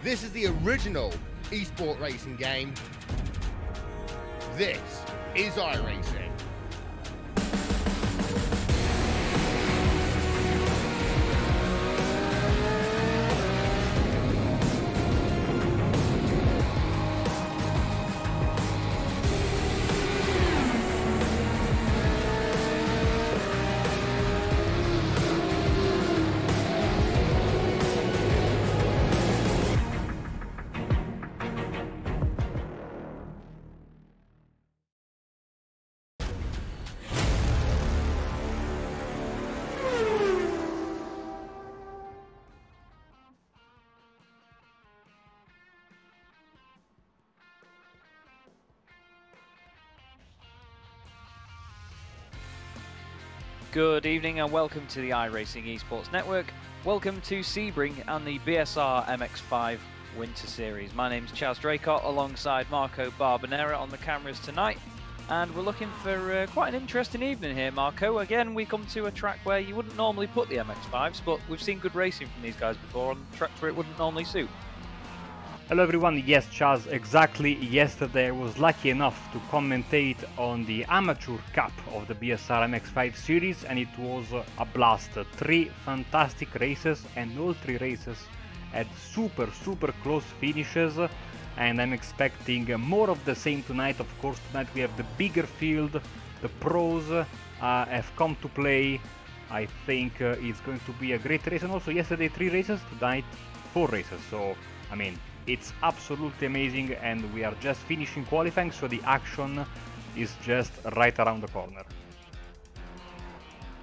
This is the original esport racing game. This is iRacing. Good evening and welcome to the iRacing Esports Network. Welcome to Sebring and the BSR MX5 Winter Series. My name's Chaz Draycott alongside Marco Barbanera on the cameras tonight. And we're looking for quite an interesting evening here, Marco. Again, we come to a track where you wouldn't normally put the MX5s, but we've seen good racing from these guys before on tracks where it wouldn't normally suit. Hello everyone, yes Chaz, exactly yesterday I was lucky enough to commentate on the Amateur Cup of the BSR MX5 series and it was a blast. 3 fantastic races and all 3 races had super close finishes and I'm expecting more of the same tonight. Of course tonight we have the bigger field, the pros have come to play. I think it's going to be a great race, and also yesterday 3 races, tonight 4 races, so I mean it's absolutely amazing and we are just finishing qualifying, so the action is just right around the corner.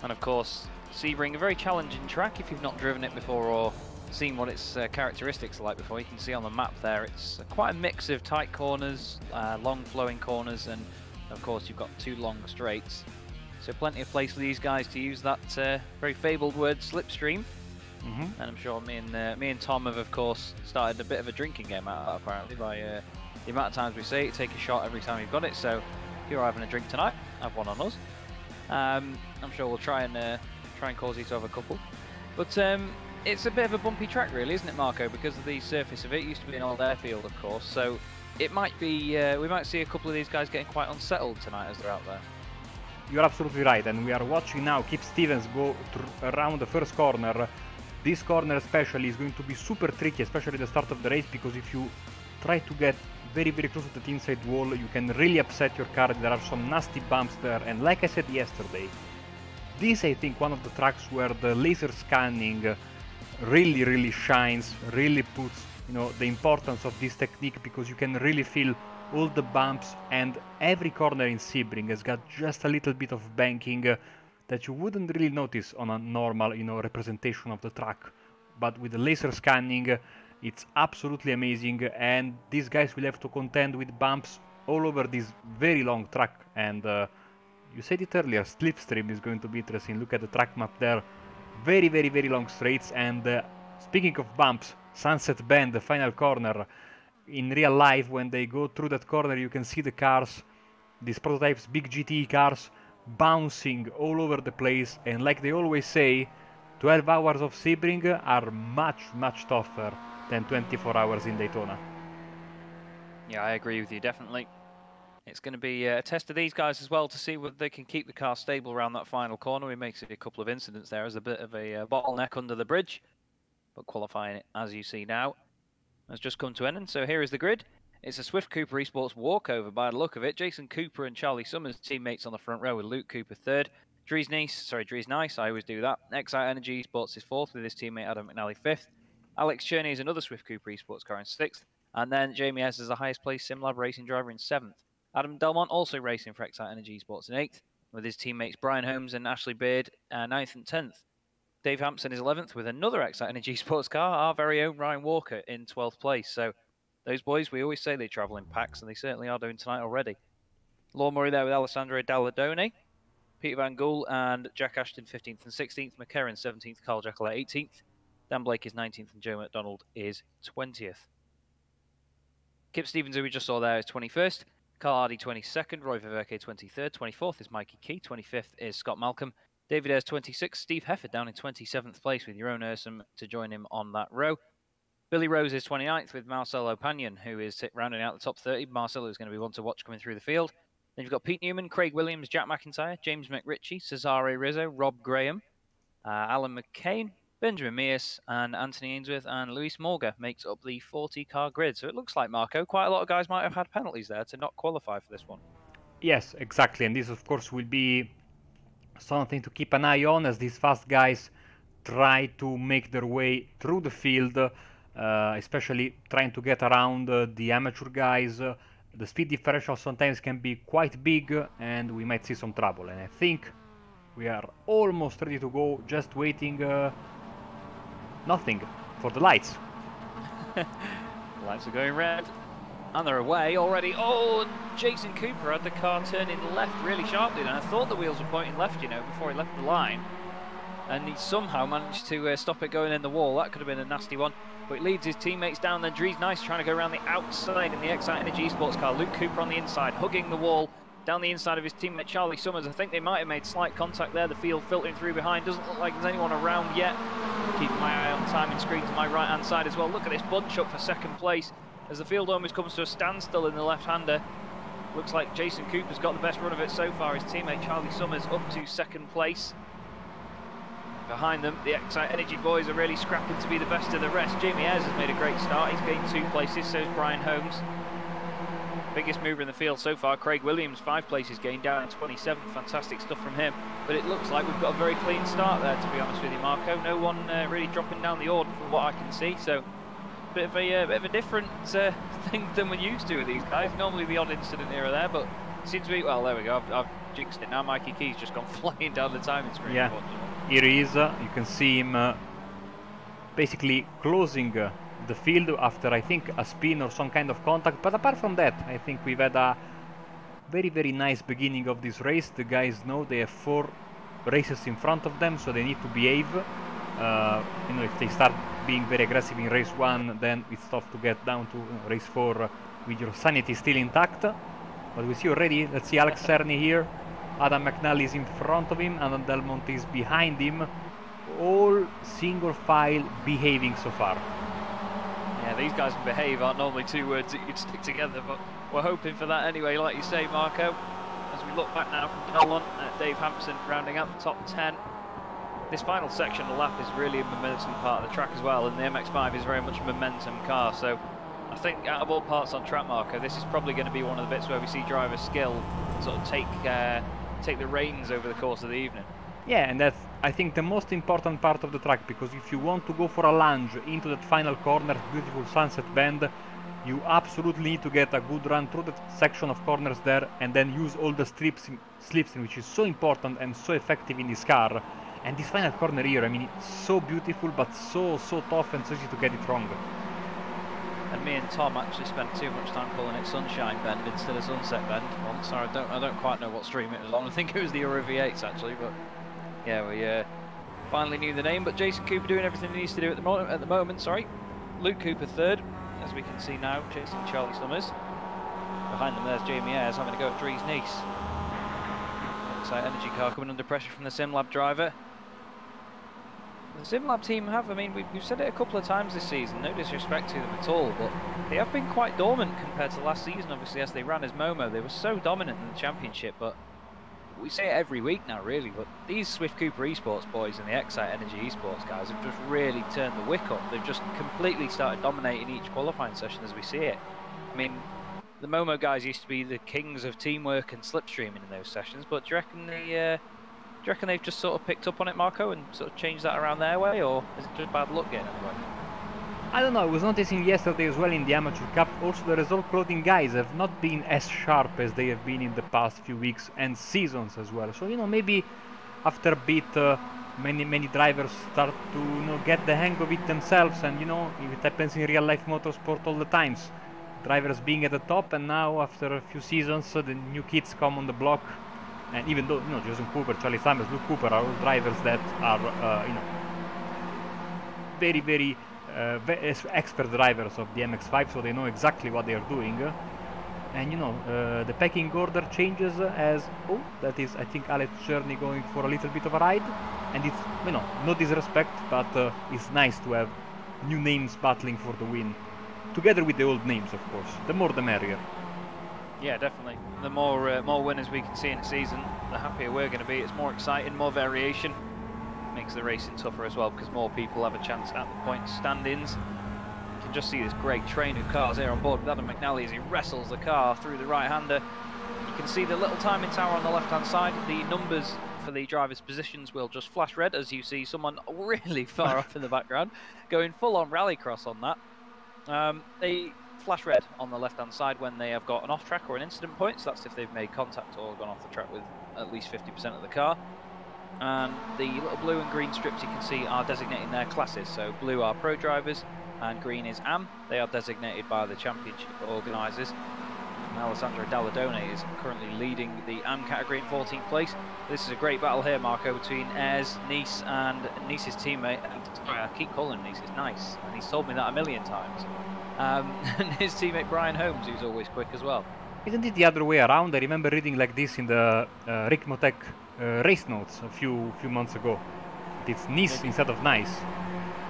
And of course, Sebring, a very challenging track if you've not driven it before or seen what its characteristics are like before. You can see on the map there, it's quite a mix of tight corners, long flowing corners, and of course you've got 2 long straights. So plenty of place for these guys to use that very fabled word slipstream. And I'm sure me and Tom have of course started a bit of a drinking game out of that apparently by the amount of times we say it, take a shot every time you've got it. So if you're having a drink tonight, have one on us. I'm sure we'll try and cause you to have a couple. But it's a bit of a bumpy track really, isn't it, Marco? Because of the surface of it. It used to be an old airfield of course, so it might be we might see a couple of these guys getting quite unsettled tonight as they're out there. You're absolutely right, and we are watching now Kip Stevens go around the first corner. This corner especially is going to be super tricky, especially at the start of the race, because if you try to get very close to the inside wall, you can really upset your car. There are some nasty bumps there, and like I said yesterday, this I think one of the tracks where the laser scanning really shines, really puts the importance of this technique, because you can really feel all the bumps, and every corner in Sebring has got just a little bit of banking that you wouldn't really notice on a normal, representation of the track. But with the laser scanning, it's absolutely amazing, and these guys will have to contend with bumps all over this very long track. And you said it earlier, slipstream is going to be interesting. Look at the track map there, very long straights. And speaking of bumps, Sunset Bend, the final corner. In real life, when they go through that corner, you can see the cars, these prototypes, big GT cars, bouncing all over the place, and like they always say, 12 hours of Sebring are much tougher than 24 hours in Daytona. Yeah, I agree with you, definitely. It's going to be a test of these guys as well to see whether they can keep the car stable around that final corner. We may see a couple of incidents there as a bit of a bottleneck under the bridge, but qualifying it, as you see now, has just come to an end. So here is the grid. It's a Swift Cooper Esports walkover by the look of it. Jason Cooper and Charlie Summers teammates on the front row with Luke Cooper 3rd. Dries Nice, I always do that. Excite Energy Esports is 4th with his teammate Adam McNally 5th. Alex Cherney is another Swift Cooper Esports car in 6th. And then Jamie Hess is the highest placed SimLab racing driver in 7th. Adam Delmont also racing for Excite Energy Esports in 8th, with his teammates Brian Holmes and Ashley Beard 9th and 10th. Dave Hampson is 11th with another Excite Energy Esports car, our very own Ryan Walker in 12th place. So those boys, we always say they travel in packs, and they certainly are doing tonight already. Law Murray there with Alessandro Dalladone, Peter Van Gool and Jack Ashton 15th and 16th, McCarran 17th, Carl Jekyll 18th, Dan Blake is 19th, and Joe McDonald is 20th. Kip Stevens, who we just saw there, is 21st, Carl Hardy 22nd, Roy Ververke 23rd, 24th is Mikey Key, 25th is Scott Malcolm, David Ayres 26th, Steve Hefford down in 27th place with Jeroen Ursum to join him on that row. Billy Rose is 29th with Marcelo Pagnon, who is rounding out the top 30. Marcelo is going to be one to watch coming through the field. Then you've got Pete Newman, Craig Williams, Jack McIntyre, James McRitchie, Cesare Rizzo, Rob Graham, Alan McCain, Benjamin Mears, and Anthony Ainsworth and Luis Morga makes up the 40-car grid. So it looks like, Marco, quite a lot of guys might have had penalties there to not qualify for this one. Yes, exactly. And this, of course, will be something to keep an eye on as these fast guys try to make their way through the field, especially trying to get around the amateur guys. The speed differential sometimes can be quite big and we might see some trouble. And I think we are almost ready to go, just waiting nothing for the lights. The lights are going red and they're away already. Oh, Jason Cooper had the car turning left really sharply, and I thought the wheels were pointing left, you know, before he left the line. And he somehow managed to stop it going in the wall. That could have been a nasty one. But he leads his teammates down. Then Dries Nice trying to go around the outside in the Excite Energy Esports car. Luke Cooper on the inside, hugging the wall down the inside of his teammate Charlie Summers. I think they might have made slight contact there. The field filtering through behind. Doesn't look like there's anyone around yet. Keeping my eye on timing screen to my right-hand side as well. Look at this bunch up for second place as the field almost comes to a standstill in the left-hander. Looks like Jason Cooper's got the best run of it so far. His teammate Charlie Summers up to second place. Behind them, the Excite Energy boys are really scrapping to be the best of the rest. Jamie Ayres has made a great start. He's gained 2 places, so is Brian Holmes. Biggest mover in the field so far, Craig Williams, 5 places gained, down in 27th. Fantastic stuff from him. But it looks like we've got a very clean start there, to be honest with you, Marco. No one really dropping down the order from what I can see. So, bit of a different thing than we're used to with these guys. Normally the odd incident here or there, but it seems to be, well, there we go. I've jinxed it now. Mikey Key's just gone flying down the timing screen. Yeah. Here he is, you can see him basically closing the field after, I think, a spin or some kind of contact. But apart from that, I think we've had a very nice beginning of this race. The guys know they have 4 races in front of them, so they need to behave. You know, if they start being very aggressive in race 1, then it's tough to get down to race 4 with your sanity still intact. But we see already, let's see Alex Cerny here. Adam McNally is in front of him, and Del Monte is behind him. All single file behaving so far. Yeah, these guys and behave aren't normally 2 words that you'd stick together, but we're hoping for that anyway, like you say, Marco. As we look back now from Delmont, Dave Hampson rounding out the top 10. This final section of the lap is really a momentum part of the track as well, and the MX5 is very much a momentum car, so I think out of all parts on track, Marco, this is probably going to be one of the bits where we see driver skill sort of take the reins over the course of the evening. Yeah, and that's, I think, the most important part of the track, because if you want to go for a lunge into that final corner, beautiful sunset bend, you absolutely need to get a good run through that section of corners there, and then use all the slips, which is so important and so effective in this car. And this final corner here, I mean, it's so beautiful, but so tough and so easy to get it wrong. And me and Tom actually spent too much time calling it Sunshine Bend instead of Sunset Bend once. I don't quite know what stream it was on. I think it was the Euro V8s actually, but yeah, we finally knew the name. But Jason Cooper doing everything he needs to do at the moment. Sorry, Luke Cooper 3rd, as we can see now, chasing Charlie Summers. Behind them, there's Jamie Ayres having to go at Dries Nice. Excite Energy car coming under pressure from the SimLab driver. The SimLab team have, I mean, we've said it a couple of times this season, no disrespect to them at all, but they have been quite dormant compared to last season, obviously, as they ran as Momo. They were so dominant in the championship, but we say it every week now, really, but these Swift Cooper Esports boys and the Excite Energy Esports guys have just really turned the wick up. They've just completely started dominating each qualifying session as we see it. I mean, the Momo guys used to be the kings of teamwork and slipstreaming in those sessions, but do you reckon they've just sort of picked up on it, Marco, and sort of changed that around their way, or is it just bad luck getting anyway? I don't know, I was noticing yesterday as well in the Amateur Cup, also the result clothing guys have not been as sharp as they have been in the past few weeks and seasons as well. So, you know, maybe after a bit many drivers start to, you know, get the hang of it themselves, and, you know, it happens in real life motorsport all the times. Drivers being at the top, and now after a few seasons the new kids come on the block. And even though, you know, Jason Cooper, Charlie Summers, Luke Cooper are all drivers that are, you know, very expert drivers of the MX5, so they know exactly what they are doing. And, you know, the pecking order changes as, oh, that is, I think, Alex Cerny going for a little bit of a ride. And it's, you know, no disrespect, but it's nice to have new names battling for the win. Together with the old names, of course. The more the merrier. Yeah, definitely. The more winners we can see in a season, the happier we're going to be. It's more exciting, more variation. Makes the racing tougher as well, because more people have a chance at the point stand-ins. You can just see this great train of cars here on board with Adam McNally as he wrestles the car through the right-hander. You can see the little timing tower on the left-hand side. The numbers for the drivers' positions will just flash red as you see someone really far off in the background going full-on rallycross on that. They flash red on the left-hand side when they have got an off-track or an incident point, so that's if they've made contact or gone off the track with at least 50% of the car. And the little blue and green strips you can see are designating their classes. So blue are pro drivers and green is AM. They are designated by the championship organisers. And Alessandro Dalladone is currently leading the AM category in 14th place. This is a great battle here, Marco, between Ayres, Nice and Nice's teammate. Sorry, I keep calling him Nice, it's Nice, and he's told me that a million times. And his teammate Brian Holmes, who's always quick as well. Isn't it the other way around? I remember reading like this in the Rick Motec race notes a few months ago. It's Nice instead of Nice.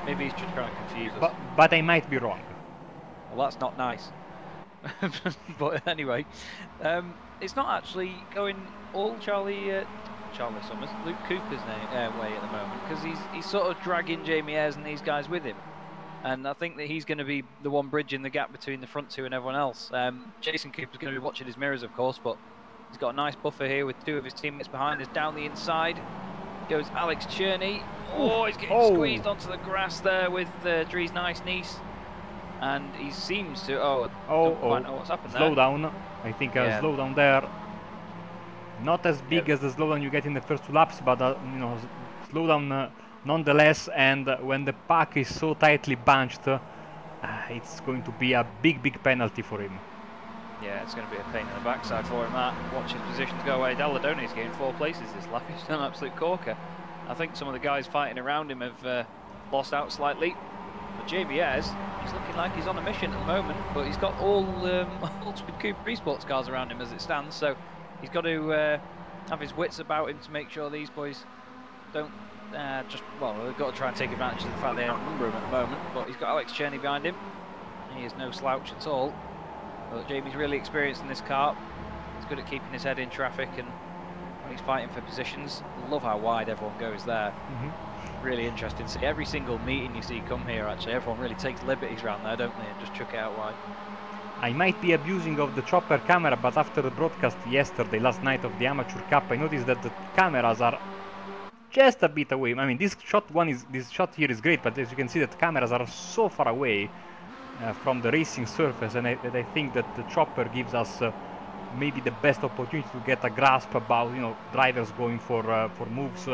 Maybe he's just trying to confuse us. But I might be wrong. Well, that's not nice. But anyway, it's not actually going all Charlie Summers, Luke Cooper's way at the moment, because he's sort of dragging Jamie Ayres and these guys with him. And I think that he's going to be the one bridging the gap between the front two and everyone else. Jason Cooper's going to be watching his mirrors, of course, but he's got a nice buffer here with two of his teammates behind us. Down the inside goes Alex Cherney. Oh, he's getting squeezed onto the grass there with Dries Nice. And he seems to... don't quite know what's happened there. Slow down. I think a slowdown there. Not as big as the slowdown you get in the first two laps, but you know, slowdown nonetheless. And when the pack is so tightly bunched, it's going to be a big penalty for him. Yeah, it's going to be a pain in the backside for him, that. Watch his positions go away. Dalladone's gained 4 places this lap. He's done an absolute corker. I think some of the guys fighting around him have lost out slightly. But Jamie Ayres, he's looking like he's on a mission at the moment, but he's got all Cooper Esports cars around him as it stands, so he's got to have his wits about him to make sure these boys don't they've got to try and take advantage of the fact they outnumber him at the moment. But he's got Alex Cherney behind him. He is no slouch at all. But Jamie's really experienced in this car. He's good at keeping his head in traffic, and when he's fighting for positions, love how wide everyone goes there. Really interesting to see. Every single meeting you see come here, actually, everyone really takes liberties around there, don't they, and just chuck it out wide. I might be abusing of the chopper camera, but after the broadcast yesterday, last night of the Amateur Cup, I noticed that the cameras are just a bit away. I mean, this shot here is great, but as you can see, that cameras are so far away from the racing surface, and I think that the chopper gives us maybe the best opportunity to get a grasp about, you know, drivers going for moves,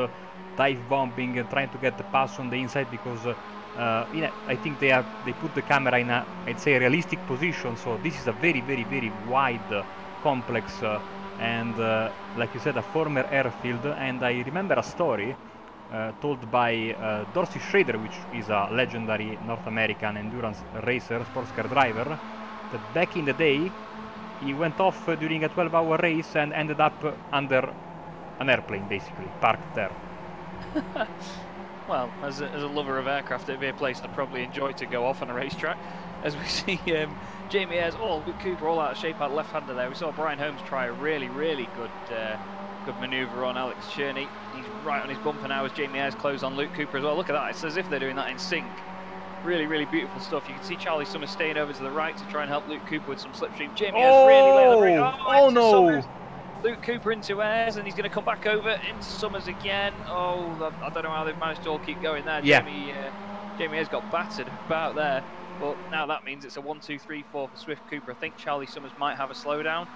dive bombing, and trying to get the pass on the inside, because I think they put the camera in a, I'd say, realistic position. So this is a very wide complex and like you said, a former airfield. And I remember a story told by Dorsey Schrader, which is a legendary North American endurance racer, sports car driver, that back in the day he went off during a 12-hour race and ended up under an airplane, basically parked there. Well, as a lover of aircraft, it'd be a place I'd probably enjoy to go off on a racetrack. As we see Jamie Ayres, Luke Cooper all out of shape out left-hander there. We saw Brian Holmes try a really good manoeuvre on Alex Cherney. He's right on his bumper now as Jamie Ayres close on Luke Cooper as well. Look at that, it's as if they're doing that in sync. Really beautiful stuff. You can see Charlie Summers staying over to the right to try and help Luke Cooper with some slipstream. Jamie Ayres really let the brake. Oh no! Summers. Luke Cooper into Ayres, and he's going to come back over into Summers again. I don't know how they've managed to all keep going there. Yeah. Jamie Ayres got battered about there, but now that means it's a 1, 2, 3, 4 for Swift Cooper. I think Charlie Summers might have a slowdown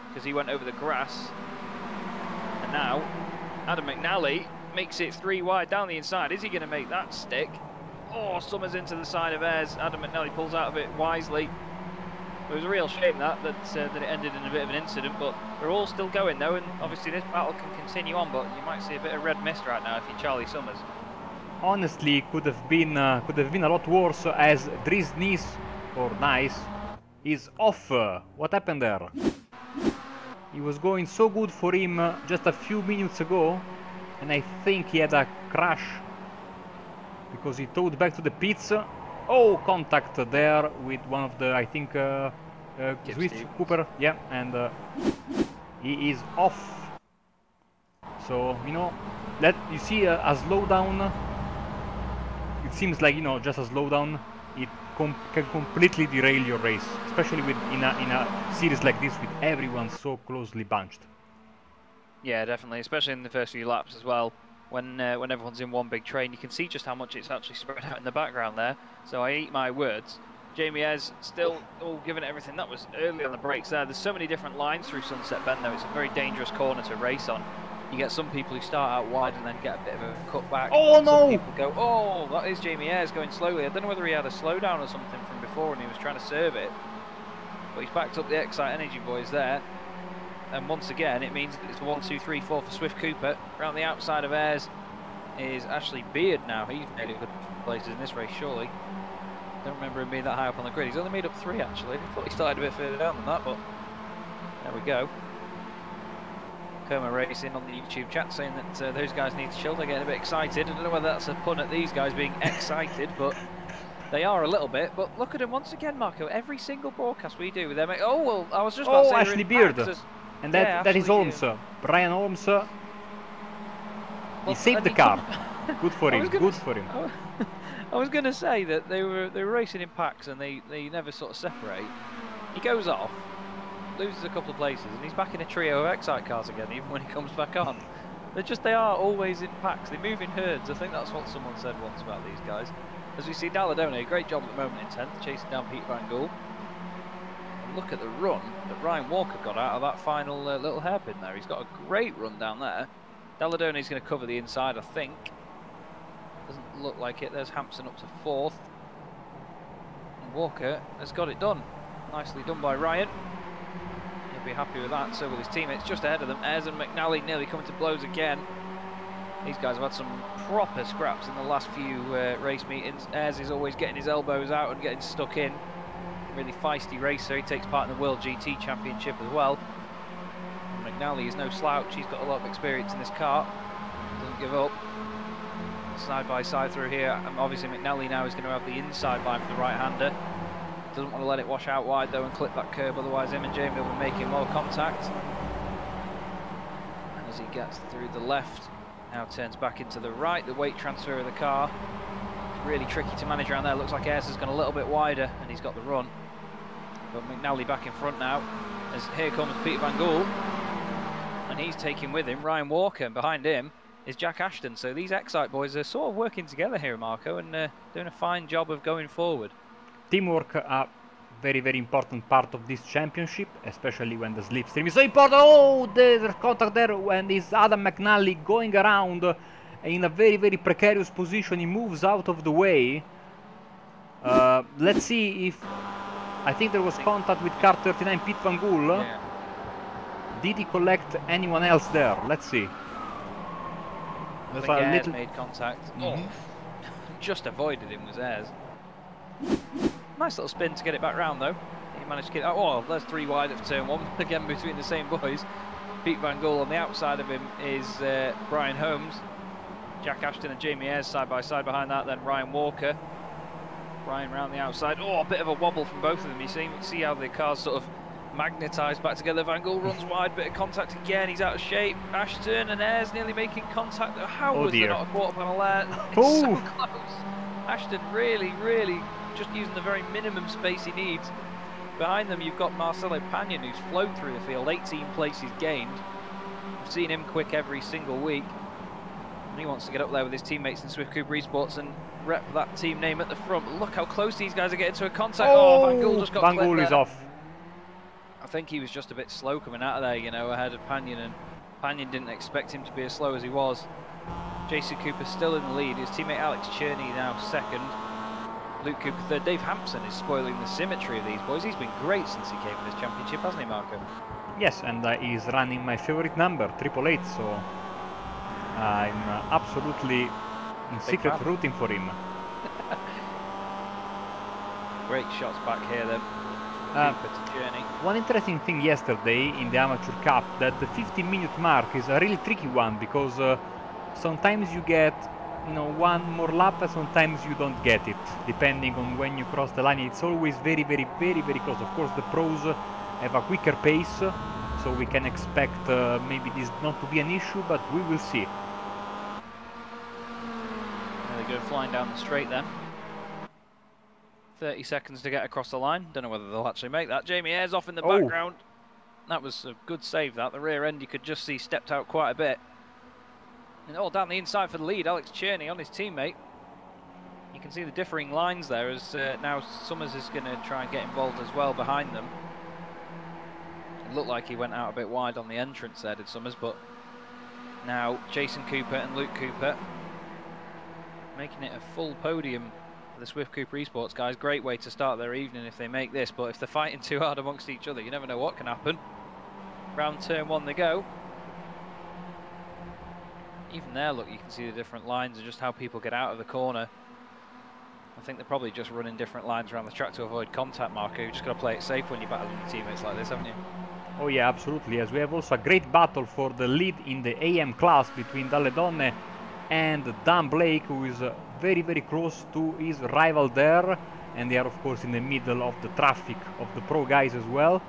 because he went over the grass. And now Adam McNally makes it 3 wide down the inside. Is he going to make that stick? Summers into the side of Ayres. Adam McNally pulls out of it wisely. It was a real shame that it ended in a bit of an incident, but they're all still going though, and obviously this battle can continue on. But you might see a bit of red mist right now if you're Charlie Summers. Honestly, could have been a lot worse, as Dries Nice is off. What happened there? He was going so good for him just a few minutes ago, and I think he had a crash because he towed back to the pits. Oh, contact there with one of the, I think, Swift Stevens. Cooper. Yeah, and he is off. So, you know, you see a slowdown. It seems like, you know, just a slowdown, it can completely derail your race, especially in a series like this with everyone so closely bunched. Yeah, definitely, especially in the first few laps as well. When everyone's in one big train, you can see just how much it's actually spread out in the background there. So I eat my words. Jamie Ayres still giving it everything. That was early on the brakes there. There's so many different lines through Sunset Bend though. It's a very dangerous corner to race on. You get some people who start out wide and then get a bit of a cut back. Oh no! Some people go, oh, that is Jamie Ayres going slowly. I don't know whether he had a slowdown or something from before and he was trying to serve it. But he's backed up the Excite Energy boys there. And once again, it means it's 1, 2, 3, 4 for Swift Cooper. Around the outside of Ayres is Ashley Beard now. He's made a good places in this race, surely. Don't remember him being that high up on the grid. He's only made up 3, actually. I thought he started a bit further down than that, but there we go. Kerma Racing on the YouTube chat saying that those guys need to chill. They're getting a bit excited. I don't know whether that's a pun at these guys being excited, but they are a little bit. But look at him once again, Marco. Every single broadcast we do with them. Oh, well, I was just about to say Ashley Beard. And that is Holmes. Brian Holmes. He saved the car. Good for him. Good for him. I was going to say that they were racing in packs and they never sort of separate. He goes off, loses a couple of places, and he's back in a trio of Excite cars again, even when he comes back on. They are always in packs. They move in herds. I think that's what someone said once about these guys. As we see Dalladone, great job at the moment in 10th, chasing down Peter Van Gool. And look at the run that Ryan Walker got out of that final little hairpin there. He's got a great run down there. Dalladone's going to cover the inside, I think. Doesn't look like it. There's Hampson up to 4th. And Walker has got it done. Nicely done by Ryan. He'll be happy with that. So will his teammates just ahead of them. Ayres and McNally nearly coming to blows again. These guys have had some proper scraps in the last few race meetings. Ayres is always getting his elbows out and getting stuck in. Really feisty racer. He takes part in the World GT Championship as well. And McNally is no slouch. He's got a lot of experience in this car. Doesn't give up. Side by side through here. And obviously McNally now is going to have the inside line for the right-hander. Doesn't want to let it wash out wide though and clip that curb, otherwise him and Jamie will be making more contact. And as he gets through the left, now turns back into the right, the weight transfer of the car. It's really tricky to manage around there. Looks like Ayres has gone a little bit wider and he's got the run. But McNally back in front now, as here comes Peter Van Gool. And he's taking with him Ryan Walker, and behind him is Jack Ashton. So these Excite boys are sort of working together here, Marco, and doing a fine job of going forward. Teamwork a very, very important part of this championship, especially when the slipstream is so important. Oh, there's contact there, and it's Adam McNally going around in a very, very precarious position. He moves out of the way. Let's see if... I think there was contact with car 39, Pete Van Gool. Yeah. Did he collect anyone else there? Let's see. I think Ayres made contact. Oh, just avoided him was Ayres. Nice little spin to get it back round though. He managed to get oh, there's 3 wide of turn 1 again between the same boys. Pete Van Gool on the outside of him is Brian Holmes. Jack Ashton and Jamie Ayres side by side behind that, then Ryan Walker. Ryan round the outside. Oh, a bit of a wobble from both of them. You see how the cars sort of magnetised back together. Van Gool runs wide, bit of contact again. He's out of shape. Ashton and Ayres nearly making contact. How was there not a quarter panel there? It's so close. Ashton really, really just using the very minimum space he needs. Behind them you've got Marcelo Pagnon, who's flown through the field, 18 places gained. We've seen him quick every single week. And he wants to get up there with his teammates in Swift Cooper Esports and rep that team name at the front. But look how close these guys are getting to a contact. Oh, Van Gool just got Van Gool is off. I think he was just a bit slow coming out of there, you know, ahead of Pagnon, and Pagnon didn't expect him to be as slow as he was. Jason Cooper still in the lead. His teammate Alex Cherney now second. Luke Cooper third. Dave Hampson is spoiling the symmetry of these boys. He's been great since he came in this championship, hasn't he, Marco? Yes, and he's running my favorite number, 888, so I'm absolutely in secret rooting for him. Great shots back here then. One interesting thing yesterday in the Amateur Cup, that the 15-minute mark is a really tricky one, because sometimes you get you know, one more lap, and sometimes you don't get it, depending on when you cross the line. It's always very, very, very, very close. Of course, the pros have a quicker pace, so we can expect maybe this not to be an issue, but we will see. There they go, flying down the straight then. 30 seconds to get across the line. Don't know whether they'll actually make that. Jamie Ayres off in the background. That was a good save, that. The rear end you could just see stepped out quite a bit. And all down the inside for the lead, Alex Cherney on his teammate. You can see the differing lines there as now Summers is going to try and get involved as well behind them. It looked like he went out a bit wide on the entrance there, did Summers, but now Jason Cooper and Luke Cooper making it a full podium for the Swift Cooper Esports guys. Great way to start their evening if they make this, but if they're fighting too hard amongst each other, you never know what can happen. Round turn one they go. Even there, look, you can see the different lines and just how people get out of the corner. I think they're probably just running different lines around the track to avoid contact, Marco. You've just got to play it safe when you're battling your teammates like this, haven't you? Oh yeah, absolutely. As we have also a great battle for the lead in the AM class between Dalle Donne and Dan Blake, who is very, very close to his rival there. And they are, of course, in the middle of the traffic of the pro guys as well.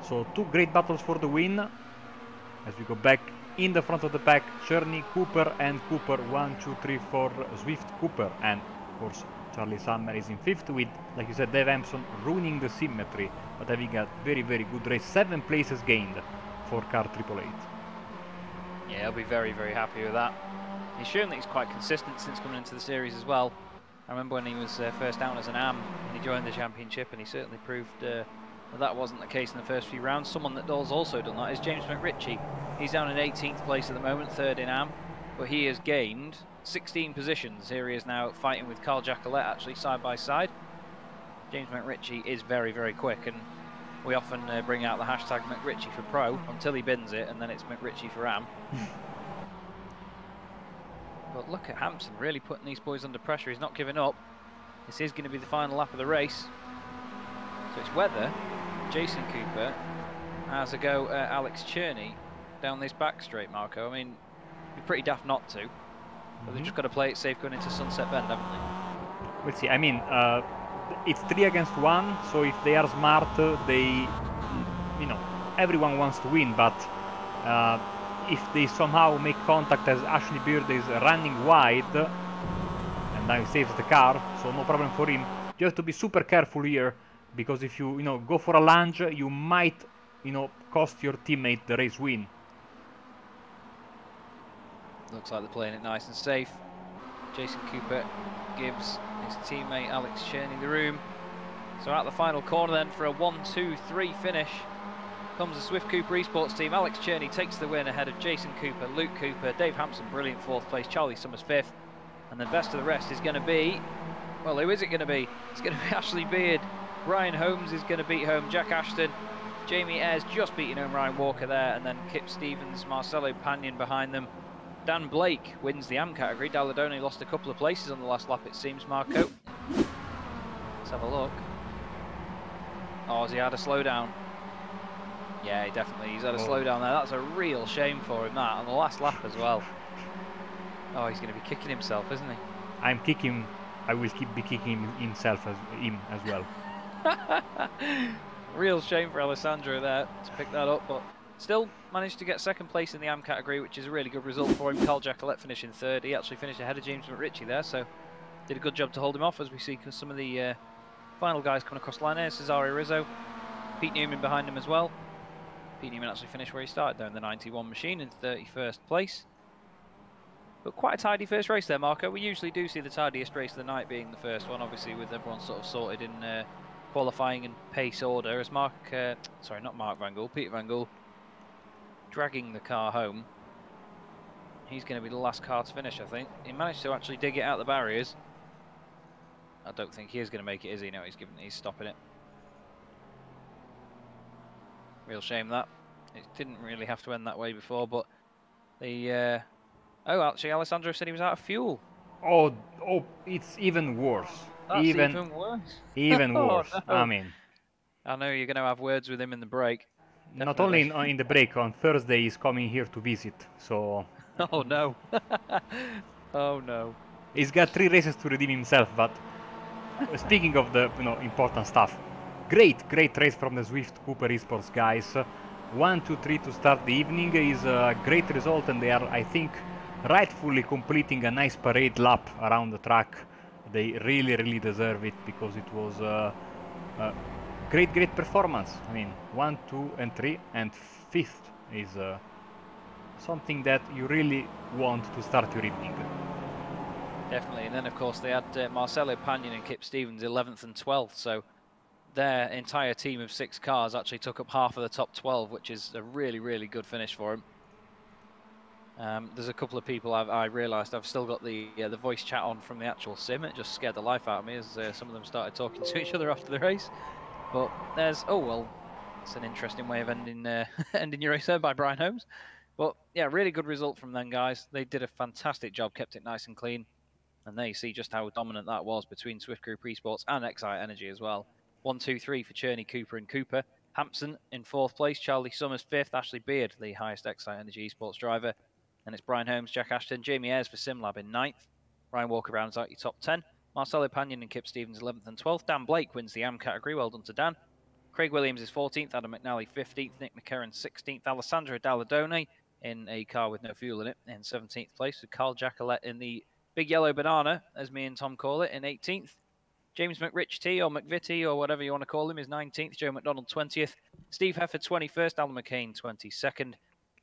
So two great battles for the win. As we go back in the front of the pack, Cherney, Cooper, and Cooper 1, 2, 3, 4, Swift, Cooper, and of course Charlie Summer is in fifth with, like you said, Dave Hampson ruining the symmetry, but having a very, very good race. 7 places gained for car 888. Yeah, he'll be very, very happy with that. He's shown that he's quite consistent since coming into the series as well. I remember when he was first down as an AM and he joined the championship, and he certainly proved that wasn't the case in the first few rounds. Someone that has also done that is James McRitchie. He's down in 18th place at the moment, 3rd in AM, but he has gained 16 positions. Here he is now fighting with Carl Jacquelet, actually side by side. James McRitchie is very, very quick, and we often bring out the hashtag McRitchie for pro until he bins it, and then it's McRitchie for AM. But look at Hampson really putting these boys under pressure. He's not giving up. This is going to be the final lap of the race. So it's whether Jason Cooper has a go at Alex Cherney down this back straight, Marco. I mean, it'd be pretty daft not to. But they've just got to play it safe going into Sunset Bend, haven't they? We'll see. I mean, it's 3 against 1, so if they are smart, they, you know, everyone wants to win, but if they somehow make contact as Ashley Beard is running wide, and now he saves the car, so no problem for him. You have to be super careful here, because if you, go for a lunge, you might, cost your teammate the race win. Looks like they're playing it nice and safe. Jason Cooper gives his teammate Alex Cherney the room. So at the final corner then for a 1-2-3 finish comes the Swift Cooper Esports team. Alex Cherney takes the win ahead of Jason Cooper, Luke Cooper, Dave Hampson, brilliant 4th place, Charlie Summers 5th. And the best of the rest is going to be, well, who is it going to be? It's going to be Ashley Beard. Ryan Holmes is going to beat home Jack Ashton. Jamie Ayres just beating home Ryan Walker there, and then Kip Stevens, Marcelo Panion behind them. Dan Blake wins the AM category. Dalle Donne lost a couple of places on the last lap, it seems, Marco. Let's have a look. Oh, has he had a slowdown? Yeah, he's had a slowdown there. That's a real shame for him, that, on the last lap as well. Oh, he's going to be kicking himself, isn't he? I'm kicking. I will be kicking him as well. Real shame for Alessandro there to pick that up, but still managed to get 2nd place in the AM category, which is a really good result for him. Carl Jacquelet finishing 3rd. He actually finished ahead of James McRitchie there, so did a good job to hold him off, as we see some of the final guys coming across the line here. Cesare Rizzo, Pete Newman behind him as well. Pete Newman actually finished where he started there in the 91 machine in 31st place. But quite a tidy first race there, Marco. We usually do see the tidiest race of the night being the first one, obviously with everyone sort of sorted in qualifying and pace order, as Peter Van Gool dragging the car home. He's going to be the last car to finish, I think. He managed to actually dig it out the barriers. I don't think he is going to make it, is he? No, he's stopping it. Real shame that. It didn't really have to end that way before, but the... Oh, actually, Alessandro said he was out of fuel. Oh, it's even worse. That's even worse. Even worse. No. I mean, I know you're going to have words with him in the break. Definitely. Not only in the break, on Thursday he's coming here to visit, so... Oh, no. Oh, no. He's got 3 races to redeem himself, but speaking of the important stuff, great race from the Swift Cooper Esports guys. 1, 2, 3 to start the evening is a great result, and they are, I think, rightfully completing a nice parade lap around the track. They really deserve it, because it was a great performance. I mean, 1, 2 and 3 and 5th is something that you really want to start your evening. Definitely, and then of course they had Marcelo Pagnon and Kip Stevens 11th and 12th, so their entire team of 6 cars actually took up half of the top 12, which is a really good finish for them. There's a couple of people I realised I've still got the voice chat on from the actual sim. It just scared the life out of me as some of them started talking to each other after the race. But there's, oh well, it's an interesting way of ending ending your race there by Brian Holmes. But yeah, really good result from them guys. They did a fantastic job, kept it nice and clean. And there you see just how dominant that was between Swift Group Esports and Excite Energy as well. 1, 2, 3 for Cherney, Cooper and Cooper. Hampson in 4th place, Charlie Summers 5th, Ashley Beard, the highest Excite Energy Esports driver. And it's Brian Holmes, Jack Ashton, Jamie Ayres for SimLab in 9th. Ryan Walker rounds out your top 10. Marcelo Pagnon and Kip Stevens 11th and 12th. Dan Blake wins the AM category, well done to Dan. Craig Williams is 14th, Adam McNally 15th, Nick McCarran 16th, Alessandro Dalladone in a car with no fuel in it in 17th place, with Carl Jackalette in the Big Yellow Banana, as me and Tom call it, in 18th. James McRitchie or McVitie or whatever you want to call him is 19th. Joe McDonald 20th. Steve Hefford 21st. Alan McCain 22nd.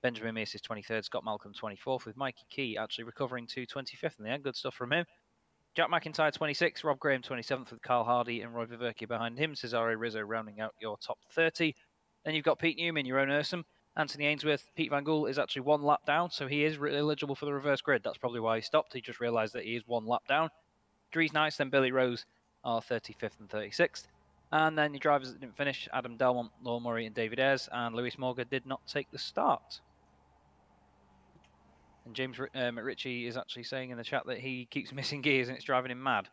Benjamin Mears is 23rd. Scott Malcolm 24th, with Mikey Key actually recovering to 25th in the end. Good stuff from him. Jack McIntyre 26th. Rob Graham 27th, with Carl Hardy and Roy Viverki behind him. Cesare Rizzo rounding out your top 30. Then you've got Pete Newman, your own Ursum. Anthony Ainsworth, Pete Van Gool is actually 1 lap down, so he is eligible for the reverse grid. That's probably why he stopped. He just realised that he is 1 lap down. Dries Nice, then Billy Rose are 35th and 36th. And then your drivers that didn't finish, Adam Delmont, Law Murray and David Ayres, and Luis Morga did not take the start. And James McRitchie is actually saying in the chat that he keeps missing gears and it's driving him mad.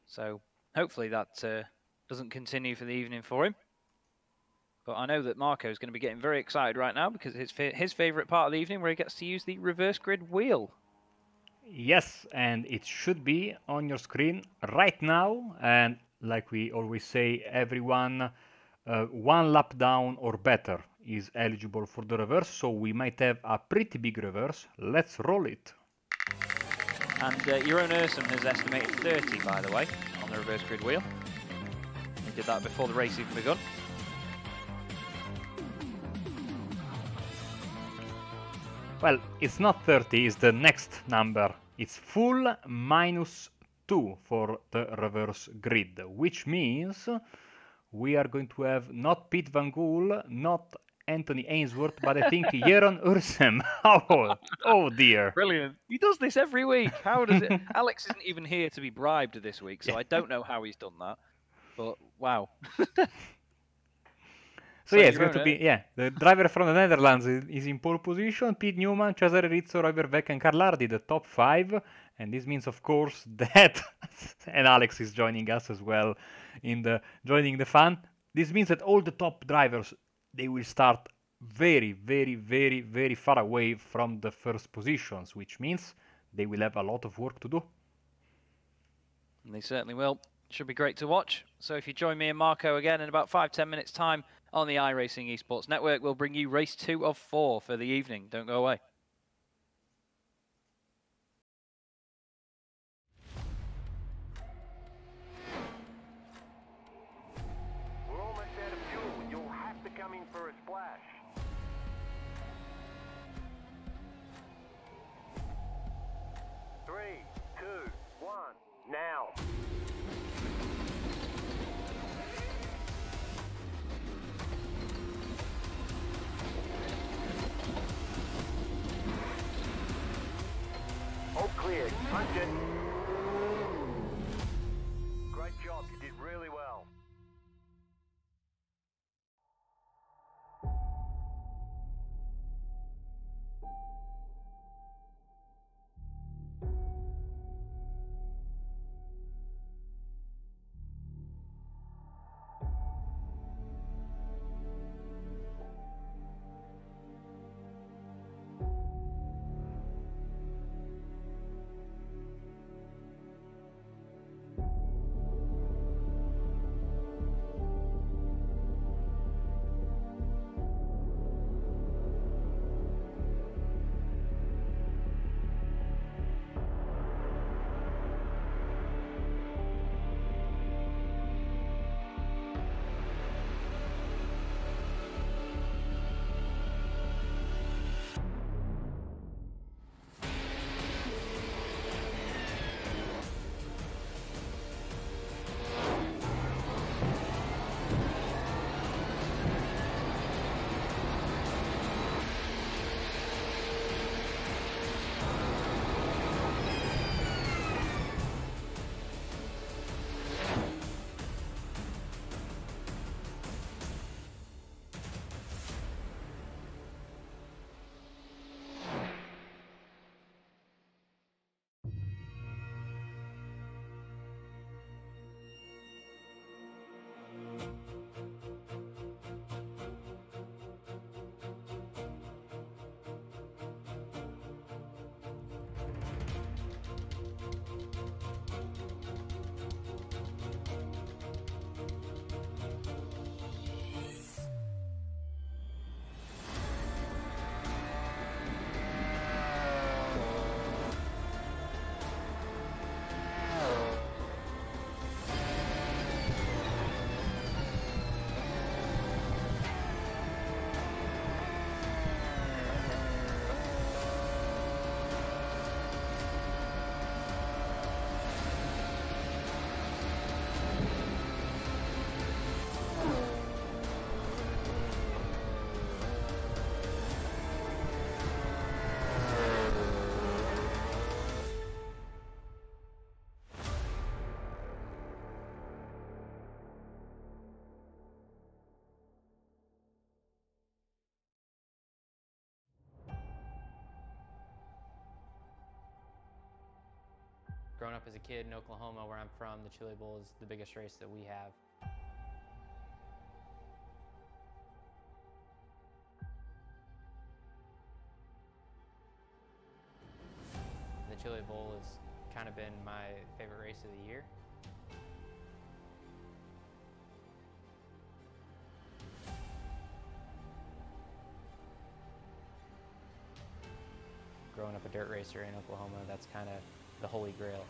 So hopefully that doesn't continue for the evening for him. But I know that Marco is going to be getting very excited right now, because it's his favourite part of the evening, where he gets to use the reverse grid wheel. Yes, and it should be on your screen right now. And like we always say, everyone 1 lap down or better is eligible for the reverse. So we might have a pretty big reverse. Let's roll it. And your own Ursum has estimated 30, by the way, on the reverse grid wheel. He did that before the race even begun. Well, it's not 30, it's the next number. It's full -2 for the reverse grid, which means we are going to have not Pete Van Gool, not Anthony Ainsworth, but I think Jeroen Ursem. Oh dear. Brilliant. He does this every week. How does it? Alex isn't even here to be bribed this week, so I don't know how he's done that. But wow. So yeah, it's going to be, the driver from the Netherlands is in pole position. Pete Newman, Cesare Rizzo, Roy Verbeek and Carl Hardy, the top 5. And this means, of course, that, and Alex is joining us as well in joining the fun. This means that all the top drivers, they will start very far away from the first positions, which means they will have a lot of work to do. And they certainly will. Should be great to watch. So if you join me and Marco again in about 5-10 minutes time on the iRacing Esports Network, we'll bring you race 2 of 4 for the evening. Don't go away. We're almost out of fuel. You'll have to come in for a splash. Three, two, one, now. All clear. Punch it. Great job. You did really well. Growing up as a kid in Oklahoma, where I'm from, the Chili Bowl is the biggest race that we have. The Chili Bowl has kind of been my favorite race of the year. Growing up a dirt racer in Oklahoma, that's kind of the holy grail.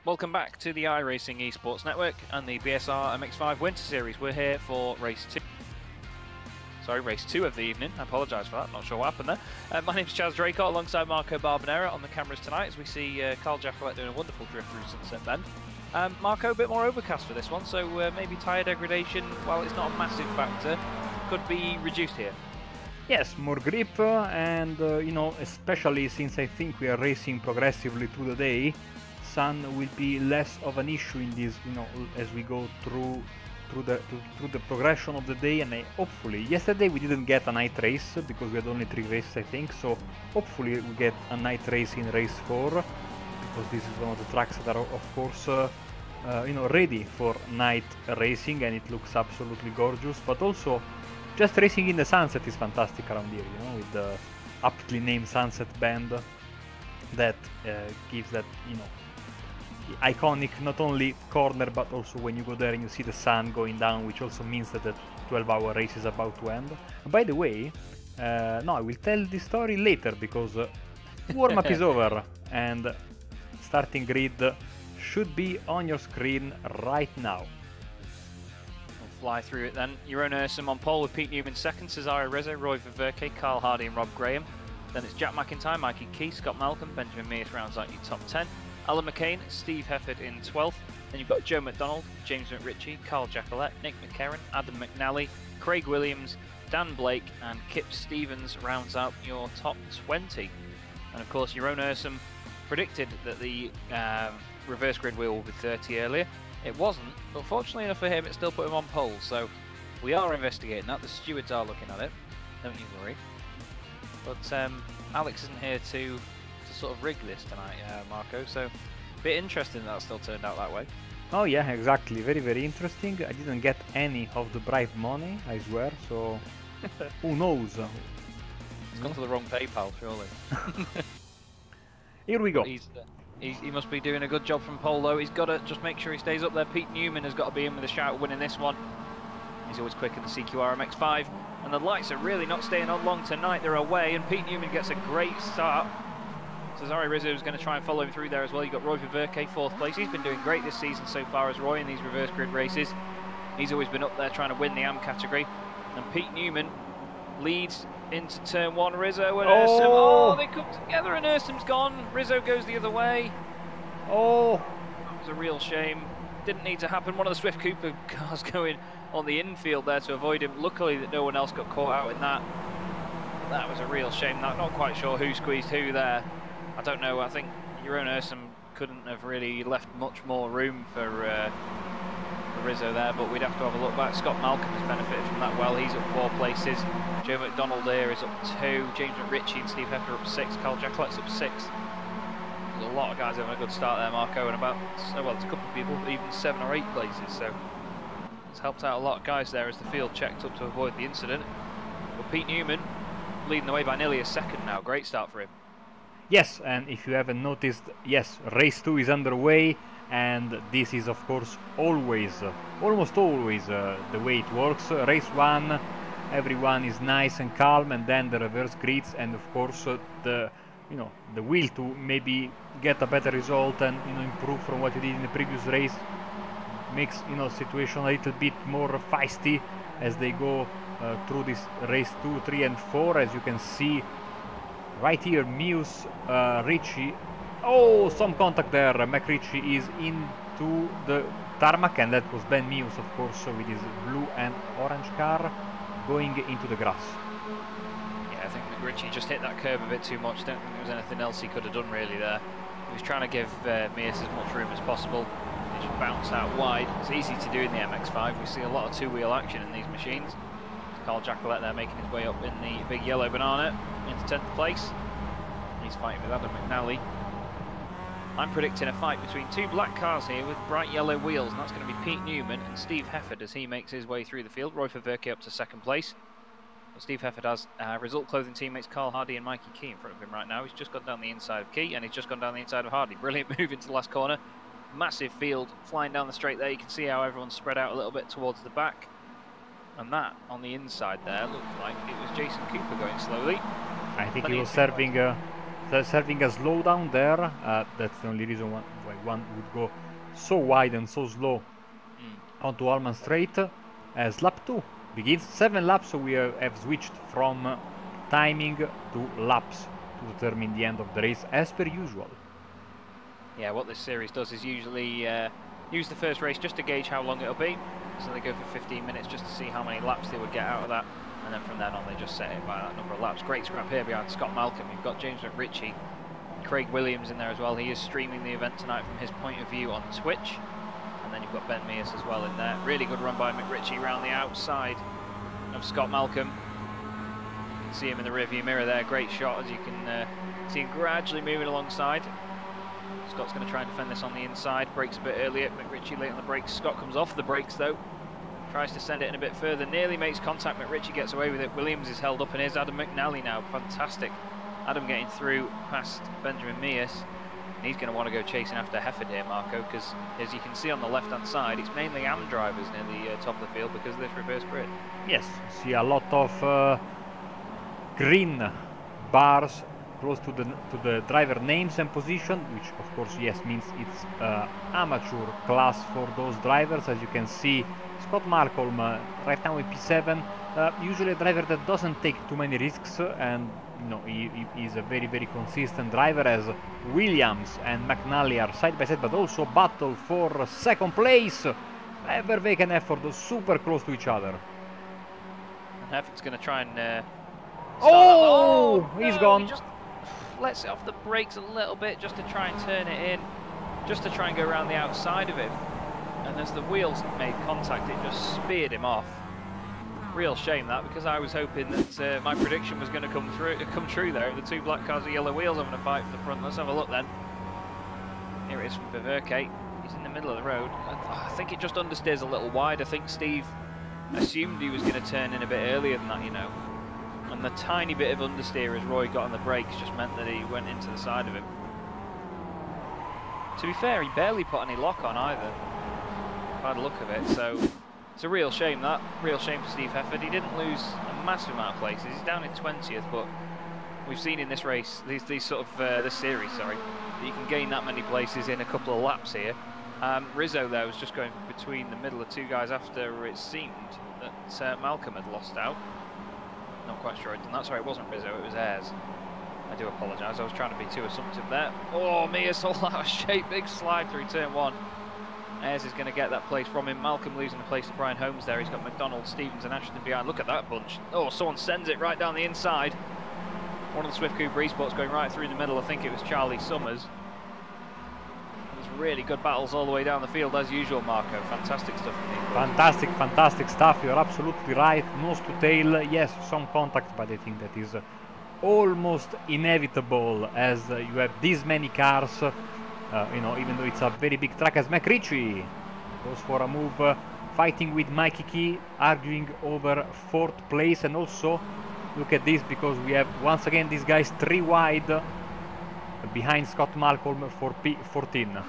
Welcome back to the iRacing Esports Network and the BSR MX5 Winter Series. We're here for race 2. Sorry, race 2 of the evening. I apologise for that, not sure what happened there. My name's Chaz Draycott alongside Marco Barbanera on the cameras tonight as we see Carl Jacquelet doing a wonderful drift through Sunset Bend. Marco, a bit more overcast for this one, so maybe tyre degradation, while it's not a massive factor, could be reduced here. Yes, more grip and, you know, especially since I think we are racing progressively through the day, sun will be less of an issue in this, you know, as we go through the progression of the day. And hopefully, yesterday we didn't get a night race because we had only 3 races, I think, so hopefully we get a night race in race 4, because this is one of the tracks that are, of course, you know, ready for night racing, and it looks absolutely gorgeous. But also, just racing in the sunset is fantastic around here, you know, with the aptly named Sunset Bend that gives that, you know, iconic not only corner, but also when you go there and you see the sun going down, which also means that the 12-hour race is about to end. And by the way, no, I will tell this story later because warm-up is over and starting grid should be on your screen right now. We'll fly through it then. Jeroen Ursum on pole with Pete Newman second, Cesare Rizzo, Roy Ververke, Carl Hardy and Rob Graham. Then it's Jack McIntyre, Mikey Key, Scott Malcolm, Benjamin Mears rounds out your top 10. Alan McCain, Steve Hefford in 12th. Then you've got Joe McDonald, James McRitchie, Carl Jacquelet, Nick McCarron, Adam McNally, Craig Williams, Dan Blake and Kip Stevens rounds out your top 20. And of course, Jeroen Ursum predicted that the reverse grid wheel will be 30 earlier. It wasn't, but fortunately enough for him, it still put him on pole. So we are investigating that. The stewards are looking at it. Don't you worry. But Alex isn't here to sort of rig this tonight, Marco, so a bit interesting that still turned out that way. Oh yeah, exactly, very very interesting. I didn't get any of the bribe money, I swear, so who knows? It's gone to the wrong PayPal, surely. Here we go. He must be doing a good job from pole though. He's got to just make sure he stays up there. Pete Newman has got to be in with a shout winning this one. He's always quick in the CQR MX5, and the lights are really not staying on long tonight. They're away, and Pete Newman gets a great start. Cesare Rizzo is going to try and follow him through there as well. You've got Roy Ververke, 4th place. He's been doing great this season so far as Roy in these reverse grid races. He's always been up there trying to win the AM category. And Pete Newman leads into turn 1. Rizzo and Ursum. Oh, they come together and Ursum's gone. Rizzo goes the other way. Oh, that was a real shame. Didn't need to happen. One of the Swift Cooper cars going on the infield there to avoid him. Luckily that no one else got caught out in that. That was a real shame. Not quite sure who squeezed who there. I don't know, I think Jeroen Ursum couldn't have really left much more room for Rizzo there, but we'd have to have a look back. Scott Malcolm has benefited from that well, he's up 4 places. Joe McDonald here is up 2, James McRitchie and Steve Hefford up 6, Carl Jacquelet's up 6. There's a lot of guys having a good start there, Marco, and about, well, there's a couple of people, even 7 or 8 places, so it's helped out a lot of guys there as the field checked up to avoid the incident. But Pete Newman leading the way by nearly a second now, great start for him. yes, and if you haven't noticed, yes, race 2 is underway, and this is of course always, almost always the way it works. Race 1, everyone is nice and calm, and then the reverse grids, and of course the will to maybe get a better result and improve from what you did in the previous race makes situation a little bit more feisty as they go through this race 2, 3 and 4. As you can see right here, Muse, Ritchie, oh, some contact there. McRitchie is into the tarmac, and that was Ben Muse, of course, with his blue and orange car going into the grass. Yeah, I think McRitchie just hit that curb a bit too much. Don't think there was anything else he could have done really there. He was trying to give Mears as much room as possible. He just bounced out wide. It's easy to do in the MX5. We see a lot of two-wheel action in these machines. Carl Jacquelet there making his way up in the big yellow banana into 10th place. He's fighting with Adam McNally. I'm predicting a fight between 2 black cars here with bright yellow wheels, and that's going to be Pete Newman and Steve Hefford as he makes his way through the field. Roy Ververke up to 2nd place. Well, Steve Hefford has Result Clothing teammates Carl Hardy and Mikey Key in front of him right now. He's just gone down the inside of Key, and he's just gone down the inside of Hardy. Brilliant move into the last corner. Massive field flying down the straight there. You can see how everyone's spread out a little bit towards the back. And that, on the inside there, looked like it was Jason Cooper going slowly. I think he was serving serving a slowdown there. That's the only reason why one would go so wide and so slow onto Allman Straight. As lap 2 begins, 7 laps, so we have switched from timing to laps to determine the end of the race as per usual. Yeah, what this series does is usually use the first race just to gauge how long it'll be. So they go for 15 minutes just to see how many laps they would get out of that. And then from then on, they just set it by that number of laps. Great scrap here behind Scott Malcolm. You've got James McRitchie, Craig Williams in there as well. He is streaming the event tonight from his point of view on Twitch. And then you've got Ben Mears as well in there. Really good run by McRitchie around the outside of Scott Malcolm. You can see him in the rearview mirror there. Great shot, as you can see him gradually moving alongside. Scott's going to try and defend this on the inside. Brakes a bit earlier. McRitchie late on the brakes. Scott comes off the brakes though. Tries to send it in a bit further. Nearly makes contact. McRitchie gets away with it. Williams is held up, and here's Adam McNally now. Fantastic. Adam getting through past Benjamin Mears. And he's going to want to go chasing after Hefford here, Marco, because as you can see on the left-hand side, it's mainly AM drivers near the top of the field because of this reverse grid. Yes, see a lot of green bars close to the driver names and position, which of course, yes, means it's amateur class for those drivers. As you can see, Scott Malcolm right now in P7, usually a driver that doesn't take too many risks, and he is a very consistent driver, as Williams and McNally are side by side, but also battle for second place. Verweken and Hefford super close to each other. And Hefford's going to try and he's gone. He just lets it off the brakes a little bit just to try and turn it in, just to try and go around the outside of him. And as the wheels made contact, it just speared him off. Real shame that, because I was hoping that my prediction was going to come true there. The two black cars with yellow wheels having a fight for the front. Let's have a look then. Here it is from Verweken. He's in the middle of the road. I think it just understeers a little wide. I think Steve assumed he was going to turn in a bit earlier than that, And the tiny bit of understeer as Roy got on the brakes just meant that he went into the side of him. To be fair, he barely put any lock on either, by the look of it, so it's a real shame that. Real shame for Steve Hefford. He didn't lose a massive amount of places. He's down in 20th, but we've seen in this race, this series, that you can gain that many places in a couple of laps here. Rizzo there was just going between the middle of two guys after it seemed that Malcolm had lost out. Not quite sure I'd done that. Sorry, it wasn't Rizzo, it was Ayres. I do apologise, I was trying to be too assumptive there. Oh, Mears all out of shape, big slide through turn 1. Ayres is going to get that place from him. Malcolm losing the place to Brian Holmes there. He's got McDonald, Stevens and Ashton behind. Look at that bunch. Oh, someone sends it right down the inside. One of the Swift Cooper eSports going right through the middle. I think it was Charlie Summers. There's really good battles all the way down the field as usual, Marco. Fantastic stuff. Fantastic stuff. You're absolutely right. Nose to tail, yes, some contact, but I think that is almost inevitable as you have this many cars. Even though it's a very big track, as McRitchie goes for a move, fighting with Mikey Key, arguing over 4th place. And also look at this, because we have once again these guys 3 wide behind Scott Malcolm for P14.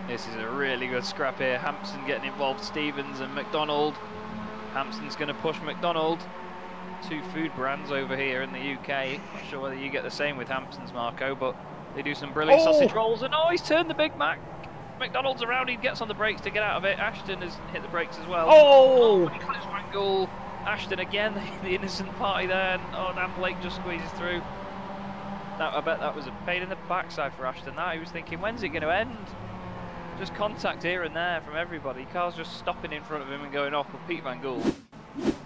This is a really good scrap here. Hampson getting involved, Stevens and McDonald. Hampson's going to push McDonald. 2 food brands over here in the UK. Not sure whether you get the same with Hampson's, Marco, but they do some brilliant sausage rolls. And he's turned the Big Mac. McDonald's around, he gets on the brakes to get out of it. Ashton has hit the brakes as well. He clips Wrangle. Ashton again, the innocent party there. And Dan Blake just squeezes through. I bet that was a pain in the backside for Ashton. He was thinking, when's it going to end? Just contact here and there from everybody. Cars just stopping in front of him and going off. But Pete Van Gool,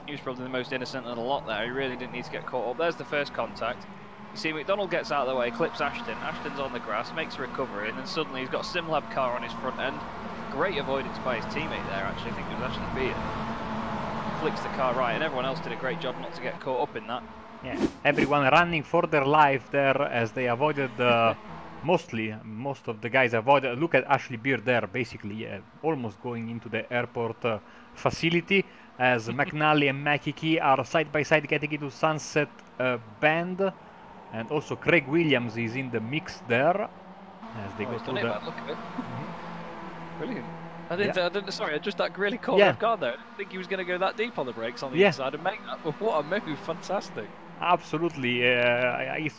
he was probably the most innocent of the lot there. He really didn't need to get caught up. There's the first contact. You see McDonald gets out of the way, clips Ashton. Ashton's on the grass, makes a recovery, and then suddenly he's got a SimLab car on his front end. Great avoidance by his teammate there, actually. I think it was Ashley Beard. Flicks the car right, and everyone else did a great job not to get caught up in that. Yeah, everyone running for their life there as they avoided, most of the guys avoided. Look at Ashley Beard there, basically almost going into the airport facility, as McNally and Mackie Key are side by side getting into Sunset Bend. And also Craig Williams is in the mix there as they go through the... Look at it. Brilliant. I just that really caught off guard there. I didn't think he was going to go that deep on the brakes on the inside and make that. What a move, fantastic. Absolutely,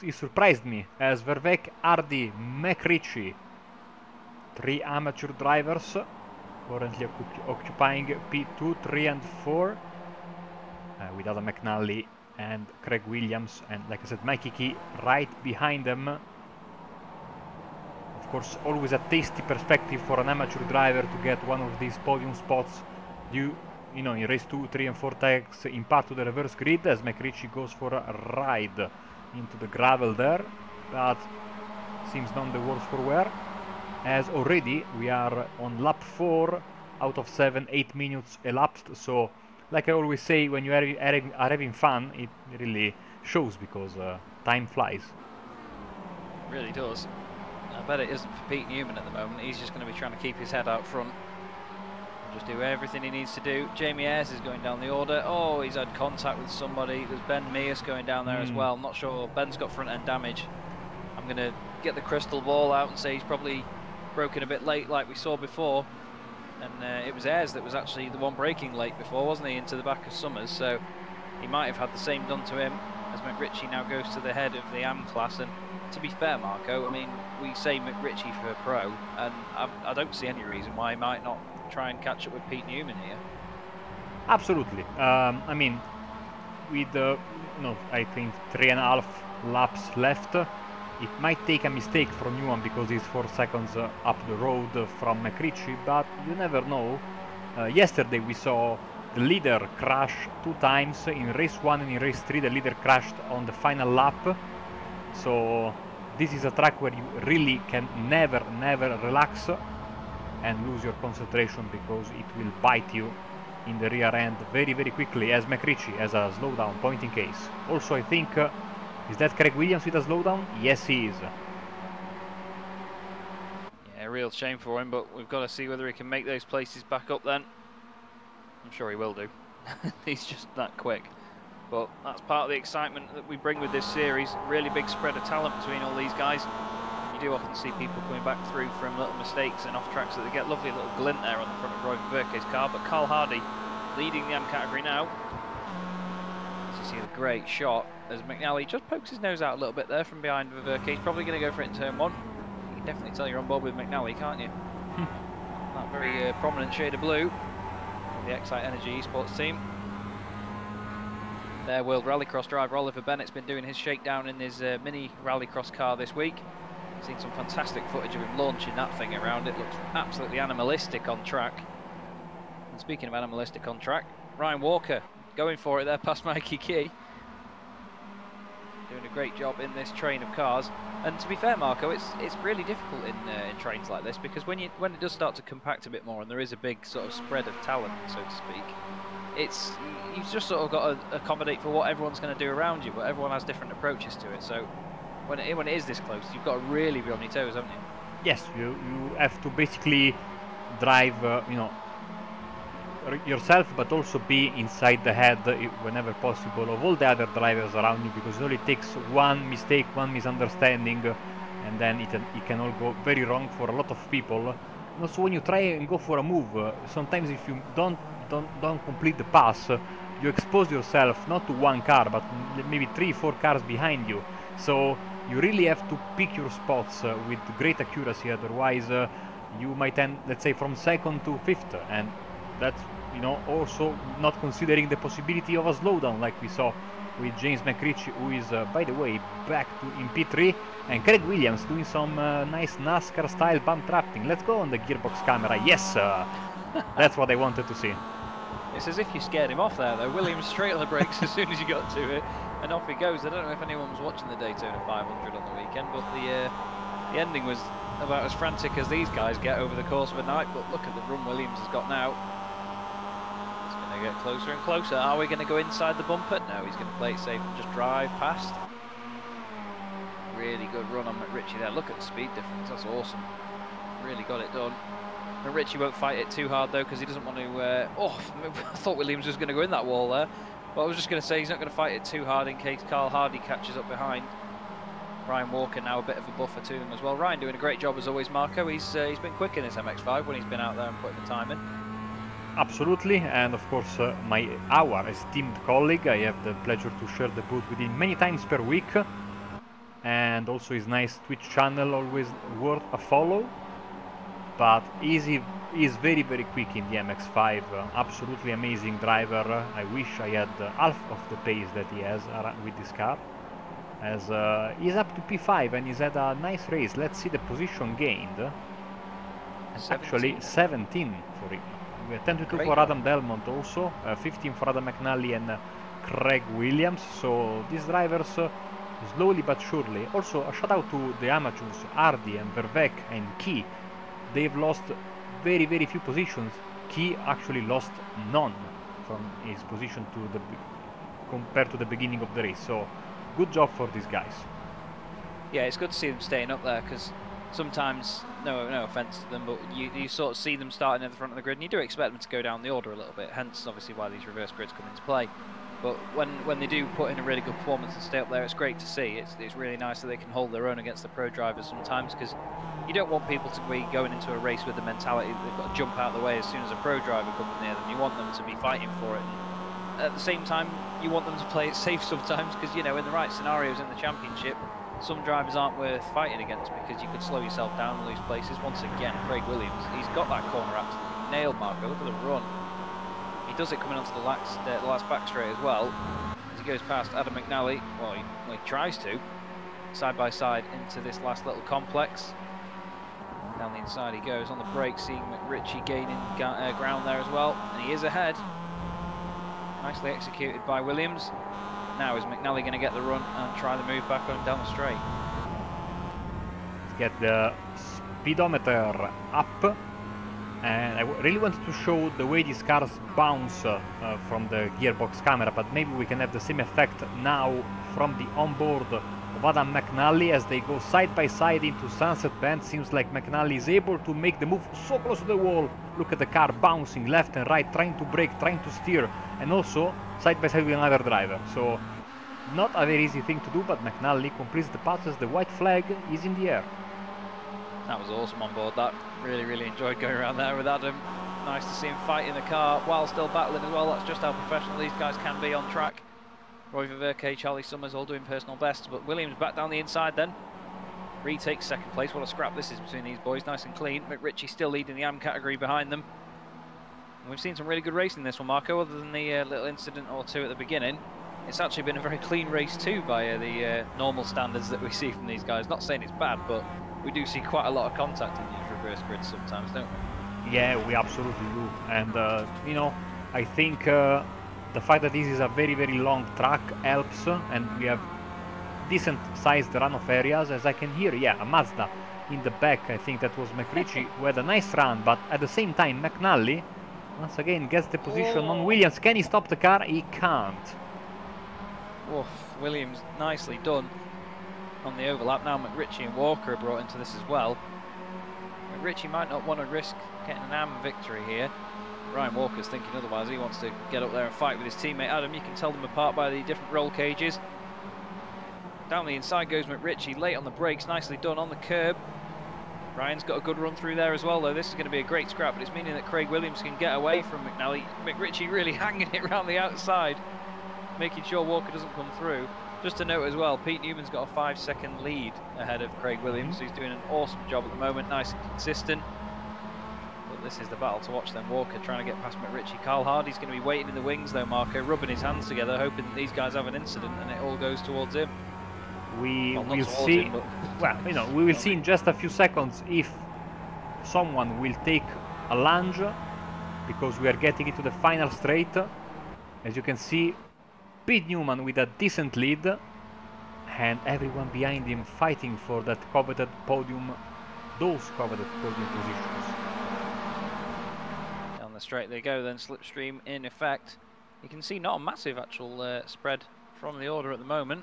he surprised me as Vervek, Hardy, McRitchie, 3 amateur drivers currently occupying P2, 3 and 4 with Adam McNally and Craig Williams, and like I said, Mikey Key right behind them. Of course, always a tasty perspective for an amateur driver to get one of these podium spots due, you know, in race 2, 3 and 4 tags in part to the reverse grid as McRitchie goes for a ride into the gravel there, but seems none the worse for wear, as already we are on lap 4 out of 7, 8 minutes elapsed. So like I always say, when you are having fun, it really shows, because time flies. It really does. I bet it isn't for Pete Newman at the moment. He's just going to be trying to keep his head out front and just do everything he needs to do. Jamie Ayres is going down the order. Oh, he's had contact with somebody. There's Ben Mears going down there as well. I'm not sure. Ben's got front end damage. I'm going to get the crystal ball out and say he's probably broken a bit late like we saw before. And it was Ayres that was actually the one braking late before, wasn't he, into the back of Summers. So he might have had the same done to him, as McRitchie now goes to the head of the AM class. And to be fair, Marco, I mean, we say McRitchie for pro, and I don't see any reason why he might not try and catch up with Pete Newman here. Absolutely. I mean, with I think 3.5 laps left, it might take a mistake from Newman because he's 4 seconds up the road from McRitchie, but you never know. Yesterday we saw the leader crash 2 times in race 1 and in race 3. The leader crashed on the final lap. So this is a track where you really can never relax and lose your concentration, because it will bite you in the rear end very quickly, as McRitchie has a slowdown point in case. Also, I think, is that Craig Williams with a slowdown? Yes, he is. Yeah, a real shame for him, but we've got to see whether he can make those places back up then. I'm sure he will do. He's just that quick. But that's part of the excitement that we bring with this series. Really big spread of talent between all these guys. You do often see people coming back through from little mistakes and off tracks that they get lovely little glint there on the front of Roy Verke's car. But Carl Hardy leading the AM category now. As you see a great shot as McNally just pokes his nose out a little bit there from behind Verke. He's probably going to go for it in turn 1. You can definitely tell you're on board with McNally, can't you? That very prominent shade of blue. The Excite Energy Esports team. Their World Rallycross driver Oliver Bennett's been doing his shakedown in his mini rallycross car this week. Seen some fantastic footage of him launching that thing around. It looks absolutely animalistic on track. And speaking of animalistic on track, Ryan Walker going for it there past Mikey Key. Doing a great job in this train of cars. And to be fair, Marco, it's really difficult in trains like this, because when it does start to compact a bit more and there is a big sort of spread of talent, so to speak, you've just sort of got to accommodate for what everyone's going to do around you, but everyone has different approaches to it. So when it is this close, you've got to really be on your toes, haven't you? Yes, you have to basically drive, yourself, but also be inside the head whenever possible of all the other drivers around you, because it only takes one mistake, one misunderstanding, and then it can all go very wrong for a lot of people. And also, when you try and go for a move, sometimes if you don't complete the pass, you expose yourself not to one car, but maybe 3-4 cars behind you. So you really have to pick your spots with great accuracy, otherwise you might end, let's say, from 2nd to 5th, and that's, also not considering the possibility of a slowdown like we saw with James McRitchie, who is, by the way, back in P3, and Craig Williams doing some nice NASCAR style bump drafting. Let's go on the gearbox camera. Yes, that's what I wanted to see. It's as if you scared him off there, though. Williams straight on the brakes as soon as you got to it, and off he goes. I don't know if anyone was watching the Daytona 500 on the weekend, but the ending was about as frantic as these guys get over the course of a night. But look at the run Williams has got now. It's going to get closer and closer. Are we going to go inside the bumper? No, he's going to play it safe and just drive past. Really good run on McRitchie there. Look at the speed difference. That's awesome. Really got it done. McRitchie won't fight it too hard though, because he doesn't want to. I thought Williams was going to go in that wall there. But I was just going to say he's not going to fight it too hard in case Carl Hardy catches up behind. Ryan Walker now a bit of a buffer to them as well. Ryan doing a great job as always, Marco. He's been quick in his MX5 when he's been out there and putting the time in. Absolutely, and of course our esteemed colleague. I have the pleasure to share the booth with him many times per week, and also his nice Twitch channel, always worth a follow. But he's very quick in the MX5, absolutely amazing driver. I wish I had half of the pace that he has with this car, as he's up to P5 and he's had a nice race. Let's see the position gained. Actually 17 for him. We have 10-2 for Adam Delmont also, 15 for Adam McNally and Craig Williams. So these drivers slowly but surely. Also a shout out to the amateurs Hardy and Vervek and Key. They've lost very few positions. Key actually lost none from his position to the compared to the beginning of the race. So good job for these guys. Yeah, it's good to see them staying up there, because sometimes, no offence to them, but you sort of see them starting at the front of the grid, and you do expect them to go down the order a little bit, hence obviously why these reverse grids come into play. But when they do put in a really good performance and stay up there, it's great to see. It's really nice that they can hold their own against the pro drivers sometimes, because you don't want people to be going into a race with the mentality that they've got to jump out of the way as soon as a pro driver comes near them. You want them to be fighting for it. And at the same time, you want them to play it safe sometimes, because, you know, in the right scenarios in the championship, some drivers aren't worth fighting against, because you could slow yourself down and lose places. Once again, Craig Williams, he's got that corner absolutely nailed, Marco. Look at the run. He does it coming onto the last back straight as well, as he goes past Adam McNally. Well, he tries to, side by side into this last little complex. Down the inside he goes on the brakes, seeing McRitchie gaining ground there as well, and he is ahead. Nicely executed by Williams. Now is McNally going to get the run and try the move back on down the straight? Let's get the speedometer up. And I really wanted to show the way these cars bounce from the gearbox camera, but maybe we can have the same effect now from the onboard of Adam McNally as they go side by side into Sunset Bend. Seems like McNally is able to make the move so close to the wall. Look at the car bouncing left and right, trying to brake, trying to steer, and also side by side with another driver. So not a very easy thing to do, but McNally completes the passes. The white flag is in the air. That was awesome on board. That really enjoyed going around there with Adam. Nice to see him fight in the car while still battling as well. That's just how professional these guys can be on track. Roy Ververke, Charlie Summers all doing personal bests, but Williams back down the inside then. Retakes second place. What a scrap this is between these boys, nice and clean. McRitchie still leading the AM category behind them. And we've seen some really good racing in this one, Marco, other than the little incident or two at the beginning. It's actually been a very clean race too via the normal standards that we see from these guys. Not saying it's bad, but we do see quite a lot of contact in these reverse grids sometimes, don't we? Yeah, we absolutely do. And, you know, I think the fact that this is a very long track helps, and we have decent sized runoff areas, as I can hear. Yeah, a Mazda in the back. I think that was McRitchie who had a nice run, but at the same time McNally once again gets the position on Williams. Can he stop the car? He can't. Oof, Williams nicely done on the overlap. Now McRitchie and Walker are brought into this as well. McRitchie might not want to risk getting an AM victory here. Ryan Walker's thinking otherwise. He wants to get up there and fight with his teammate Adam. You can tell them apart by the different roll cages. Down the inside goes McRitchie, late on the brakes, nicely done on the curb. Ryan's got a good run through there as well, though. This is going to be a great scrap, but it's meaning that Craig Williams can get away from McNally. McRitchie really hanging it around the outside, making sure Walker doesn't come through. Just to note as well, Pete Newman's got a 5-second lead ahead of Craig Williams. He's doing an awesome job at the moment, nice and consistent. But this is the battle to watch then. Walker trying to get past McRitchie. Carl Hardy's going to be waiting in the wings though, Marco, rubbing his hands together, hoping that these guys have an incident and it all goes towards him. We will see. Well, you know, we will see in just a few seconds if someone will take a lunge, because we are getting into the final straight. As you can see, Pete Newman with a decent lead, and everyone behind him fighting for that coveted podium, those coveted podium positions. Down the straight they go then, slipstream in effect. You can see not a massive actual spread from the order at the moment.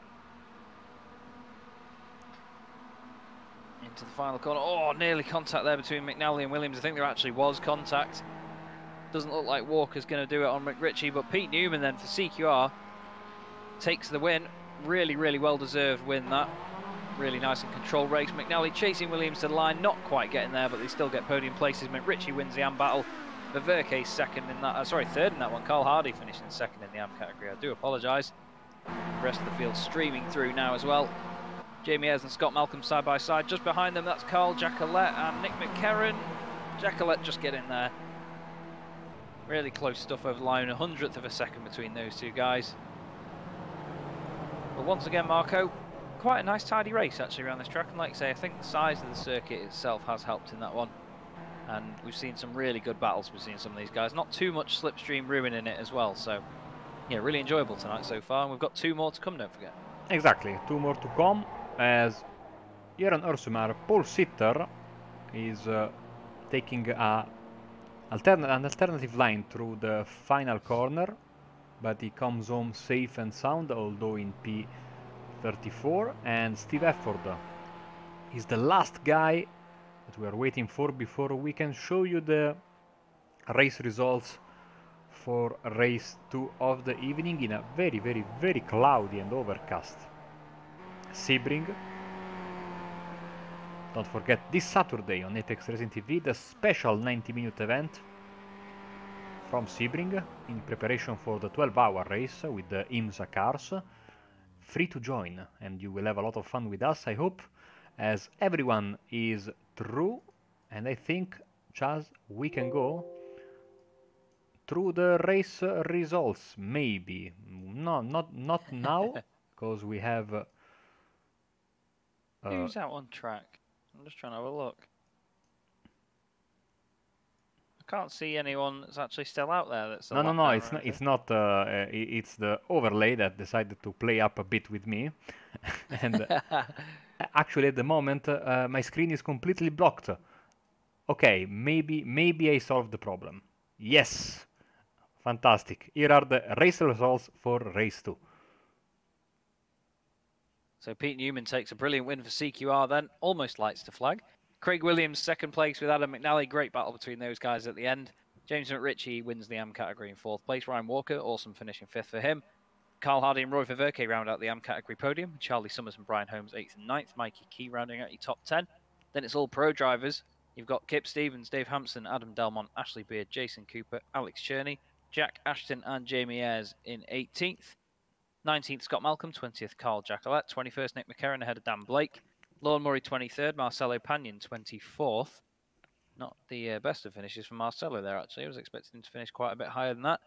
Into the final corner. Oh, nearly contact there between McNally and Williams. I think there actually was contact. Doesn't look like Walker's going to do it on McRitchie, but Pete Newman then for CQR takes the win. Really well deserved win that. Really nice and controlled race. McNally chasing Williams to the line, not quite getting there, but they still get podium places. McRitchie wins the AM battle, Verke second in that, sorry, third in that one. Carl Hardy finishing second in the AM category. I do apologise. The rest of the field streaming through now as well. Jamie Ayres and Scott Malcolm side by side. Just behind them, that's Carl Jacquelet and Nick McCarron. Jacquelet just getting there. Really close stuff over the line, 100th of a second between those two guys. But once again, Marco, quite a nice tidy race actually around this track. And like I say, I think the size of the circuit itself has helped in that one. And we've seen some really good battles between some of these guys. Not too much slipstream ruin in it as well. So, yeah, really enjoyable tonight so far. And we've got 2 more to come, don't forget. Exactly, 2 more to come, as here on Ursumar, Paul Sitter is taking an alternative line through the final corner, but he comes home safe and sound, although in P34, and Steve Efford is the last guy that we are waiting for before we can show you the race results for race 2 of the evening in a very, very, very cloudy and overcast Sebring. Don't forget, this Saturday on Apex Racing TV, the special 90-minute event from Sebring in preparation for the 12-hour race with the IMSA cars. Free to join, and you will have a lot of fun with us, I hope, as everyone is through, and I think, Chaz, we can go through the race results, maybe. No, not now, because we have... Who's out on track? I'm just trying to have a look. I can't see anyone that's actually still out there. That's no, it's not. It's not. It's the overlay that decided to play up a bit with me, and actually at the moment my screen is completely blocked. Okay, maybe I solved the problem. Yes, fantastic. Here are the race results for race 2. So Pete Newman takes a brilliant win for CQR then, almost lights to flag. Craig Williams second place with Adam McNally, great battle between those guys at the end. James McRitchie wins the AM category in 4th place. Ryan Walker, awesome finishing 5th for him. Carl Hardy and Roy Verke round out the AM category podium. Charlie Summers and Brian Holmes 8th and 9th. Mikey Key rounding out your top 10. Then it's all pro drivers. You've got Kip Stevens, Dave Hampson, Adam Delmont, Ashley Beard, Jason Cooper, Alex Cherney, Jack Ashton and Jamie Ayres in 18th. 19th, Scott Malcolm. 20th, Carl Jacquelet. 21st, Nick McCarron ahead of Dan Blake. Lorne Murray, 23rd. Marcelo Pagnon, 24th. Not the best of finishes for Marcelo there, actually. I was expecting him to finish quite a bit higher than that.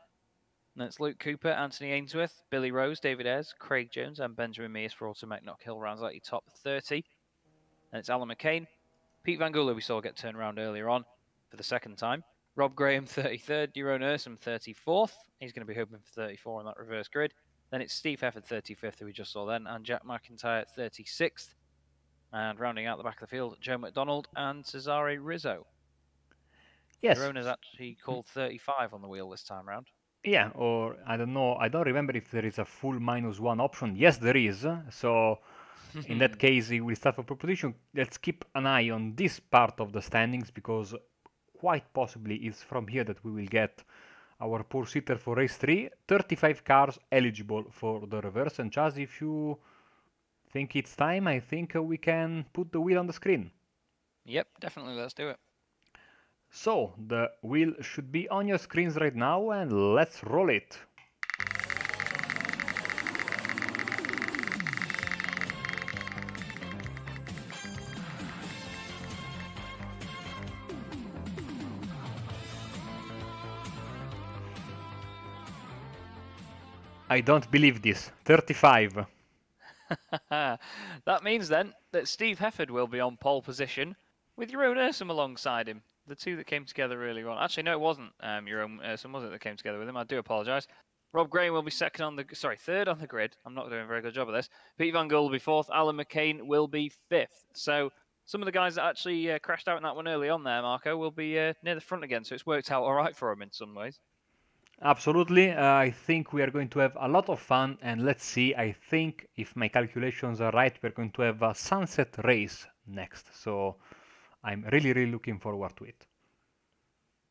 And then it's Luke Cooper, Anthony Ainsworth, Billy Rose, David Ayres, Craig Jones, and Benjamin Mears for Automatic Knock Hill rounds out your top 30. And it's Alan McCain. Pete Van Gula we saw get turned around earlier on for the second time. Rob Graham, 33rd. Jeroen Ursum, 34th. He's going to be hoping for 34 on that reverse grid. Then it's Steve Hefford, 35th, who we just saw then, and Jack McIntyre, 36th. And rounding out the back of the field, Joe McDonald and Cesare Rizzo. Yes. Jeroen has actually called 35 on the wheel this time round. Yeah, or I don't know. I don't remember if there is a full -1 option. Yes, there is. So in that case, he will start for pole position. Let's keep an eye on this part of the standings, because quite possibly it's from here that we will get our pole sitter for race 3. 35 cars eligible for the reverse. And Chaz, if you think it's time, I think we can put the wheel on the screen. Yep, definitely. Let's do it. So the wheel should be on your screens right now, and let's roll it. I don't believe this. 35. That means then that Steve Hefford will be on pole position with Jeroen Ursum alongside him. The two that came together really well. Actually, no, it wasn't Jeroen Ursum, was it, that came together with him? I do apologise. Rob Graham will be third on the grid. I'm not doing a very good job of this. Pete Van Gul will be 4th. Alan McCain will be 5th. So some of the guys that actually crashed out in that one early on there, Marco, will be near the front again. So it's worked out all right for him in some ways. Absolutely. I think we are going to have a lot of fun, and let's see. I think, if my calculations are right, we're going to have a sunset race next. So I'm really, really looking forward to it.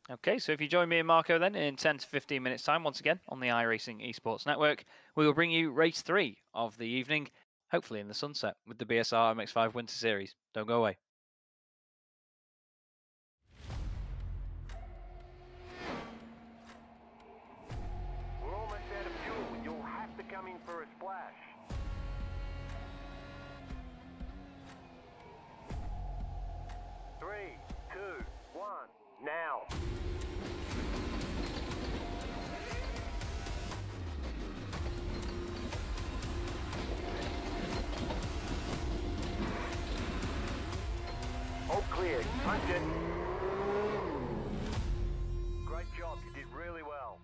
Okay, so if you join me and Marco then in 10 to 15 minutes time, once again on the iRacing Esports Network, we will bring you race 3 of the evening, hopefully in the sunset, with the BSR MX5 Winter Series. Don't go away. cleared. Punch it. Great job. You did really well.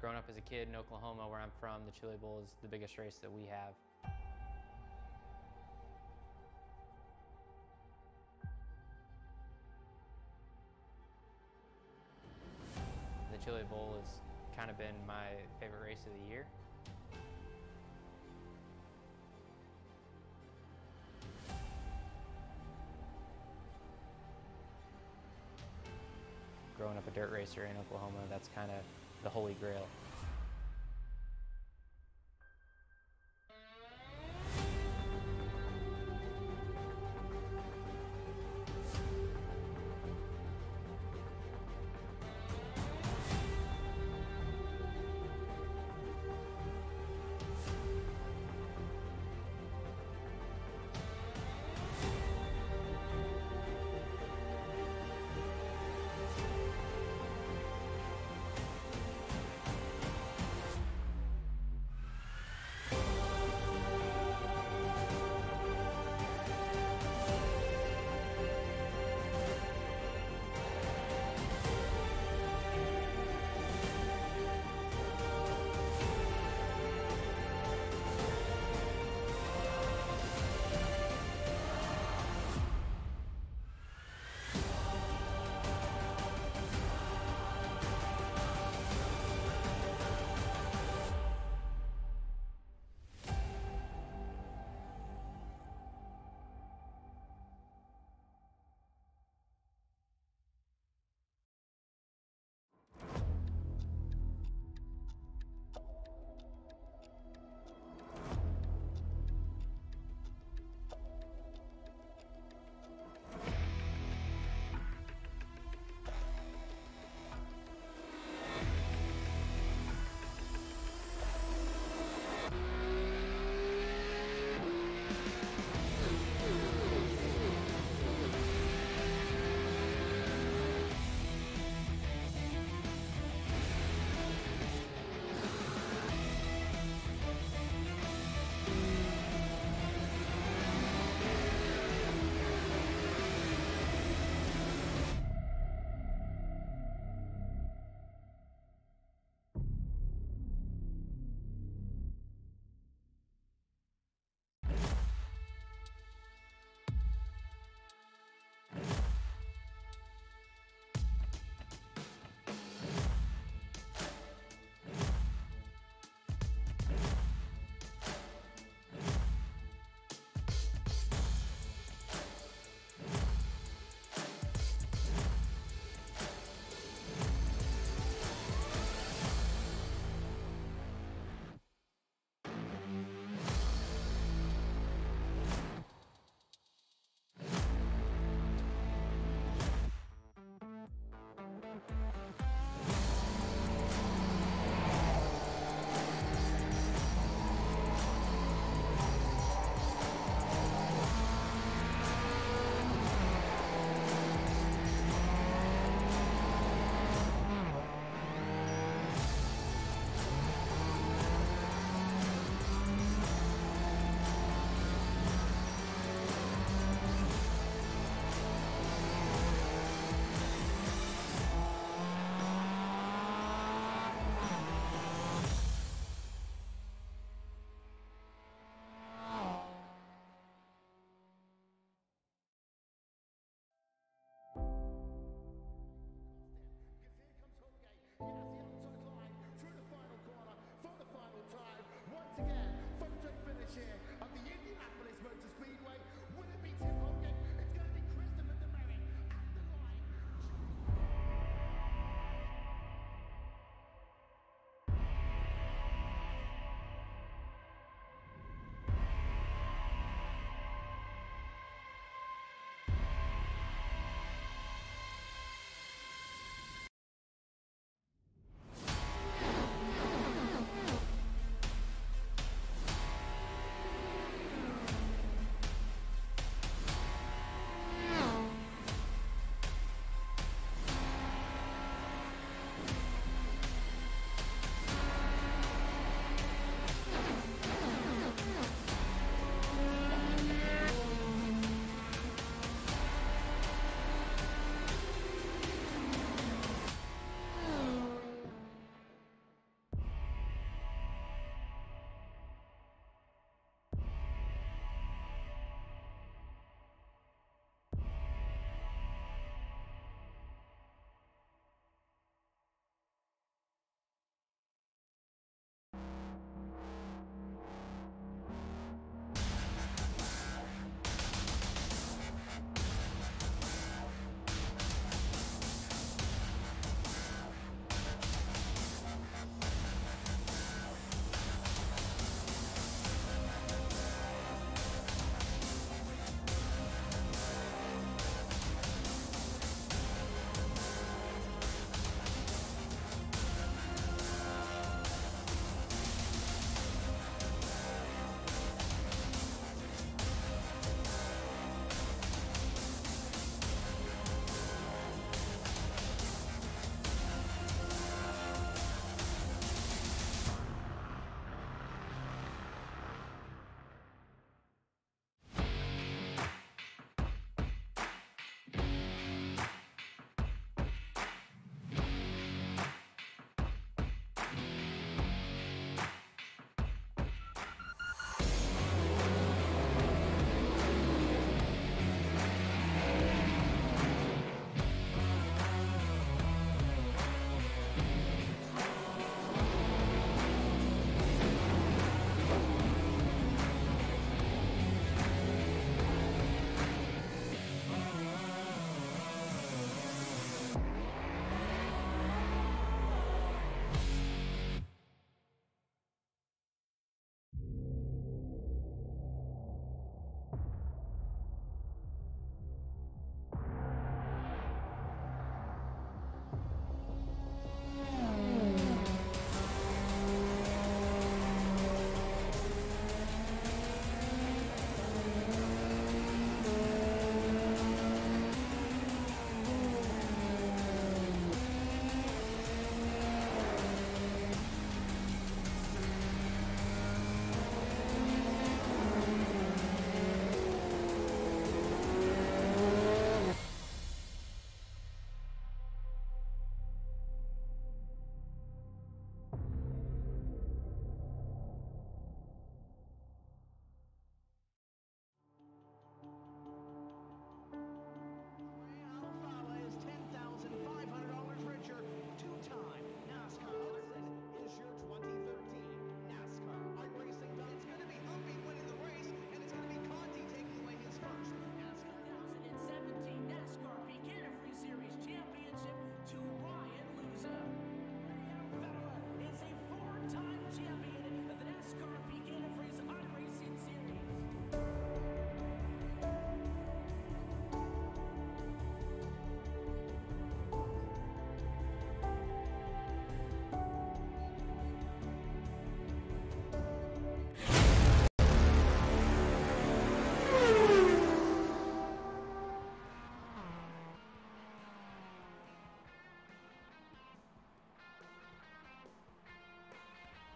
Growing up as a kid in Oklahoma, where I'm from, the Chili Bowl is the biggest race that we have. The Chili Bowl has kind of been my favorite race of the year. Growing up a dirt racer in Oklahoma, that's kind of the holy grail.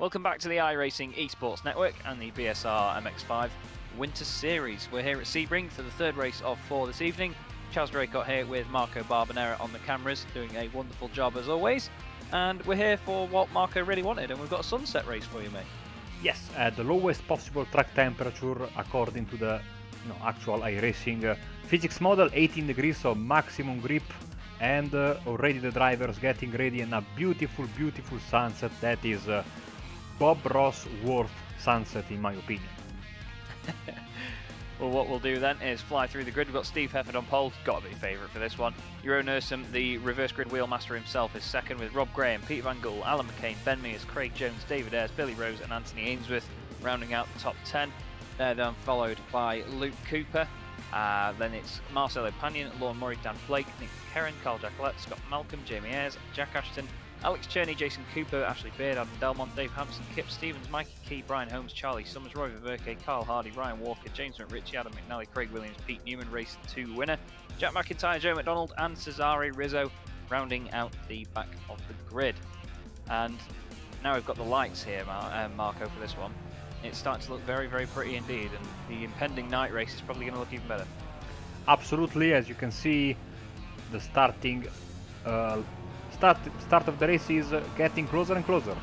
Welcome back to the iRacing Esports Network and the BSR MX5 Winter Series. We're here at Sebring for the third race of 4 this evening. Charles Draycott here with Marco Barbanera on the cameras, doing a wonderful job as always. And we're here for what Marco really wanted, and we've got a sunset race for you, mate. Yes, at the lowest possible track temperature according to the actual iRacing physics model, 18 degrees, so maximum grip, and already the drivers getting ready, and a beautiful, beautiful sunset that is Bob Ross worth sunset in my opinion. Well, what we'll do then is fly through the grid. We've got Steve Hefford on pole, got to be favourite for this one. Euro Nursum, the reverse grid wheelmaster himself, is second, with Rob Graham, Peter Van Gool, Alan McCain, Ben Mears, Craig Jones, David Ayres, Billy Rose and Anthony Ainsworth rounding out the top 10. They're then followed by Luke Cooper. Then it's Marcelo Panion, Lorne Murray, Dan Blake, Nick Kerrin, Carl Jacqueline, Scott Malcolm, Jamie Ayres, Jack Ashton, Alex Cherney, Jason Cooper, Ashley Beard, Adam Delmont, Dave Hampson, Kip Stevens, Mikey Key, Brian Holmes, Charlie Summers, Roy Verke, Carl Hardy, Ryan Walker, James McRitchie, Adam McNally, Craig Williams, Pete Newman, race 2 winner, Jack McIntyre, Joe McDonald and Cesare Rizzo rounding out the back of the grid. And now we've got the lights here, Marco, for this one. It's starting to look very, very pretty indeed, and the impending night race is probably going to look even better. Absolutely, as you can see, the start of the race is getting closer and closer.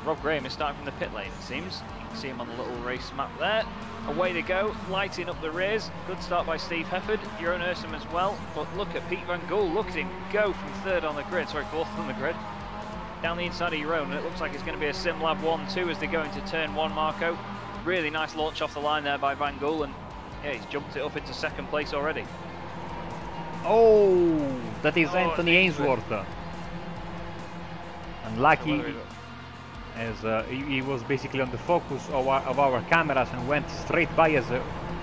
Rob Graham is starting from the pit lane, it seems. You can see him on the little race map there. Away they go, lighting up the rears. Good start by Steve Hefford, Jeroen Ursum as well. But look at Pete Van Gool, look at him go from fourth on the grid. Down the inside of Jeroen, and it looks like it's going to be a SimLab 1-2 as they go into turn 1, Marco. Really nice launch off the line there by Van Gool, and yeah, he's jumped it up into second place already. Oh, that is Anthony Ainsworth. Unlucky, as he was basically on the focus of our cameras and went straight by as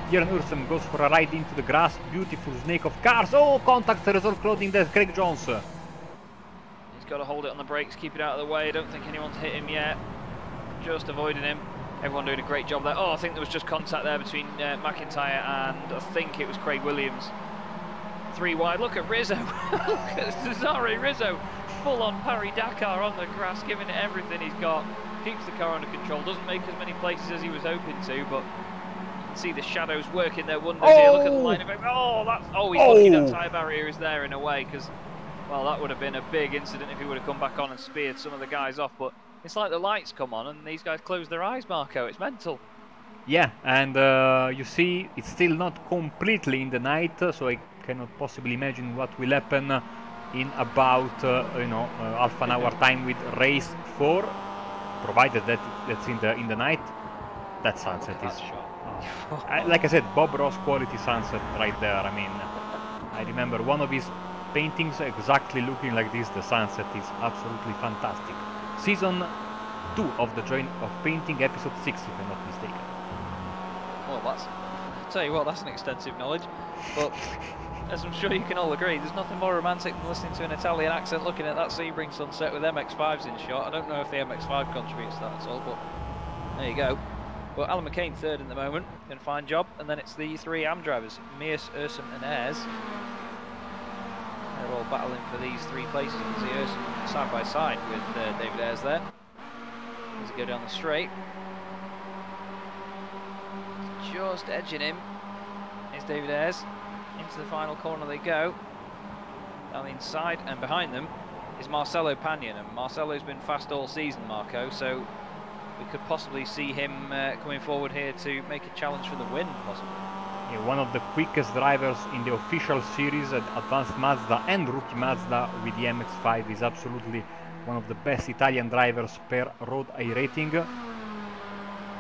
Jeroen Ursum goes for a ride into the grass. Beautiful snake of cars. Oh, contact result clothing there, Craig Jones. He's got to hold it on the brakes, keep it out of the way. I don't think anyone's hit him yet. Just avoiding him. Everyone doing a great job there. Oh, I think there was just contact there between McIntyre and I think it was Craig Williams. 3 wide. Look at Rizzo. Look at Cesare Rizzo. Full on Paris Dakar on the grass, giving it everything he's got. Keeps the car under control. Doesn't make as many places as he was hoping to, but you can see the shadows working their wonders here. Look at the line of it. Oh, he's lucky that tyre barrier is there in a way, because, well, that would have been a big incident if he would have come back on and speared some of the guys off. But it's like the lights come on and these guys close their eyes, Marco. It's mental. Yeah, and you see, it's still not completely in the night, so I cannot possibly imagine what will happen in about half an hour time with race 4, provided that that's in the night. That sunset is, like I said, Bob Ross quality sunset right there. I mean, I remember one of his paintings exactly looking like this. The sunset is absolutely fantastic. Season 2 of the Joy of Painting, episode 6, if I'm not mistaken. Well, I'll tell you what, that's an extensive knowledge, but as I'm sure you can all agree, there's nothing more romantic than listening to an Italian accent looking at that Sebring sunset with MX5s in shot. I don't know if the MX5 contributes to that at all, but there you go. Well, Alan McCain third in the moment, doing a fine job, and then it's the 3 AM drivers, Mears, Ursum and Ayres. They're all battling for these 3 places. You can see Ursum side by side with David Ayres there. As they go down the straight. Just edging him is David Ayres. Into the final corner they go. Down the inside, and behind them is Marcelo Panion, and Marcelo's been fast all season, Marco, so we could possibly see him coming forward here to make a challenge for the win, possibly. Yeah, one of the quickest drivers in the official series at Advanced Mazda and Rookie Mazda with the MX5, is absolutely one of the best Italian drivers per road iRating.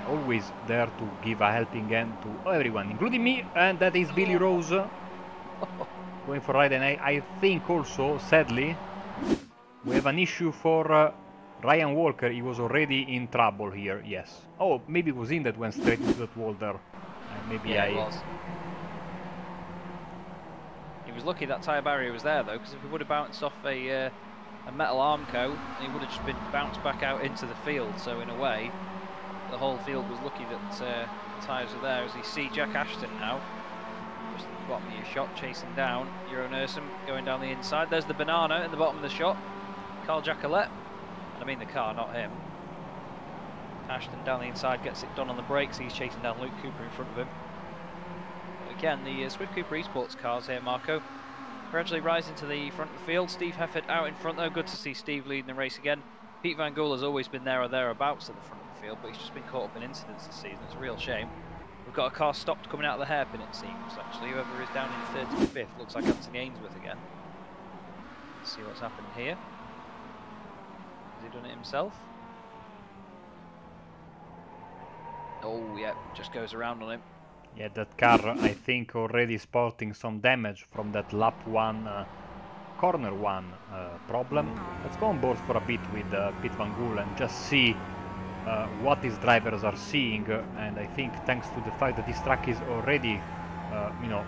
Always there to give a helping hand to everyone, including me, and that is Billy Rose going for a ride. And I think also, sadly, we have an issue for Ryan Walker. He was already in trouble here, yes. Oh, maybe it was him that went straight into that wall there. Maybe yeah, he was. He was lucky that tyre barrier was there though, because if he would have bounced off a metal Armco, he would have just been bounced back out into the field. So in a way, the whole field was lucky that the tyres are there. As you see Jack Ashton now, just at the bottom of your shot, chasing down Jeroen Ursum, going down the inside. There's the banana in the bottom of the shot, Carl Jacqueline. And I mean the car, not him. Ashton down the inside gets it done on the brakes. He's chasing down Luke Cooper in front of him. Again, the Swift Cooper Esports cars here, Marco, gradually rising to the front of the field. Steve Hefford out in front though. Good to see Steve leading the race again. Pete Van Gool has always been there or thereabouts at the front of the field, but he's just been caught up in incidents this season. It's a real shame. We've got a car stopped coming out of the hairpin, it seems, actually. Whoever is down in 35th looks like Anthony Ainsworth again. Let's see what's happened here. Has he done it himself? Oh, yeah, just goes around on him. Yeah, that car, I think, already sporting some damage from that lap 1, corner 1 problem. Let's go on board for a bit with Pete Van Gool and just see what these drivers are seeing. And I think thanks to the fact that this track is already, you know,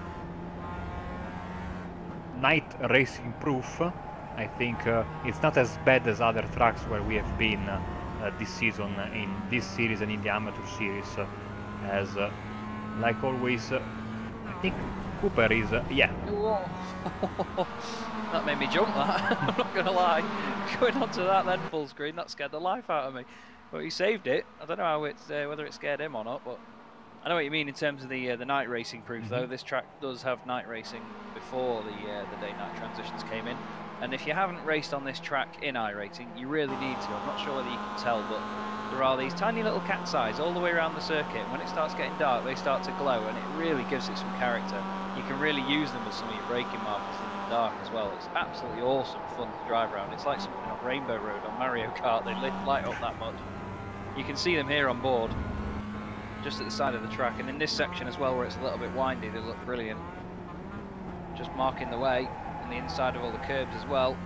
night racing proof, I think it's not as bad as other tracks where we have been this season in this series and in the amateur series, as like always I think Cooper is yeah. That made me jump, that. I'm not gonna lie. Going onto that then full screen, that scared the life out of me, but he saved it. I don't know how it's whether it scared him or not, but I know what you mean in terms of the night racing proof. Though this track does have night racing before the day-night transitions came in. And if you haven't raced on this track in iRacing, you really need to. I'm not sure whether you can tell, but there are these tiny little cat's eyes all the way around the circuit. When it starts getting dark, they start to glow, and it really gives it some character. You can really use them as some of your braking markers in the dark as well. It's absolutely awesome fun to drive around. It's like something on Rainbow Road on Mario Kart. They light up that much. You can see them here on board, just at the side of the track. And in this section as well, where it's a little bit windy, they look brilliant. Just marking the way. The inside of all the curbs as well.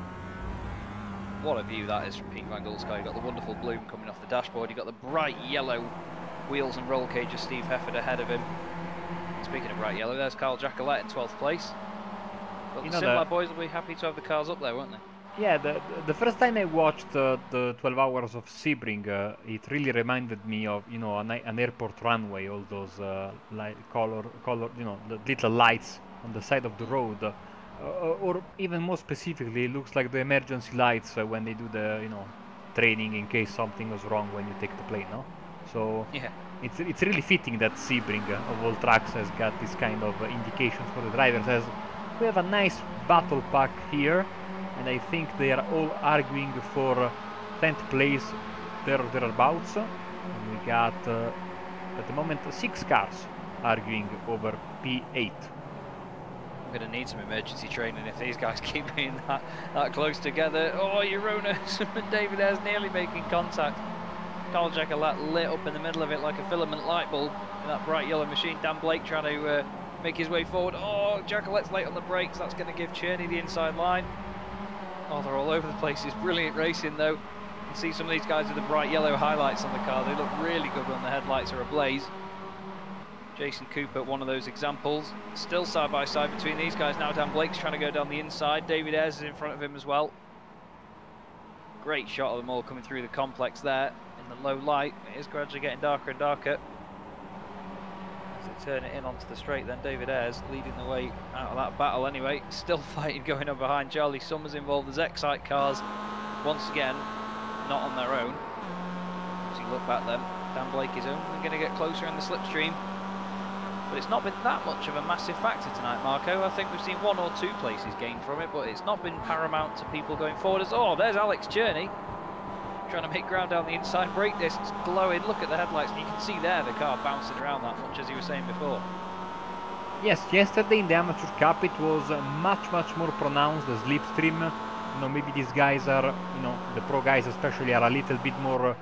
What a view that is from Pete Van Gool's car. You've got the wonderful bloom coming off the dashboard. You've got the bright yellow wheels and roll cage of Steve Hefford ahead of him. Speaking of bright yellow, there's Carl Jacquelet in 12th place. But the Simlab boys will be happy to have the cars up there, won't they? Yeah, the first time I watched the 12 hours of Sebring, it really reminded me of, you know, an airport runway, all those color, you know, the little lights on the side of the road. Or even more specifically, it looks like the emergency lights when they do the, you know, training in case something goes wrong when you take the plane, no? So yeah, it's really fitting that Sebring of all tracks has got this kind of indications for the drivers. As we have a nice battle pack here, and I think they are all arguing for 10th place thereabouts. And we got at the moment 6 cars arguing over P8. I'm going to need some emergency training if these guys keep being that close together. Oh, Euronus and David Ayres nearly making contact. Carl Jacquelet lit up in the middle of it like a filament light bulb in that bright yellow machine. Dan Blake trying to make his way forward. Oh, Jacquelet's late on the brakes. That's going to give Cherney the inside line. Oh, they're all over the place. It's brilliant racing though. You can see some of these guys with the bright yellow highlights on the car. They look really good when the headlights are ablaze. Jason Cooper, one of those examples. Still side by side between these guys now. Dan Blake's trying to go down the inside. David Ayres is in front of him as well. Great shot of them all coming through the complex there in the low light. It is gradually getting darker and darker. As they turn it in onto the straight, then David Ayres leading the way out of that battle anyway. Still fighting going on behind. Charlie Summers involved. There's Excite cars once again not on their own. As you look back then, Dan Blake is only going to get closer in the slipstream. But it's not been that much of a massive factor tonight, Marco. I think we've seen 1 or 2 places gained from it, but it's not been paramount to people going forward. Oh, there's Alex Cherney trying to make ground down the inside. Brake discs glowing. Look at the headlights, and you can see there the car bouncing around that much, as you were saying before. Yes, yesterday in the Amateur Cup it was much more pronounced, the slipstream. You know, maybe these guys are, you know, the pro guys especially are a little bit more,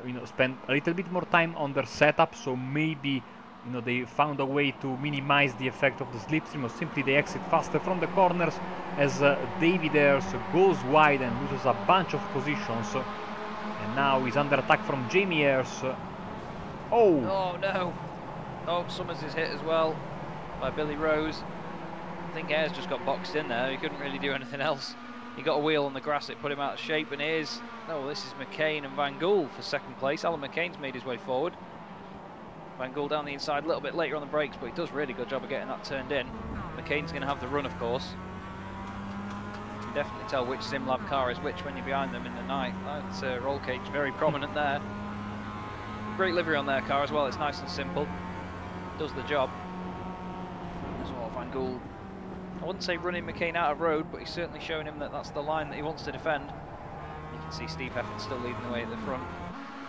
you know, spend a little bit more time on their setup, so maybe, you know, they found a way to minimize the effect of the slipstream, or simply they exit faster from the corners as David Ayres goes wide and loses a bunch of positions. And now he's under attack from Jamie Ayres. Oh no! Oh, Summers is hit as well by Billy Rose. I think Ayres just got boxed in there. He couldn't really do anything else. He got a wheel on the grass, it put him out of shape, and here's, oh, this is McCain and Van Gool for 2nd place. Alan McCain's made his way forward. Van Gool down the inside a little bit later on the brakes, but he does a really good job of getting that turned in. McCain's going to have the run, of course. You can definitely tell which SimLab car is which when you're behind them in the night. That's roll cage very prominent there. Great livery on their car as well. It's nice and simple. Does the job. As well, Van Gool. I wouldn't say running McCain out of road, but he's certainly showing him that that's the line that he wants to defend. You can see Steve Heffern still leading the way at the front.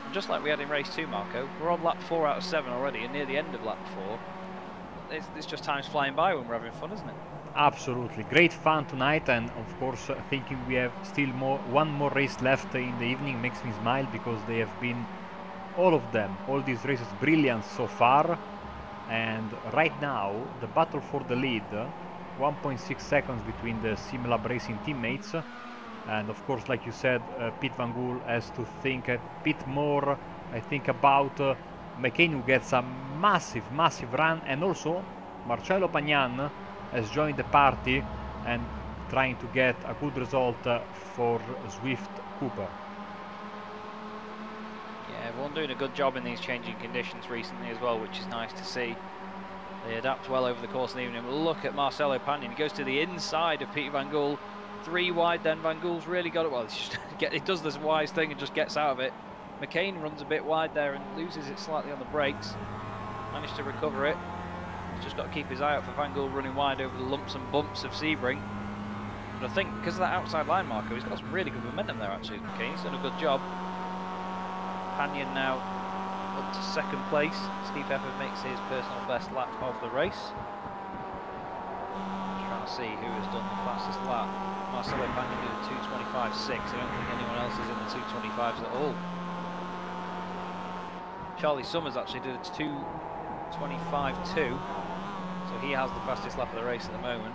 And just like we had in race 2, Marco, we're on lap 4 out of 7 already, and near the end of lap 4. It's just time's flying by when we're having fun, isn't it? Absolutely, great fun tonight, and of course thinking we have still one more race left in the evening makes me smile, because they have been, all of them, all these races, brilliant so far. And right now the battle for the lead, 1.6 seconds between the Simlab Racing teammates, and of course, like you said, Pete Van Gool has to think a bit more, I think, about McCain, who gets a massive run, and also Marcello Pagnan has joined the party and trying to get a good result for Swift Cooper. Yeah, everyone doing a good job in these changing conditions recently as well, which is nice to see. They adapt well over the course of the evening. Look at Marcello Pagnan. He goes to the inside of Peter Van Gool. 3 wide then. Van Gool's really got it well. He does this wise thing and just gets out of it. McCain runs a bit wide there and loses it slightly on the brakes. Managed to recover it. He's just got to keep his eye out for Van Gool running wide over the lumps and bumps of Sebring. But I think because of that outside line marker, he's got some really good momentum there actually. McCain, he's done a good job. Pagnan now up to 2nd place. Steve Heffern makes his personal best lap of the race. Trying to see who has done the fastest lap. Marcello Pagnan did a 2:25.6. I don't think anyone else is in the 2:25s at all. Charlie Summers actually did a 2:25.2. So he has the fastest lap of the race at the moment.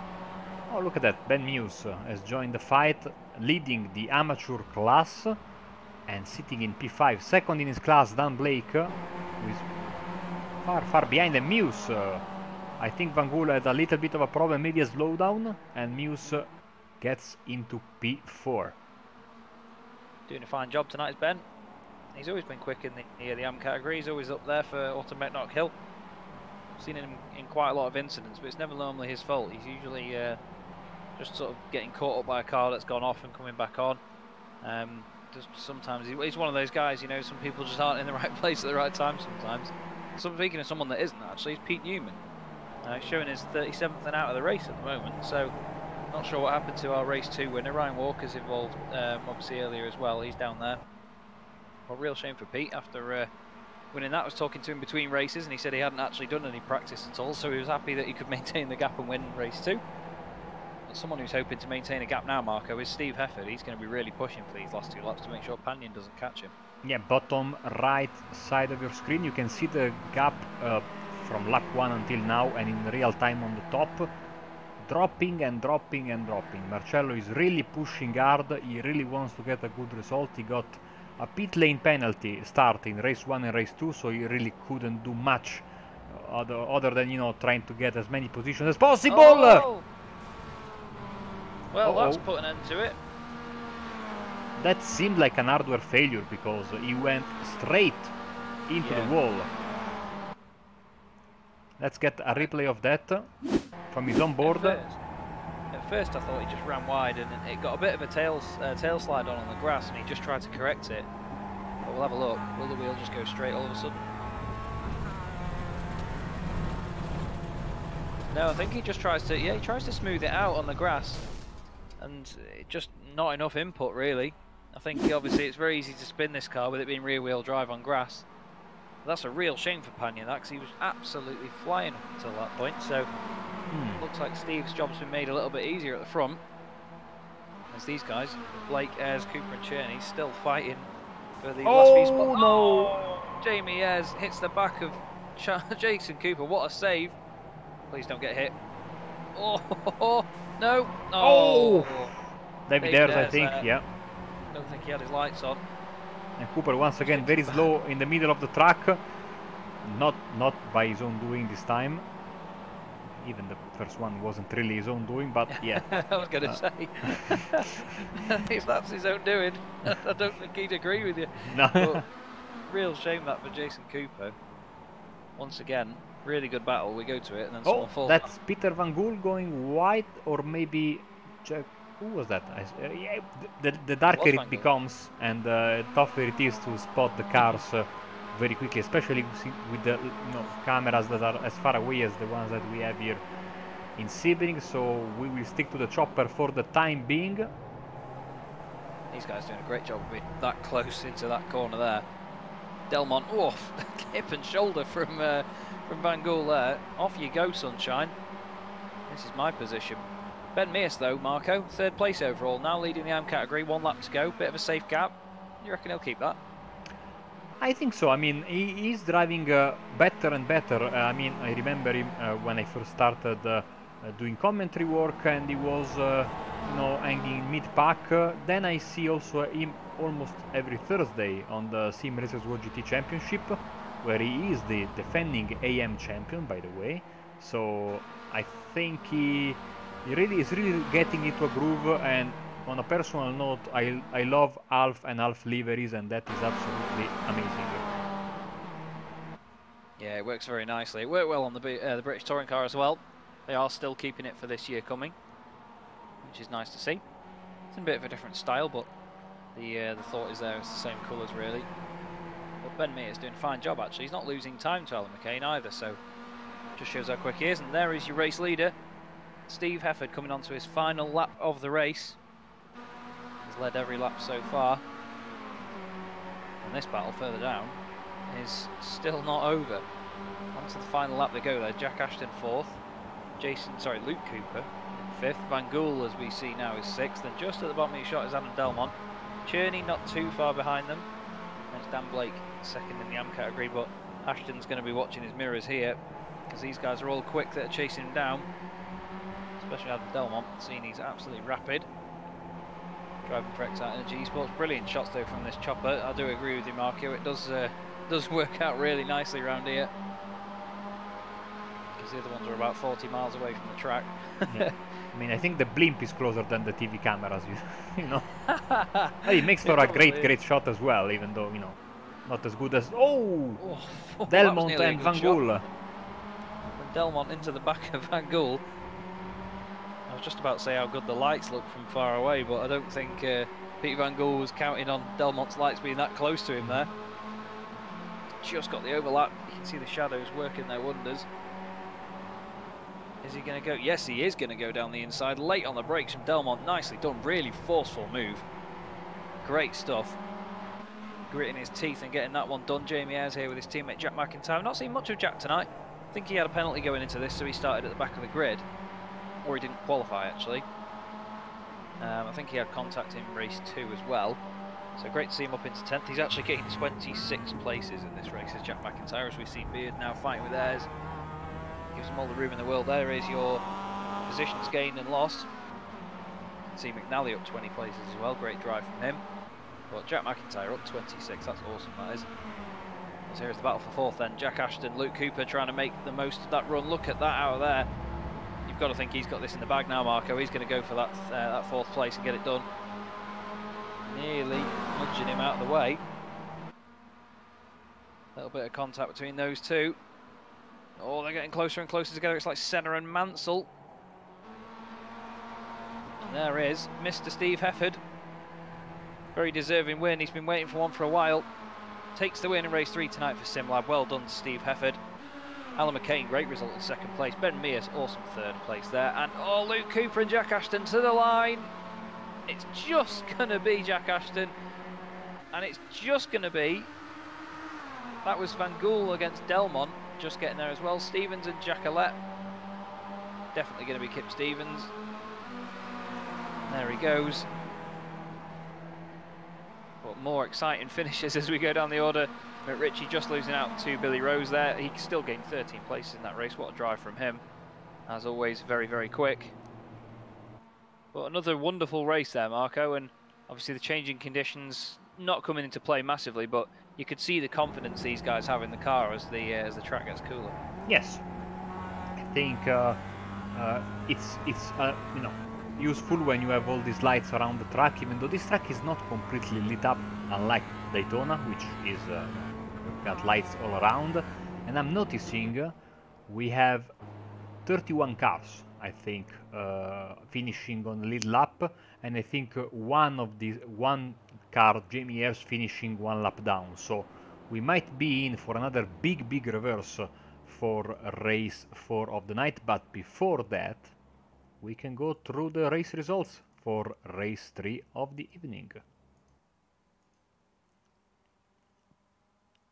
Oh, look at that. Ben Muse has joined the fight, leading the amateur class and sitting in P5. 2nd in his class, Dan Blake, who is far behind. And Muse, I think Van Gool had a little bit of a problem, maybe a slowdown, and Muse gets into P4. Doing a fine job tonight is Ben. He's always been quick in the AM category. He's always up there for Autometnock Hill. Seen him in quite a lot of incidents, but it's never normally his fault. He's usually just sort of getting caught up by a car that's gone off and coming back on. Just sometimes he's one of those guys, you know, some people just aren't in the right place at the right time sometimes. Speaking of someone that isn't actually, is Pete Newman. Showing his 37th and out of the race at the moment, so not sure what happened to our race 2 winner. Ryan Walker's involved obviously earlier as well, he's down there. Well, real shame for Pete after winning that. I was talking to him between races and he said he hadn't actually done any practice at all, so he was happy that he could maintain the gap and win race 2. But someone who's hoping to maintain a gap now, Marco, is Steve Heffern. He's going to be really pushing for these last 2 laps to make sure Pagnan doesn't catch him. Yeah, bottom right side of your screen you can see the gap from lap 1 until now, and in real time on the top, dropping and dropping and dropping. Marcello is really pushing hard. He really wants to get a good result. He got a pit lane penalty start in race 1 and race 2, so he really couldn't do much other than, you know, trying to get as many positions as possible. Oh! Well, that's put an end to it. That seemed like an hardware failure because he went straight into the wall. Let's get a replay of that from his own board. At first I thought he just ran wide and it got a bit of a tail slide on the grass and he just tried to correct it. But we'll have a look. Will the wheel just go straight all of a sudden? No, I think he just tries to, he tries to smooth it out on the grass. And just not enough input really. I think obviously it's very easy to spin this car with it being rear wheel drive on grass. But that's a real shame for Pagnan, because he was absolutely flying up until that point. So looks like Steve's job's been made a little bit easier at the front. As these guys, Blake, Ayres, Cooper and Cherney, still fighting for the last few spots. No! Jamie Ayres hits the back of Jason Cooper. What a save. Please don't get hit. Oh, no. Oh! David Ayres, I think, yeah. Don't think he had his lights on. And Cooper once again very slow in the middle of the track. Not by his own doing this time. Even the first one wasn't really his own doing, but yeah. I was going to say, if that's his own doing, I don't think he'd agree with you. No. But real shame that for Jason Cooper. Once again, really good battle. We go to it, and then someone falls. That's Peter Van Gool going wide, or maybe who was that? The darker it becomes, and the tougher it is to spot the cars very quickly, especially with the cameras that are as far away as the ones that we have here in Sebring. So we will stick to the chopper for the time being. These guys doing a great job of being that close into that corner there. Delmont, oh, hip and shoulder from Van Gool there. Off you go, sunshine. This is my position. Ben Mears though, Marco, 3rd place overall, now leading the AM category, 1 lap to go, bit of a safe gap. You reckon he'll keep that? I think so. I mean, he is driving better and better. I mean, I remember him when I first started doing commentary work, and he was, hanging mid-pack. Then I see also him almost every Thursday on the Sim Racers World GT Championship, where he is the defending AM champion, by the way. So I think he really is getting into a groove. And on a personal note, I love Alf and Alf liveries, and that is absolutely amazing. Yeah, it works very nicely. It worked well on the British Touring Car as well. They are still keeping it for this year coming, which is nice to see. It's in a bit of a different style, but the thought is there. It's the same colours really. But Ben Mears doing a fine job actually. He's not losing time to Alan McCain either, so just shows how quick he is. And there is your race leader, Steve Hefford, coming on to his final lap of the race. He's led every lap so far. And this battle further down is still not over. On to the final lap they go there. Jack Ashton 4th. Luke Cooper in 5th. Van Gool, as we see now, is 6th. And just at the bottom of your shot is Adam Delmont. Cherney not too far behind them. There's Dan Blake 2nd in the AM category, but Ashton's going to be watching his mirrors here, because these guys are all quick that are chasing him down. Especially Adam Delmont, seeing he's absolutely rapid. Driving for Excite Energy Esports. Brilliant shots though from this chopper. I do agree with you, Marco. It does work out really nicely around here, because the other ones are about 40 miles away from the track. Yeah. I mean, I think the blimp is closer than the TV cameras, you know. It makes for a great shot as well, even though, not as good as... Oh! Delmont and Van Gool. Delmont into the back of Van Gool. I was just about to say how good the lights look from far away, but I don't think Peter Van Gool was counting on Delmont's lights being that close to him there. Just got the overlap. You can see the shadows working their wonders. Is he going to go? Yes, he is going to go down the inside. Late on the brakes from Delmont. Nicely done. Really forceful move. Great stuff. Gritting his teeth and getting that one done. Jamie Ayres here with his teammate Jack McIntyre. Not seen much of Jack tonight. I think he had a penalty going into this, so he started at the back of the grid. Or he didn't qualify, actually. I think he had contact in race 2 as well. So great to see him up into 10th. He's actually getting 26 places in this race as Jack McIntyre, as we see Beard now fighting with Ayres. Gives him all the room in the world. There is your positions gained and lost. You can see McNally up 20 places as well. Great drive from him. But Jack McIntyre up 26. That's awesome, that is. So here's the battle for 4th then. Jack Ashton, Luke Cooper trying to make the most of that run. Look at that out of there. You've got to think he's got this in the bag now, Marco. He's going to go for that 4th place and get it done. Nearly nudging him out of the way. A little bit of contact between those two. Oh, they're getting closer and closer together. It's like Senna and Mansell. And there is Mr. Steve Hefford. Very deserving win. He's been waiting for one for a while. Takes the win in race 3 tonight for SimLab. Well done to Steve Hefford. Alan McCain, great result in 2nd place. Ben Mears, awesome 3rd place there. And oh, Luke Cooper and Jack Ashton to the line. It's just going to be Jack Ashton. And it's just going to be... That was Van Gool against Delmont. Just getting there as well. Stevens and Jacqueline. Definitely going to be Kip Stevens. There he goes. But more exciting finishes as we go down the order. McRitchie just losing out to Billy Rose there. He still gained 13 places in that race. What a drive from him. As always, very, very quick. But another wonderful race there, Marco. And obviously the changing conditions not coming into play massively, but you could see the confidence these guys have in the car as the track gets cooler. Yes, I think it's useful when you have all these lights around the track, even though this track is not completely lit up, unlike Daytona, which is got lights all around. And I'm noticing we have 31 cars, I think, finishing on the lead lap, and I think one car, Jamie Ayres, finishing 1 lap down. So we might be in for another big reverse for race 4 of the night, but before that we can go through the race results for race 3 of the evening.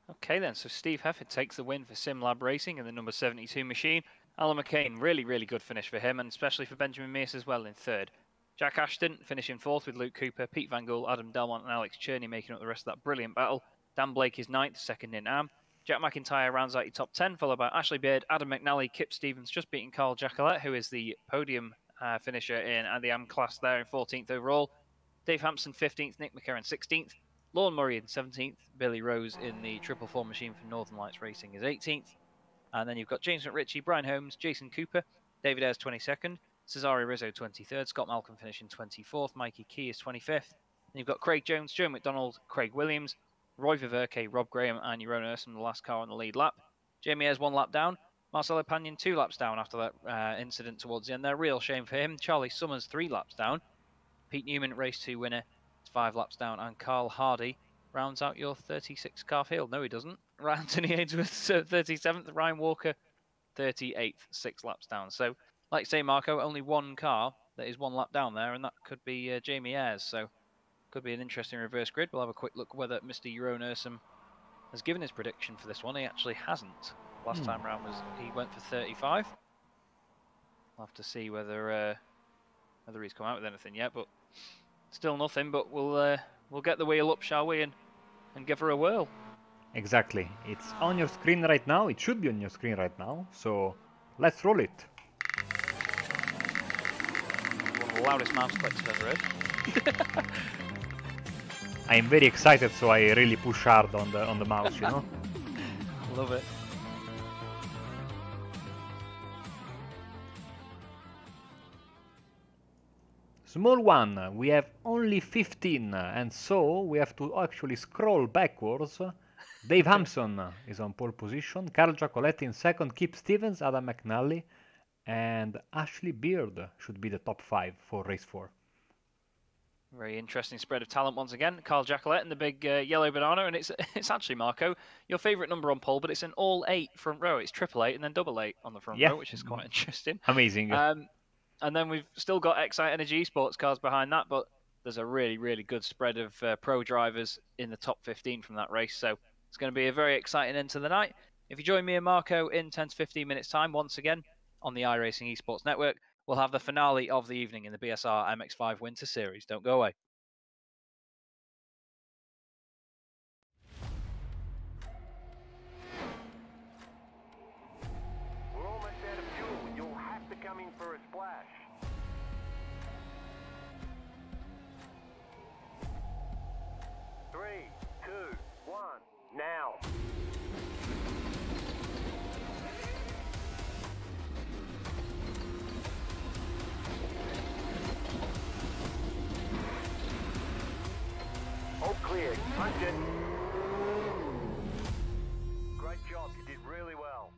Okay then, so Steve Hefford takes the win for SimLab Racing in the number 72 machine. Alan McCain, really good finish for him, and especially for Benjamin Mears as well in third. Jack Ashton finishing fourth with Luke Cooper, Pete Van Gool, Adam Delmont and Alex Cherney making up the rest of that brilliant battle. Dan Blake is ninth, second in Am. Jack McIntyre rounds out your top 10, followed by Ashley Beard, Adam McNally, Kip Stevens just beating Carl Jacquelet, who is the podium finisher in the Am class there in 14th overall. Dave Hampson 15th, Nick McCarran 16th. Lorne Murray in 17th, Billy Rose in the 444 machine for Northern Lights Racing is 18th. And then you've got James McRitchie, Brian Holmes, Jason Cooper, David Ayres 22nd, Cesare Rizzo 23rd, Scott Malcolm finishing 24th, Mikey Key is 25th. Then you've got Craig Jones, Joe McDonald, Craig Williams, Roy Viverke, Rob Graham, and Jeroen Ursum, the last car on the lead lap. Jamie Ayres 1 lap down, Marcelo Pagnon 2 laps down after that incident towards the end there. Real shame for him. Charlie Summers 3 laps down. Pete Newman, race 2 winner, 5 laps down, and Carl Hardy rounds out your 36 car field. No, he doesn't. Anthony Ainsworth 37th, Ryan Walker 38th, 6 laps down. So, like say, Marco, only one car that is 1 lap down there, and that could be Jamie Ayres. So, could be an interesting reverse grid. We'll have a quick look whether Mr. Jeroen Ursum has given his prediction for this one. He actually hasn't. Last time round he went for 35. We'll have to see whether he's come out with anything yet, but still nothing. But we'll get the wheel up, shall we, and give her a whirl. Exactly. It's on your screen right now. It should be on your screen right now. So let's roll it. One of the loudest mouse clicks I've ever heard. I am very excited, so I really push hard on the mouse, you know. Love it. Small one, we have only 15, and so we have to actually scroll backwards. Dave Hampson is on pole position, Carl Giacoletti in second, Kip Stevens, Adam McNally, and Ashley Beard should be the top 5 for race 4. Very interesting spread of talent once again. Carl Jacquelet in the big yellow banana, and it's actually, Marco, your favourite number on pole, but it's an all 8 front row. It's 888 and then 88 on the front row, which is quite interesting. Amazing. And then we've still got Excite Energy Esports cars behind that, but there's a really good spread of pro drivers in the top 15 from that race. So it's going to be a very exciting end to the night. If you join me and Marco in 10 to 15 minutes time, once again, on the iRacing Esports Network, we'll have the finale of the evening in the BSR MX5 Winter Series. Don't go away. We're almost out of fuel. You'll have to come in for a splash. Three, two, one, now. All clear. Punch it. Great job. You did really well.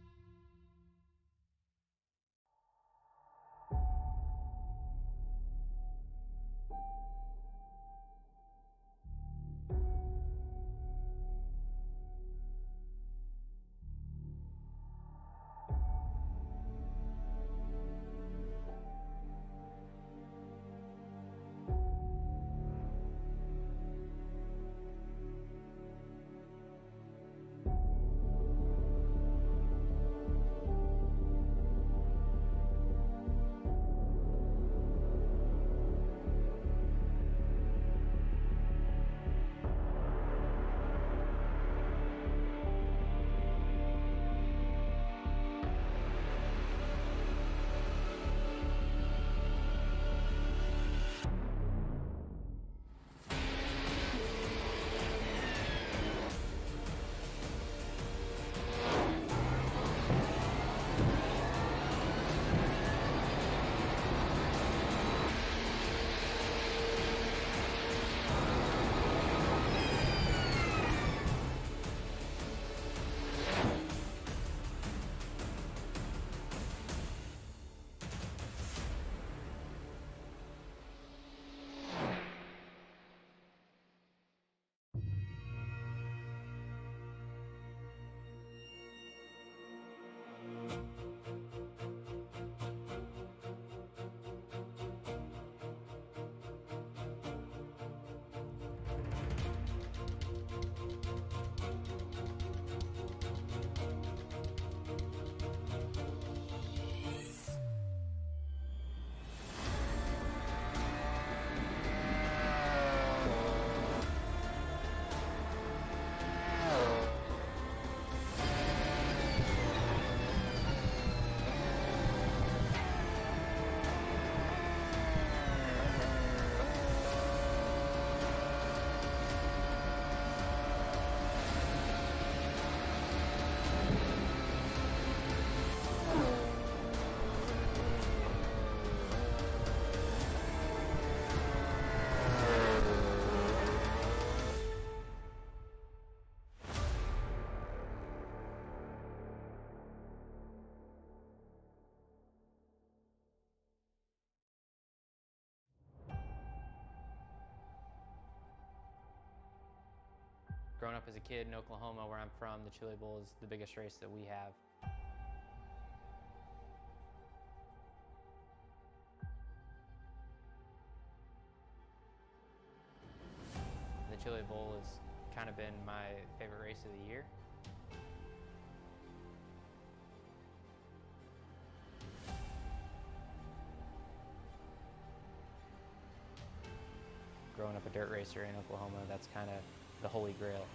Growing up as a kid in Oklahoma, where I'm from, the Chili Bowl is the biggest race that we have. The Chili Bowl has kind of been my favorite race of the year. Growing up a dirt racer in Oklahoma, that's kind of the holy grail.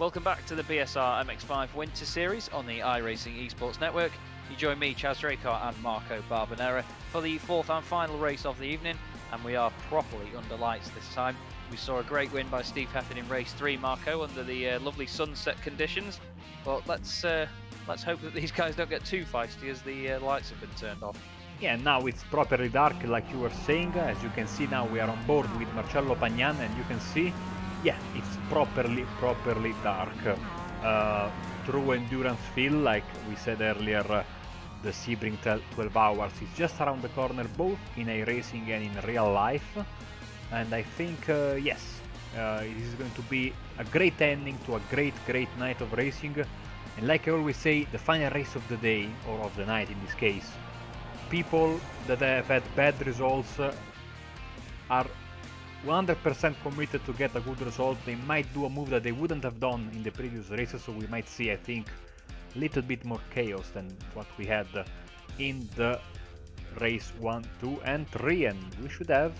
Welcome back to the BSR MX5 Winter Series on the iRacing Esports Network. You join me, Chaz Dracart, and Marco Barbanera for the fourth and final race of the evening, and we are properly under lights this time. We saw a great win by Steve Heffin in race 3, Marco, under the lovely sunset conditions. But let's hope that these guys don't get too feisty as the lights have been turned off. Yeah, now it's properly dark, like you were saying. As you can see now, we are on board with Marcello Pagnan, and you can see, yeah, it's properly dark. True endurance feel, like we said earlier, the Sebring 12 hours is just around the corner, both in iRacing and in real life. And I think, yes, it is going to be a great ending to a great night of racing. And like I always say, the final race of the day, or of the night in this case, people that have had bad results are 100% committed to get a good result. They might do a move that they wouldn't have done in the previous races, so we might see, I think, a little bit more chaos than what we had in the race 1, 2 and 3, and we should have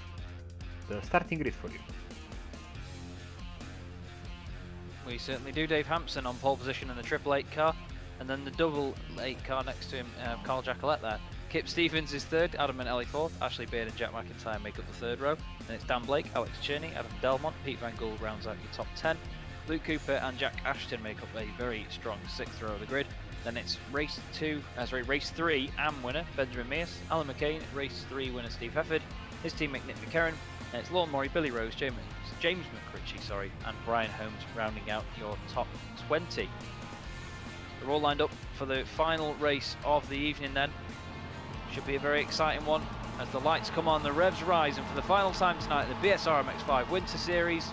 the starting grid for you. We certainly do. Dave Hampson on pole position in the Triple 8 car, and then the Double 8 car next to him, Carl Jacquelet there. Kip Stevens is third, Adam Minelli fourth, Ashley Beard and Jack McIntyre make up the third row. Then it's Dan Blake, Alex Cherney, Adam Delmont, Pete Van Gool rounds out your top 10. Luke Cooper and Jack Ashton make up a very strong 6th row of the grid. Then it's race 3 AM winner Benjamin Mears, Alan McCain, race 3 winner Steve Hefford, his teammate Nick McCarron, and it's Lorne Murray, Billy Rose, James McCritchie, and Brian Holmes rounding out your top 20. They're all lined up for the final race of the evening then. Should be a very exciting one as the lights come on, the revs rise, and for the final time tonight, the BSR MX5 Winter Series.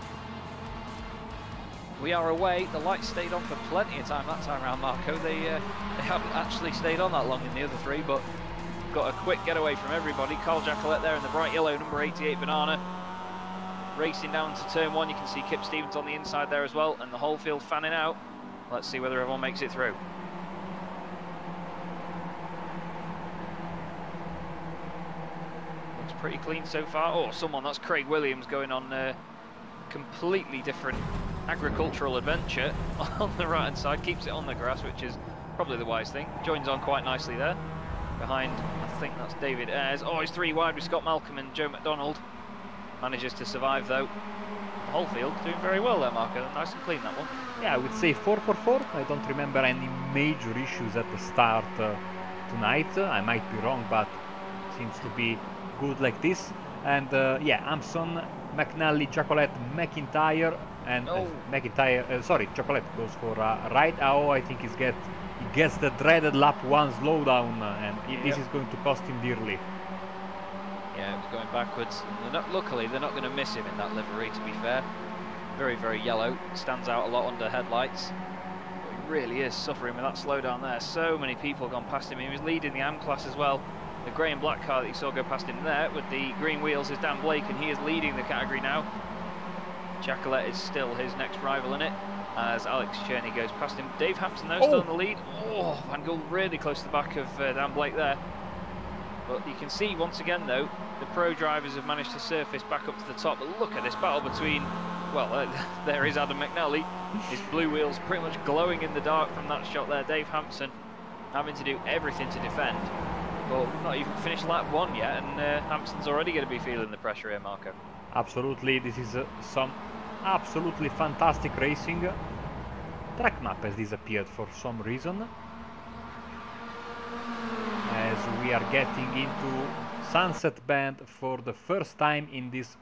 We are away. The lights stayed on for plenty of time that time around, Marco. They haven't actually stayed on that long in the other 3, but got a quick getaway from everybody. Carl Jacquelet there in the bright yellow, number 88 Banana. Racing down to turn 1, you can see Kip Stevens on the inside there as well, and the whole field fanning out. Let's see whether everyone makes it through. Looks pretty clean so far. Oh, that's Craig Williams going on a completely different agricultural adventure on the right hand side, keeps it on the grass, which is probably the wise thing. Joins on quite nicely there. Behind, I think that's David Ayres. Oh, he's 3 wide with Scott Malcolm and Joe McDonald. Manages to survive though. The whole field doing very well there, Marco. Nice and clean that one. Yeah, I would say 4 for 4. I don't remember any major issues at the start tonight. I might be wrong, but seems to be good like this. And yeah, Hampson, McNally, Jacquelet, McIntyre, and Jacquelet goes for right. Oh, I think he gets the dreaded lap 1 slowdown, and this is going to cost him dearly. Yeah, it was going backwards. Luckily, they're not going to miss him in that livery, to be fair. Very yellow. Stands out a lot under headlights. But he really is suffering with that slowdown there. So many people have gone past him. He was leading the AM class as well. The grey and black car that you saw go past him there with the green wheels is Dan Blake, and he is leading the category now. Jacquelet is still his next rival in it, as Alex Cherney goes past him. Dave Hampson, though, still in the lead. Oh, Van Gool really close to the back of Dan Blake there. But you can see, once again, though, the pro drivers have managed to surface back up to the top. But look at this battle between, well, there is Adam McNally. His blue wheels pretty much glowing in the dark from that shot there. Dave Hampson having to do everything to defend. Well, we've not even finished lap 1 yet, and Hampson's already going to be feeling the pressure here, Marco. Absolutely, this is some absolutely fantastic racing. Track map has disappeared for some reason, as we are getting into Sunset Band for the first time in this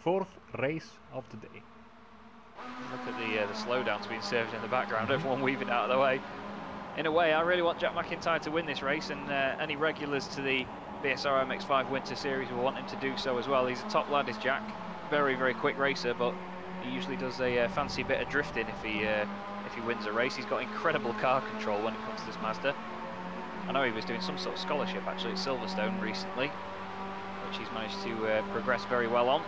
4th race of the day. Look at the slowdowns being served in the background, everyone weaving out of the way. In a way, I really want Jack McIntyre to win this race, and any regulars to the BSR MX5 Winter Series will want him to do so as well. He's a top lad, is Jack. Very quick racer, but he usually does a fancy bit of drifting if he wins a race. He's got incredible car control when it comes to this Mazda. I know he was doing some sort of scholarship actually at Silverstone recently, which he's managed to progress very well on.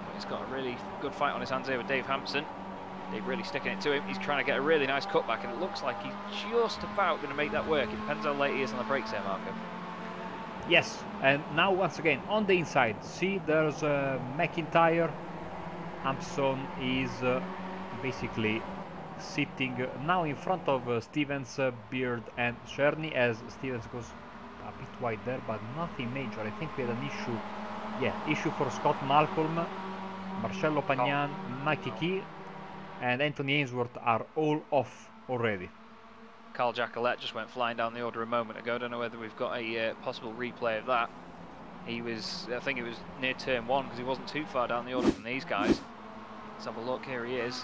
But he's got a really good fight on his hands here with Dave Hampson. Dave really sticking it to him. He's trying to get a really nice cutback, and it looks like he's just about going to make that work. It depends how late he is on the brakes here, Marco. Yes, and now once again on the inside, see there's McIntyre. Hampson is basically sitting now in front of Stevens, Beard and Czerny, as Stevens goes a bit wide there, but nothing major. I think we had an issue. Yeah, issue for Scott Malcolm, Marcello Pagnan, Mikey Key, and Anthony Ainsworth are all off already. Carl Jacquelet just went flying down the order a moment ago. I don't know whether we've got a possible replay of that. He was, I think it was near turn 1 because he wasn't too far down the order from these guys. Let's have a look. Here he is.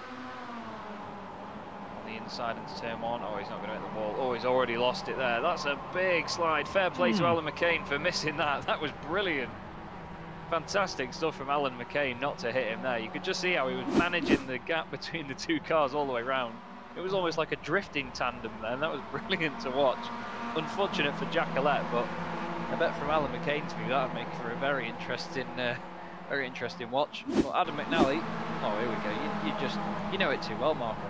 On the inside into turn 1. Oh, he's not going to hit the wall. Oh, he's already lost it there. That's a big slide. Fair play to Alan McCain for missing that. That was brilliant. Fantastic stuff from Alan McCain not to hit him there. You could just see how he was managing the gap between the two cars all the way round. It was almost like a drifting tandem there, and that was brilliant to watch. Unfortunate for Jacquelet, but I bet from Alan McCain to me that would make for a very interesting watch. Well, Adam McNally, oh here we go. You know it too well, Marco.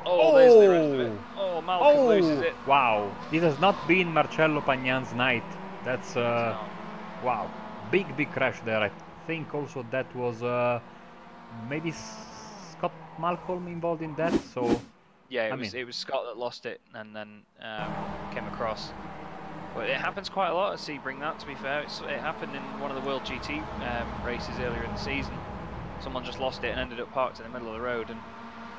Oh, there's the rest of it. Oh, Malcolm loses it. Wow, this has not been Marcello Pagnan's night. That's wow, big crash there. I think also that was maybe Scott Malcolm involved in that. So yeah, it was Scott that lost it and then came across. But it happens quite a lot at Sebring, that, to be fair. It happened in one of the World GT races earlier in the season. Someone just lost it and ended up parked in the middle of the road, and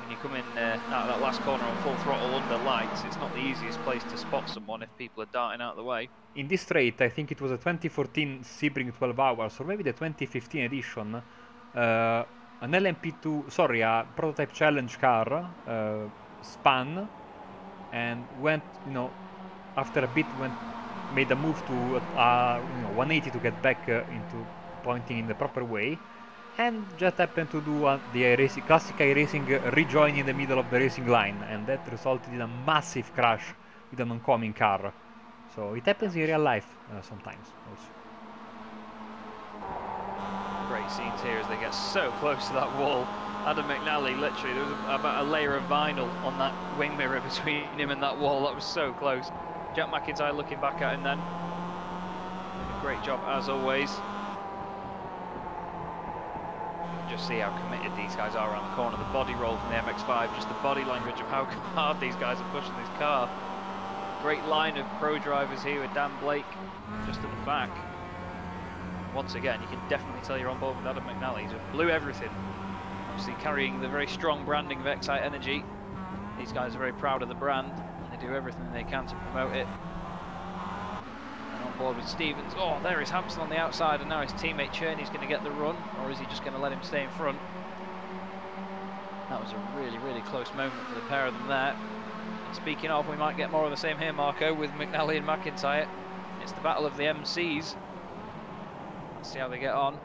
when you come in out of that last corner on full throttle under lights, it's not the easiest place to spot someone if people are darting out of the way. In this straight, I think it was a 2014 Sebring 12 hours, or maybe the 2015 edition, an LMP2, sorry, a prototype challenge car spun and went, after a bit made a move to 180 to get back into pointing in the proper way, and just happened to do the iRacing, classic iRacing rejoin in the middle of the racing line, and that resulted in a massive crash with an oncoming car. So it happens in real life sometimes also. Great scenes here as they get so close to that wall. Adam McNally, literally, there was about a layer of vinyl on that wing mirror between him and that wall. That was so close. Jack McIntyre looking back at him then. Great job as always. Just see how committed these guys are around the corner. The body roll from the MX5, just the body language of how hard these guys are pushing this car. Great line of pro drivers here with Dan Blake just at the back. Once again, you can definitely tell you're on board with Adam McNally. He's blew everything. Obviously carrying the very strong branding of Excite Energy. These guys are very proud of the brand. They do everything they can to promote it. And on board with Stevens. Oh, there is Hampson on the outside, and now his teammate Cherney's going to get the run, or is he just going to let him stay in front? That was a really close moment for the pair of them there. And speaking of, we might get more of the same here, Marco, with McNally and McIntyre. It's the battle of the MCs. Let's see how they get on.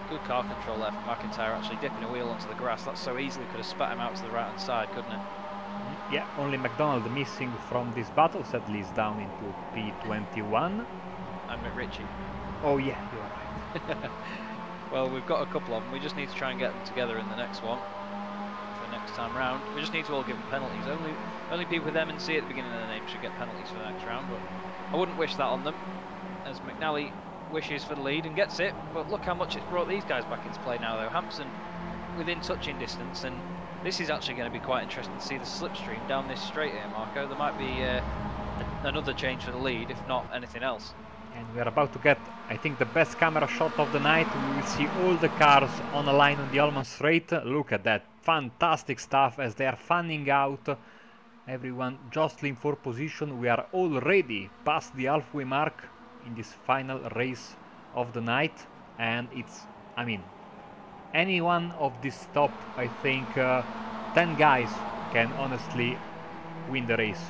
Good car control there from McIntyre, actually dipping a wheel onto the grass. That so easily could have spat him out to the right hand side, couldn't it? Yeah, only McDonald missing from this battle, sadly is down into P21. And McRitchie. Oh yeah, you're right. Well, we've got a couple of them. We just need to try and get them together in the next one. For next time round. We just need to all give them penalties. Only people with M&C at the beginning of the name should get penalties for the next round, but I wouldn't wish that on them, as McNally wishes for the lead and gets it. But look how much it's brought these guys back into play now, though. Hampson within touching distance, and this is actually going to be quite interesting to see the slipstream down this straight here, Marco. There might be another change for the lead, if not anything else. And we are about to get, I think, the best camera shot of the night. We will see all the cars on a line on the Allman Straight. Look at that, fantastic stuff as they are fanning out. Everyone jostling for position. We are already past the halfway mark in this final race of the night, and it's, I mean, any one of this top, I think 10 guys can honestly win the race.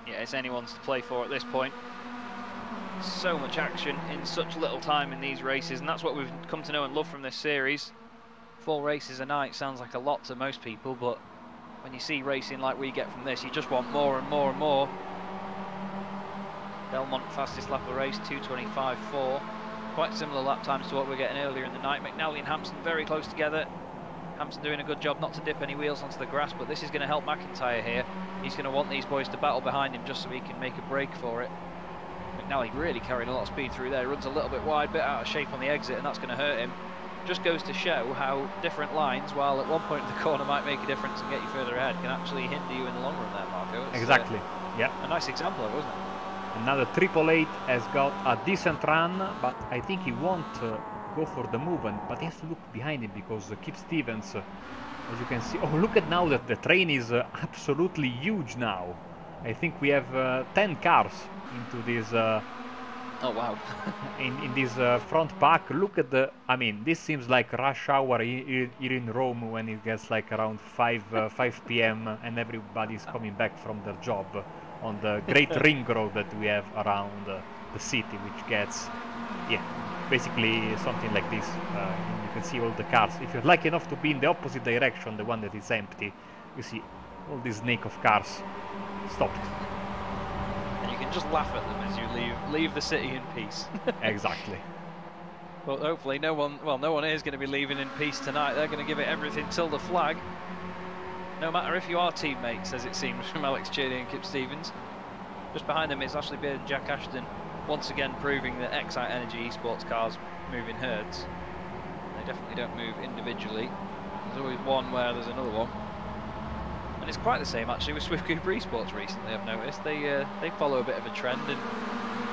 Yeah, it's anyone's to play for at this point. So much action in such little time in these races, and that's what we've come to know and love from this series. 4 races a night sounds like a lot to most people, but when you see racing like we get from this, you just want more and more and more. Belmont fastest lap of the race, 2:25.4. Quite similar lap times to what we're getting earlier in the night. McNally and Hampson very close together. Hampson doing a good job not to dip any wheels onto the grass, but this is going to help McIntyre here. He's going to want these boys to battle behind him just so he can make a break for it. McNally really carrying a lot of speed through there. Runs a little bit wide, bit out of shape on the exit, and that's going to hurt him. Just goes to show how different lines, while at one point in the corner might make a difference and get you further ahead, can actually hinder you in the long run there, Marco. It's, exactly. Yeah. A nice example of it, wasn't it? Another 888 has got a decent run, but I think he won't go for the move, but he has to look behind him because Kip Stevens, as you can see, oh, look at now that the train is absolutely huge now. I think we have 10 cars into this oh wow. in this front pack. Look at the, I mean, this seems like rush hour here in Rome when it gets like around 5 p.m. and everybody's coming back from their job on the great ring road that we have around the city, which gets, yeah, basically something like this. You can see all the cars. If you're lucky enough to be in the opposite direction, the one that is empty, you see all this snake of cars stopped. And you can just laugh at them as you leave the city in peace. Exactly. Well, hopefully no one here is going to be leaving in peace tonight. They're going to give it everything till the flag. No matter if you are teammates, as it seems from Alex Cherney and Kip Stevens. Just behind them is Ashley Beard and Jack Ashton, once again proving that Excite Energy esports cars move in herds. They definitely don't move individually. There's always one where there's another one. And it's quite the same actually with Swift Cooper Esports recently, I've noticed. They follow a bit of a trend, and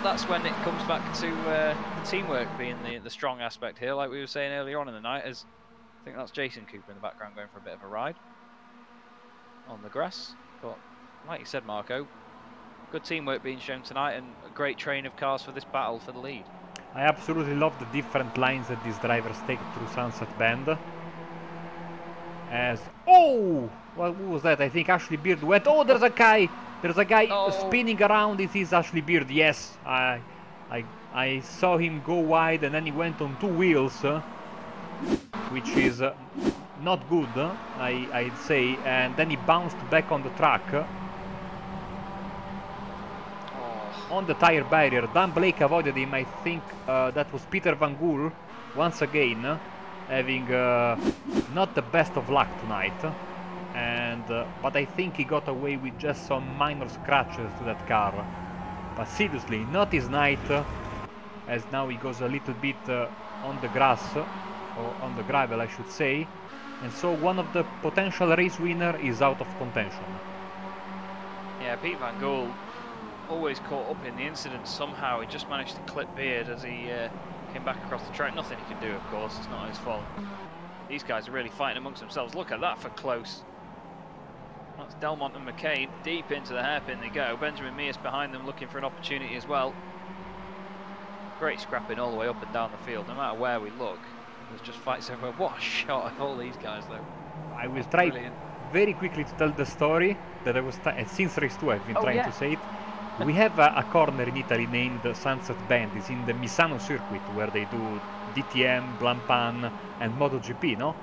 that's when it comes back to the teamwork being the strong aspect here, like we were saying earlier on in the night, as I think that's Jason Cooper in the background going for a bit of a ride on the grass. But like you said, Marco, good teamwork being shown tonight and a great train of cars for this battle for the lead. I absolutely love the different lines that these drivers take through Sunset Bend. As, oh, what was that? I think Ashley Beard went, oh, there's a guy spinning around. It is Ashley Beard. Yes, I saw him go wide and then he went on 2 wheels, which is not good, I'd say, and then he bounced back on the track on the tire barrier. Dan Blake avoided him. I think that was Peter Van Gool once again having not the best of luck tonight, and but I think he got away with just some minor scratches to that car. But seriously, not his night, as now he goes a little bit on the grass, or on the gravel I should say, and so one of the potential race winner is out of contention. Yeah, Pete Van Gool always caught up in the incident somehow. He just managed to clip Beard as he came back across the track. Nothing he can do, of course, it's not his fault. These guys are really fighting amongst themselves. Look at that for close. That's Delmont and McCain deep into the hairpin they go. Benjamin Mears behind them looking for an opportunity as well. Great scrapping all the way up and down the field, no matter where we look. There's just fights everywhere. What a shot of all these guys though. I will try very quickly to tell the story that I was since race 2 I've been trying to say it. We have a corner in Italy named Sunset Bend. It's in the Misano circuit where they do DTM, Blancpain and MotoGP, no?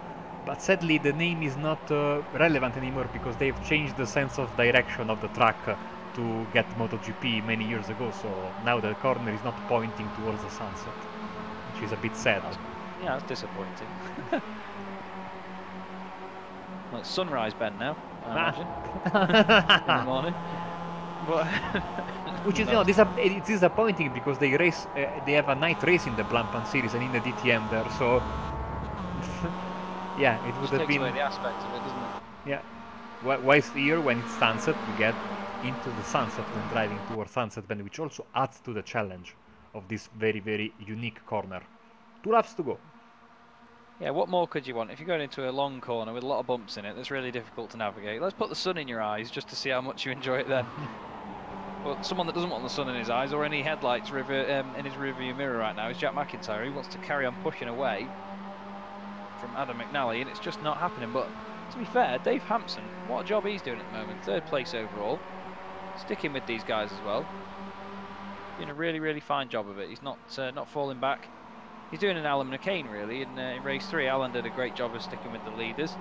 But sadly the name is not relevant anymore because they've changed the sense of direction of the track to get MotoGP many years ago, so now the corner is not pointing towards the sunset, which is a bit sad. Yeah, that's disappointing. Well, it's Sunrise Bend now, I imagine, in the morning. But which is, you know, it's disappointing because they race, they have a night race in the Blancpain series and in the DTM there, so yeah, it would have been. Away the aspect of it, doesn't it? Yeah. Whilst here, when it's sunset, we get into the sunset when driving towards Sunset Bend, which also adds to the challenge of this very, very unique corner. 2 laps to go. Yeah, what more could you want? If you're going into a long corner with a lot of bumps in it, that's really difficult to navigate. Let's put the sun in your eyes just to see how much you enjoy it then. But someone that doesn't want the sun in his eyes or any headlights in his rearview mirror right now is Jack McIntyre. He wants to carry on pushing away from Adam McNally, and it's just not happening. But to be fair, Dave Hampson, what a job he's doing at the moment. 3rd place overall. Sticking with these guys as well. Doing a really, really fine job of it. He's not falling back. He's doing an Alan McCain really in race 3. Alan did a great job of sticking with the leaders.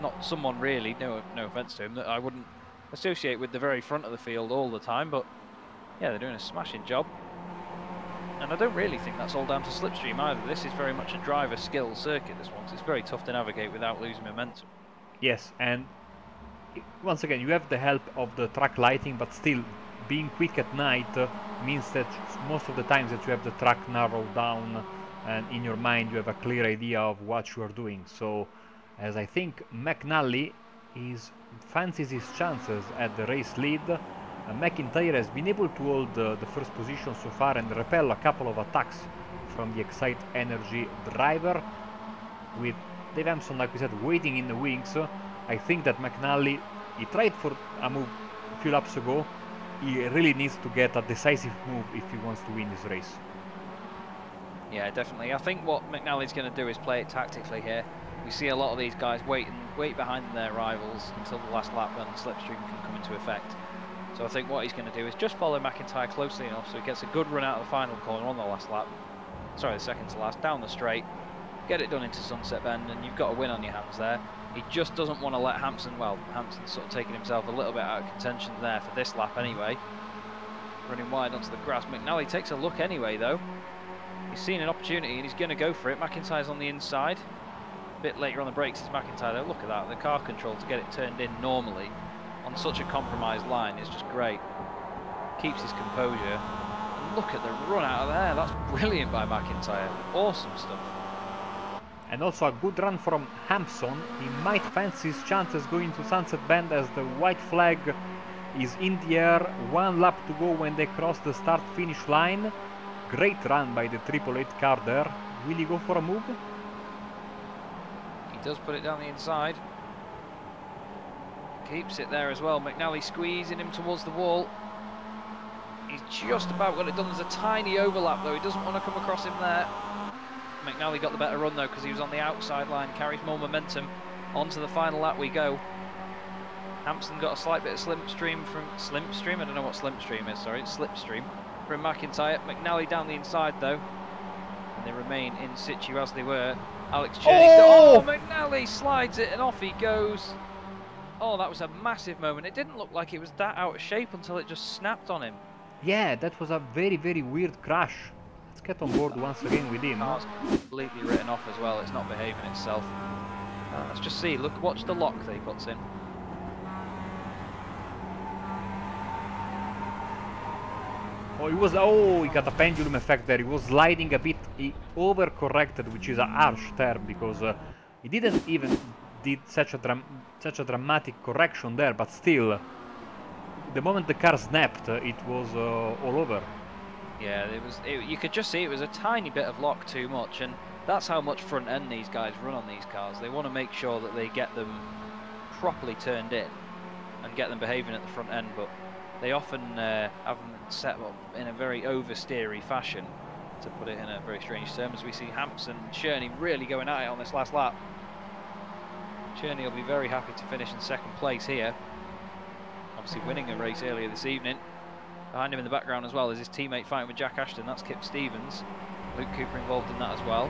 Not someone really, no offence to him, that I wouldn't associate with the very front of the field all the time, but yeah, they're doing a smashing job. And I don't really think that's all down to slipstream either. This is very much a driver skill circuit, this one, so it's very tough to navigate without losing momentum. Yes, and once again, you have the help of the track lighting, but still being quick at night means that most of the times that you have the track narrowed down and in your mind you have a clear idea of what you are doing. So as I think McNally fancies his chances at the race lead, McIntyre has been able to hold the first position so far and repel a couple of attacks from the Excite Energy driver, with Dave Hampson, like we said, waiting in the wings. I think that McNally, he tried for a move a few laps ago. He really needs to get a decisive move if he wants to win this race. Yeah, definitely. I think what McNally's going to do is play it tactically here. We see a lot of these guys wait behind their rivals until the last lap when slipstream can come into effect. So I think what he's going to do is just follow McIntyre closely enough so he gets a good run out of the final corner on the last lap. Sorry, the second to last, down the straight. Get it done into Sunset Bend and you've got a win on your hands there. He just doesn't want to let Hampson, well, Hampson's sort of taking himself a little bit out of contention there for this lap anyway. Running wide onto the grass. McNally takes a look anyway though. He's seen an opportunity and he's going to go for it. McIntyre's on the inside. A bit later on the brakes is McIntyre though. Look at that, the car control to get it turned in normally on such a compromised line is just great. Keeps his composure. And look at the run out of there. That's brilliant by McIntyre. Awesome stuff. And also a good run from Hampson. He might fancy his chances going to Sunset Bend as the white flag is in the air. 1 lap to go when they cross the start-finish line. Great run by the 888 car there. Will he go for a move? He does put it down the inside. Keeps it there as well. McNally squeezing him towards the wall. He's just about got it done. There's a tiny overlap though. He doesn't want to come across him there. McNally got the better run though because he was on the outside line. Carries more momentum. Onto the final lap we go. Hampson got a slight bit of slipstream from I don't know what slipstream is. Sorry, it's slipstream from McIntyre. McNally down the inside though. And they remain in situ as they were. Alex Cherney. Oh, McNally slides it and off he goes. Oh, that was a massive moment. It didn't look like it was that out of shape until it just snapped on him. Yeah, that was a very, very weird crash. Let's get on board once again with him. Car's completely written off as well. It's not behaving itself. Let's just see. Look, watch the lock that he puts in. Oh, he got a pendulum effect there. He was sliding a bit. He overcorrected, which is a harsh term because he didn't even did such a dramatic correction there, but still, the moment the car snapped, it was all over. Yeah, you could just see it was a tiny bit of lock too much, and that's how much front end these guys run on these cars. They want to make sure that they get them properly turned in and get them behaving at the front end, but they often have them set up in a very oversteery fashion, to put it in a very strange term, as we see Hampson and Cherney really going at it on this last lap. Cherney will be very happy to finish in second place here. Obviously winning a race earlier this evening. Behind him in the background as well is his teammate fighting with Jack Ashton. That's Kip Stevens. Luke Cooper involved in that as well.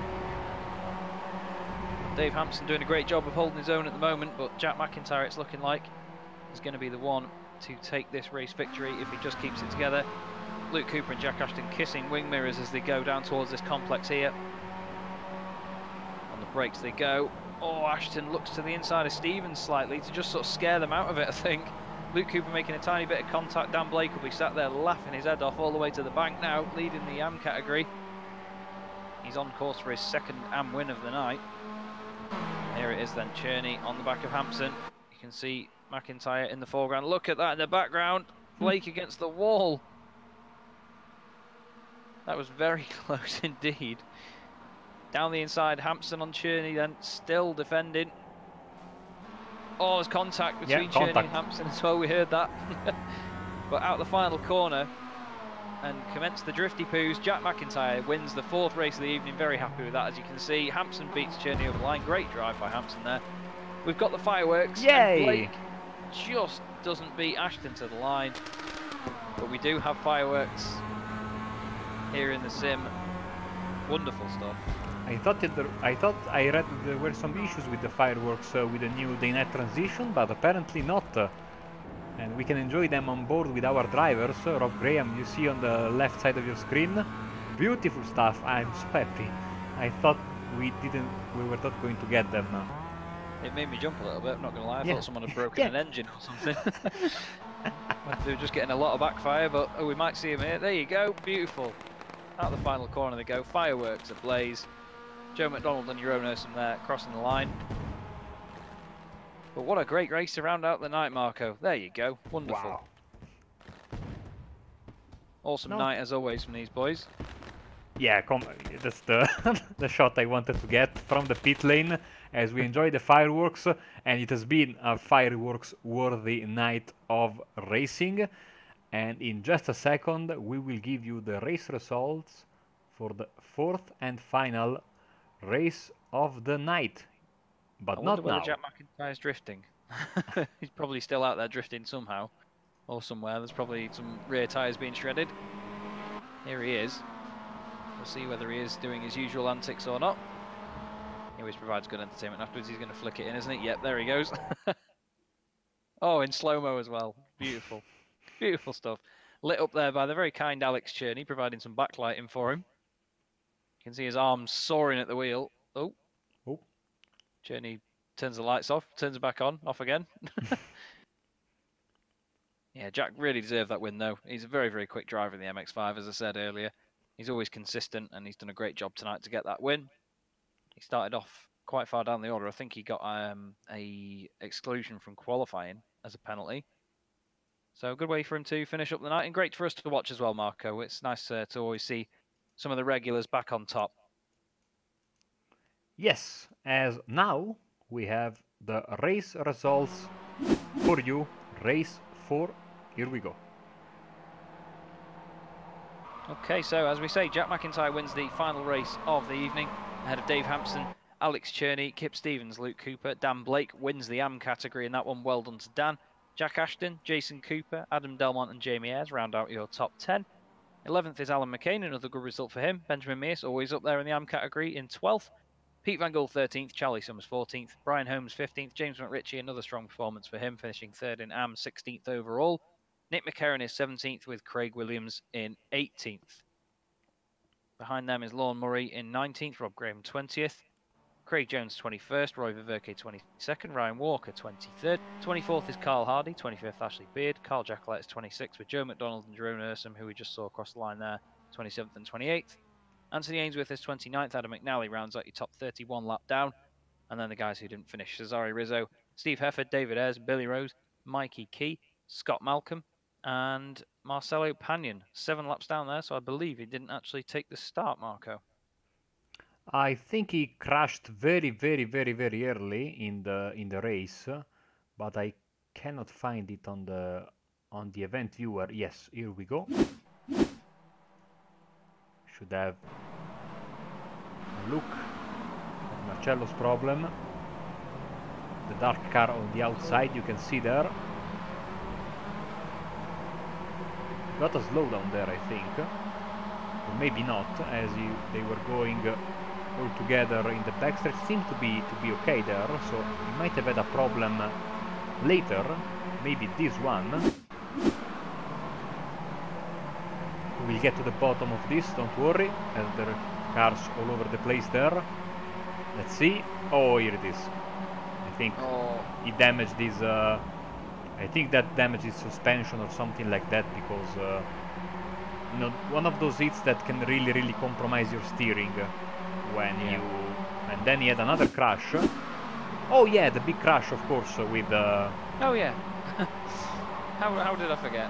Dave Hampson doing a great job of holding his own at the moment, but Jack McIntyre, it's looking like, is going to be the one to take this race victory if he just keeps it together. Luke Cooper and Jack Ashton kissing wing mirrors as they go down towards this complex here. On the brakes they go. Oh, Ashton looks to the inside of Stevens slightly to just sort of scare them out of it, I think. Luke Cooper making a tiny bit of contact. Dan Blake will be sat there laughing his head off all the way to the bank now, leading the AM category. He's on course for his second AM win of the night. Here it is then, Cherney on the back of Hampson. You can see McIntyre in the foreground. Look at that in the background. Blake against the wall. That was very close indeed. Down the inside, Hampson on Cherney then, still defending. Oh, there's contact between Cherney and Hampson as well, we heard that. But out the final corner and commence the drifty poos, Jack McIntyre wins the 4th race of the evening. Very happy with that, as you can see. Hampson beats Cherney over the line. Great drive by Hampson there. We've got the fireworks. Yay! And Blake just doesn't beat Ashton to the line. But we do have fireworks here in the sim. Wonderful stuff. I thought I read there were some issues with the fireworks with the new day-night transition, but apparently not. And we can enjoy them on board with our drivers. Rob Graham, you see on the left side of your screen. Beautiful stuff. I'm so happy. I thought we were not going to get them. It made me jump a little bit, I'm not going to lie. I thought someone had broken an engine or something. They're just getting a lot of backfire, but we might see him here. There you go, beautiful. Out the final corner they go, fireworks ablaze. Joe McDonald and Jeroen Ursum there, crossing the line. But what a great race to round out the night, Marco. There you go, wonderful. Wow. Awesome night as always from these boys. Yeah, that's the the shot I wanted to get from the pit lane as we enjoy the fireworks, and it has been a fireworks-worthy night of racing. And in just a second, we will give you the race results for the fourth and final race of the night. But I not wonder whether now. Jack McIntyre's drifting. He's probably still out there drifting somehow, or somewhere. There's probably some rear tyres being shredded. Here he is. We'll see whether he is doing his usual antics or not. He always provides good entertainment. Afterwards, he's going to flick it in, isn't he? Yep, there he goes. Oh, in slow-mo as well. Beautiful. Beautiful stuff. Lit up there by the very kind Alex Cherney, providing some backlighting for him. You can see his arms soaring at the wheel. Oh. Oh. Cherney turns the lights off, turns it back on, off again. Yeah, Jack really deserved that win, though. He's a very, very quick driver in the MX5, as I said earlier. He's always consistent, and he's done a great job tonight to get that win. He started off quite far down the order. I think he got a exclusion from qualifying as a penalty. So a good way for him to finish up the night, and great for us to watch as well, Marco. It's nice to always see some of the regulars back on top. Yes, as now we have the race results for you. Race 4, here we go. Okay, so as we say, Jack McIntyre wins the final race of the evening ahead of Dave Hampson, Alex Cherney, Kip Stevens, Luke Cooper. Dan Blake wins the AM category in that one. Well done to Dan. Jack Ashton, Jason Cooper, Adam Delmont and Jamie Ayres round out your top 10. 11th is Alan McCain, another good result for him. Benjamin Mears, always up there in the AM category, in 12th. Pete Van Gool 13th, Charlie Summers 14th, Brian Holmes 15th, James McRitchie, another strong performance for him, finishing 3rd in AM, 16th overall. Nick McCarron is 17th with Craig Williams in 18th. Behind them is Lorne Murray in 19th, Rob Graham 20th, Craig Jones 21st, Roy Viverke 22nd, Ryan Walker 23rd, 24th is Carl Hardy, 25th Ashley Beard, Carl Jackalette is 26th with Joe McDonald and Jeroen Ursum, who we just saw across the line there, 27th and 28th. Anthony Ainsworth is 29th, Adam McNally rounds out your top 31 lap down, and then the guys who didn't finish, Cesare Rizzo, Steve Hefford, David Ayres, Billy Rose, Mikey Key, Scott Malcolm, and Marcelo Pagnon, 7 laps down there, so I believe he didn't actually take the start, Marco. I think he crashed very, very, very, very early in the race, but I cannot find it on the event viewer. Yes, here we go. Should have a look at Marcello's problem. The dark car on the outside, you can see there. Got a slowdown there, I think, or maybe not, as they were going all together in the backstretch. Seemed to be okay there, so he might have had a problem later, maybe this one. We'll get to the bottom of this, don't worry, as there are cars all over the place there. Let's see. Oh, here it is. I think he damaged his... I think that damages suspension or something like that, because you know, one of those hits that can really, really compromise your steering when you... And then he had another crash. Oh yeah, the big crash, of course, with... Oh yeah. How did I forget?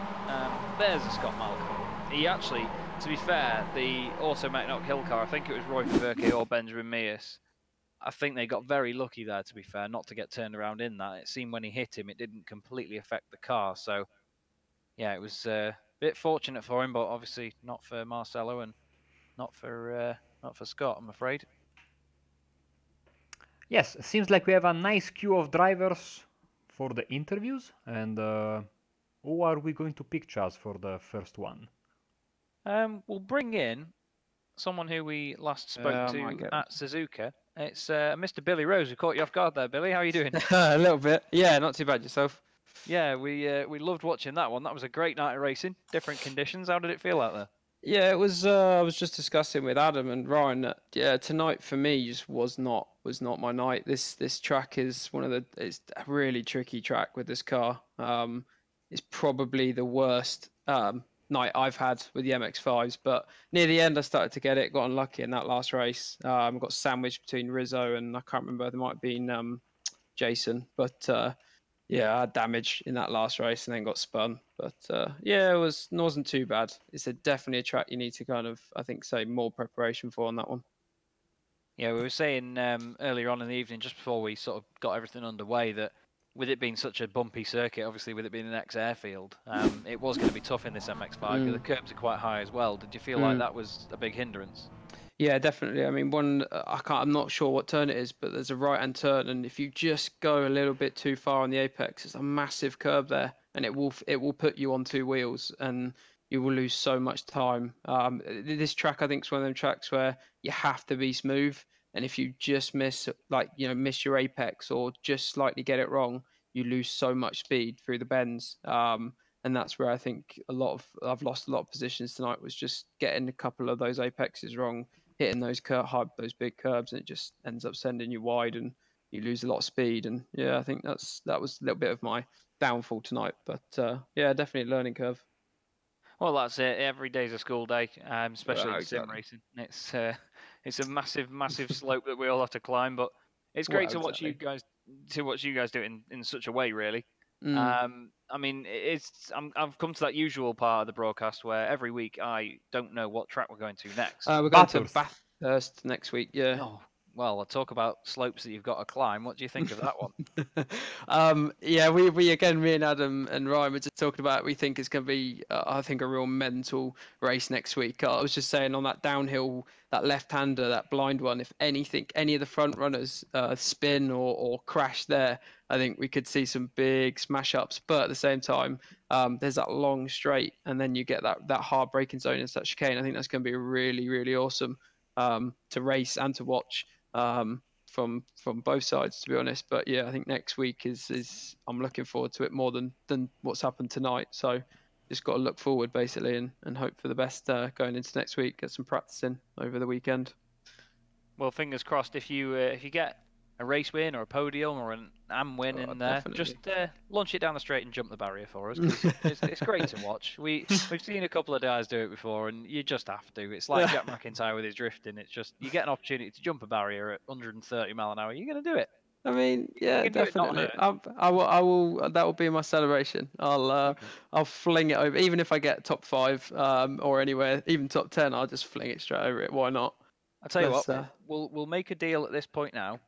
There's a Scott Malcolm. He actually, to be fair, the Auto Mechnock Hill car, I think it was Roy Viverke or Benjamin Mears, I think they got very lucky there, to be fair, not to get turned around in that. It seemed when he hit him, it didn't completely affect the car. So, yeah, it was a bit fortunate for him, but obviously not for Marcelo and not for Scott, I'm afraid. Yes, seems like we have a nice queue of drivers for the interviews. And who are we going to pick, Chaz, for the first one? We'll bring in someone who we last spoke to at Suzuka. It's Mr. Billy Rose, who caught you off guard there. Billy, how are you doing? A little bit. Yeah, not too bad. Yourself? Yeah, we loved watching that one. That was a great night of racing. Different conditions. How did it feel out there? Yeah, it was. I was just discussing with Adam and Ryan that tonight for me just was not my night. This track is it's a really tricky track with this car. is probably the worst night I've had with the MX5s. But near the end, I started to get it. Got unlucky in that last race. Got sandwiched between Rizzo and I can't remember. There might have been Jason, but yeah, I had damage in that last race and then got spun. But yeah, it wasn't too bad. It's definitely a track you need to kind of, I think, say more preparation for on that one. Yeah, we were saying earlier on in the evening, just before we sort of got everything underway, that with it being such a bumpy circuit, obviously with it being an ex-airfield, it was going to be tough in this MX5 because the curbs are quite high as well. Did you feel like that was a big hindrance? Yeah, definitely. I mean, I'm not sure what turn it is, but there's a right-hand turn, and if you just go a little bit too far on the apex, it's a massive curb there, and it will put you on two wheels, and you will lose so much time. This track, I think, is one of them tracks where you have to be smooth, and if you just miss, miss your apex or just slightly get it wrong, you lose so much speed through the bends. And that's where I think I've lost a lot of positions tonight was just getting a couple of those apexes wrong, hitting those those big curbs, and it just ends up sending you wide, and you lose a lot of speed. And yeah, I think that was a little bit of my downfall tonight. But yeah, definitely a learning curve. Well, that's it. Every day's a school day, especially Well, in sim exactly. racing. It's a massive, massive slope that we all have to climb, but it's great Well, to watch you exactly. guys do it in such a way, really. Mm. I mean, I've come to that usual part of the broadcast where every week I don't know what track we're going to next. We're going to Bathurst. Bathurst next week. Yeah. Oh, well, I'll talk about slopes that you've got to climb. What do you think of that one? Yeah, we again, me and Adam and Ryan were just talking about. We think it's going to be, I think, a real mental race next week. I was just saying on that downhill, that left-hander, that blind one. If anything, any of the front runners spin or crash there, I think we could see some big smash ups. But at the same time, there's that long straight, and then you get that hard braking zone and such chicane. I think that's going to be really, really awesome to race and to watch. From both sides, to be honest. But yeah, I think next week is I'm looking forward to it more than what's happened tonight. So just got to look forward basically and hope for the best going into next week. Get some practice in over the weekend. Well, fingers crossed. If you get a race win or a podium or an AM win in there, Definitely. just launch it down the straight and jump the barrier for us because it's great to watch. We've seen a couple of guys do it before, and you just have to. It's like Jack McIntyre with his drifting. It's just you get an opportunity to jump a barrier at 130 mile an hour, you're going to do it. I mean, You yeah, can do it not definitely. hurt. I will. That will be my celebration. I'll fling it over, even if I get top 5 or anywhere, even top 10. I'll just fling it straight over it. Why not? I'll tell you what, Let's, we'll make a deal at this point now.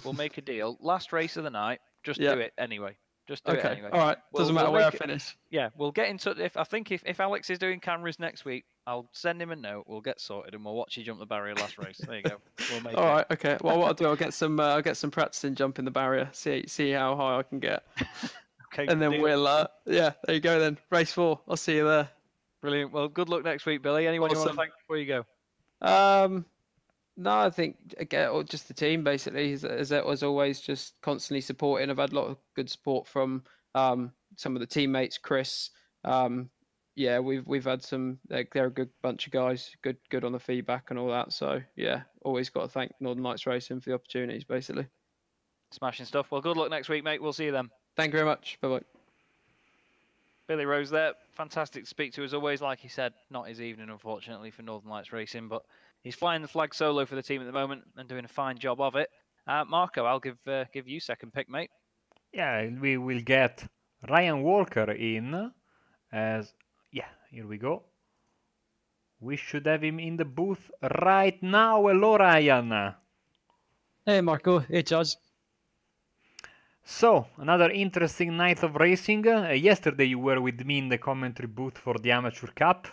We'll make a deal. Last race of the night, just Yeah. do it anyway. Just do it Okay. anyway. All right. Doesn't matter where I make it- finish. Yeah, we'll get in touch. If Alex is doing cameras next week, I'll send him a note. We'll get sorted and we'll watch you jump the barrier last race. There you go. We'll make All it. right. Okay. Well, what I'll do, I'll get some practice in jumping the barrier. See how high I can get, Okay. and then deal. we'll. Yeah. There you go. Then race 4. I'll see you there. Brilliant. Well, good luck next week, Billy. Anyone you want to Awesome. thank before you go? No, I think again, or just the team basically. As always, just constantly supporting. I've had a lot of good support from some of the teammates. Chris, yeah, we've had some. They're a good bunch of guys. Good on the feedback and all that. So yeah, always got to thank Northern Lights Racing for the opportunities. Basically. Smashing stuff. Well, good luck next week, mate. We'll see you then. Thank you very much. Bye bye. Billy Rose there. Fantastic to speak to as always. Like he said, not his evening, unfortunately, for Northern Lights Racing, but he's flying the flag solo for the team at the moment and doing a fine job of it. Marco, I'll give you second pick, mate. Yeah, we will get Ryan Walker in as, yeah, here we go. We should have him in the booth right now. Hello, Ryan. Hey, Marco. Hey, Charles. So, another interesting night of racing. Yesterday you were with me in the commentary booth for the Amateur Cup.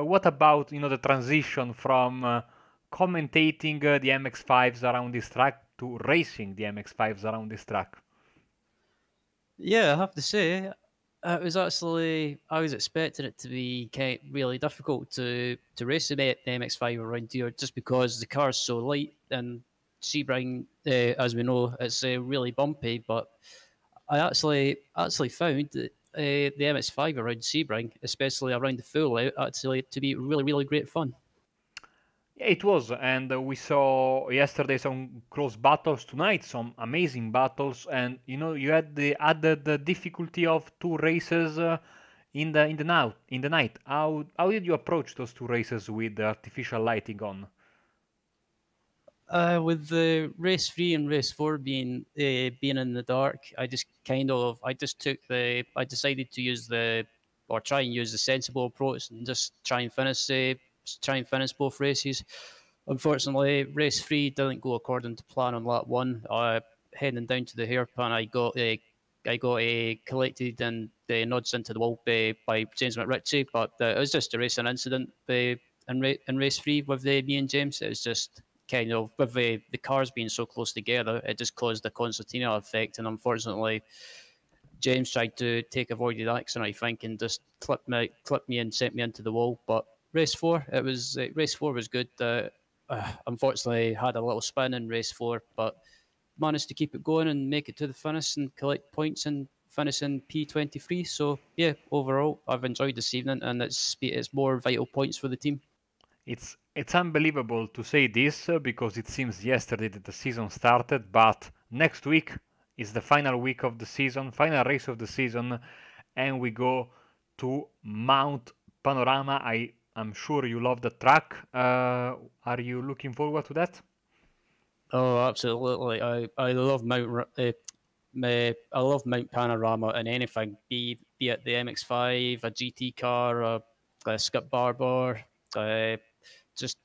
What about, the transition from commentating the MX-5s around this track to racing the MX-5s around this track? Yeah, I have to say, it was actually, I was expecting it to be really difficult to race the MX-5 around here just because the car's so light and Sebring, as we know, it's really bumpy. But I actually found that the MX-5 around Sebring, especially around the full out, actually to be really, really great fun. It was, and we saw yesterday some close battles. Tonight, some amazing battles, and you had the added difficulty of two races in the night. How did you approach those two races with the artificial lighting on? With the race 3 and race 4 being in the dark, I decided to use or try and use the sensible approach and just try and finish both races. Unfortunately, race 3 didn't go according to plan on lap 1. Heading down to the hairpin, I got collected and nudged into the wall by James McRitchie, but it was just a racing incident. In race 3 with me and James, it was just kind of with the cars being so close together, it just caused a concertina effect. And unfortunately, James tried to take avoided action, I think, and just clipped me and sent me into the wall. But race 4 was good. Unfortunately, had a little spin in race 4, but managed to keep it going and make it to the finish and collect points and finish in P23. So yeah, overall, I've enjoyed this evening, and it's more vital points for the team. It's unbelievable to say this because it seems yesterday that the season started, but next week is the final week of the season, final race of the season, and we go to Mount Panorama. I'm sure you love the track. Are you looking forward to that? Oh, absolutely! I love I love Mount Panorama and anything, be it the MX5, a GT car, a Skip Barber, just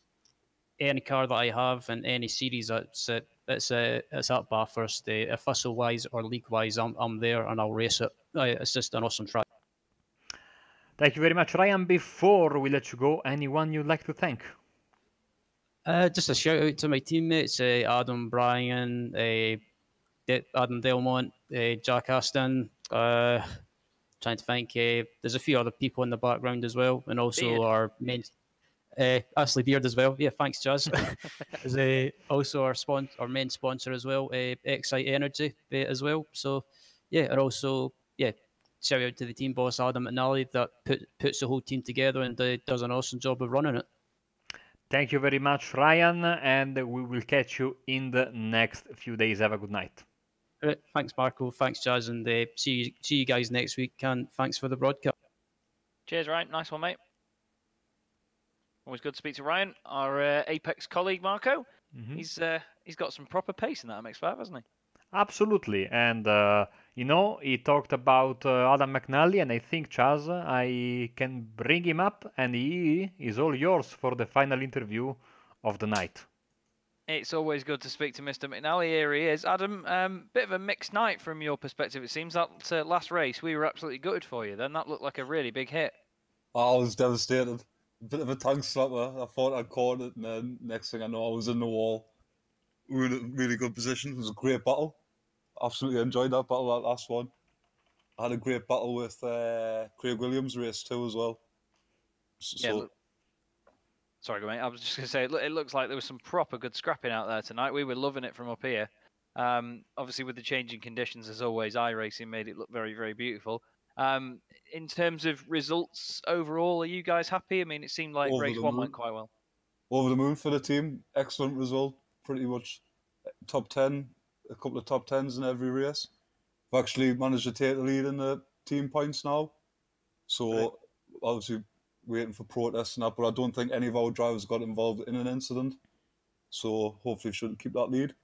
any car that I have in any series it's at Bathurst, official wise or league wise, I'm there and I'll race it. It's just an awesome track. Thank you very much, Ryan. Before we let you go, anyone you'd like to thank? Just a shout out to my teammates, Adam Bryan, Adam Delmont, Jack Aston. Trying to think. There's a few other people in the background as well, and also Beard. our main Ashley Beard as well. Yeah, thanks, Jazz. Is also our main sponsor as well, Excite Energy as well. So yeah, and also shout out to the team boss Adam McNally that puts the whole team together and does an awesome job of running it. Thank you very much, Ryan, and we will catch you in the next few days. Have a good night. All right, thanks, Marco. Thanks, Jazz, and see you guys next week. And thanks for the broadcast. Cheers, Ryan. Nice one, mate. Always good to speak to Ryan, our Apex colleague, Marco. Mm-hmm. He's got some proper pace in that MX5, hasn't he? Absolutely, and he talked about Adam McNally, and I think Chaz, I can bring him up, and he is all yours for the final interview of the night. It's always good to speak to Mr. McNally. Here he is. Adam, bit of a mixed night from your perspective. It seems that last race we were absolutely gutted for you. Then that looked like a really big hit. I was devastated. A bit of a tongue slapper. I thought I'd caught it, and then next thing I know, I was in the wall. We were in a really good position. It was a great battle. Absolutely enjoyed that battle, that last one. I had a great battle with Craig Williams race too as well. Yeah, sorry, mate. I was just going to say, it looks like there was some proper good scrapping out there tonight. We were loving it from up here. Obviously, with the changing conditions, as always, iRacing made it look very, very beautiful. In terms of results overall, are you guys happy? I mean, it seemed like race 1 went quite well. Over the moon for the team. Excellent result. Pretty much top 10, a couple of top 10s in every race. We've actually managed to take the lead in the team points now. So, right. Obviously, waiting for protests and that, but I don't think any of our drivers got involved in an incident. So, hopefully, we shouldn't keep that lead.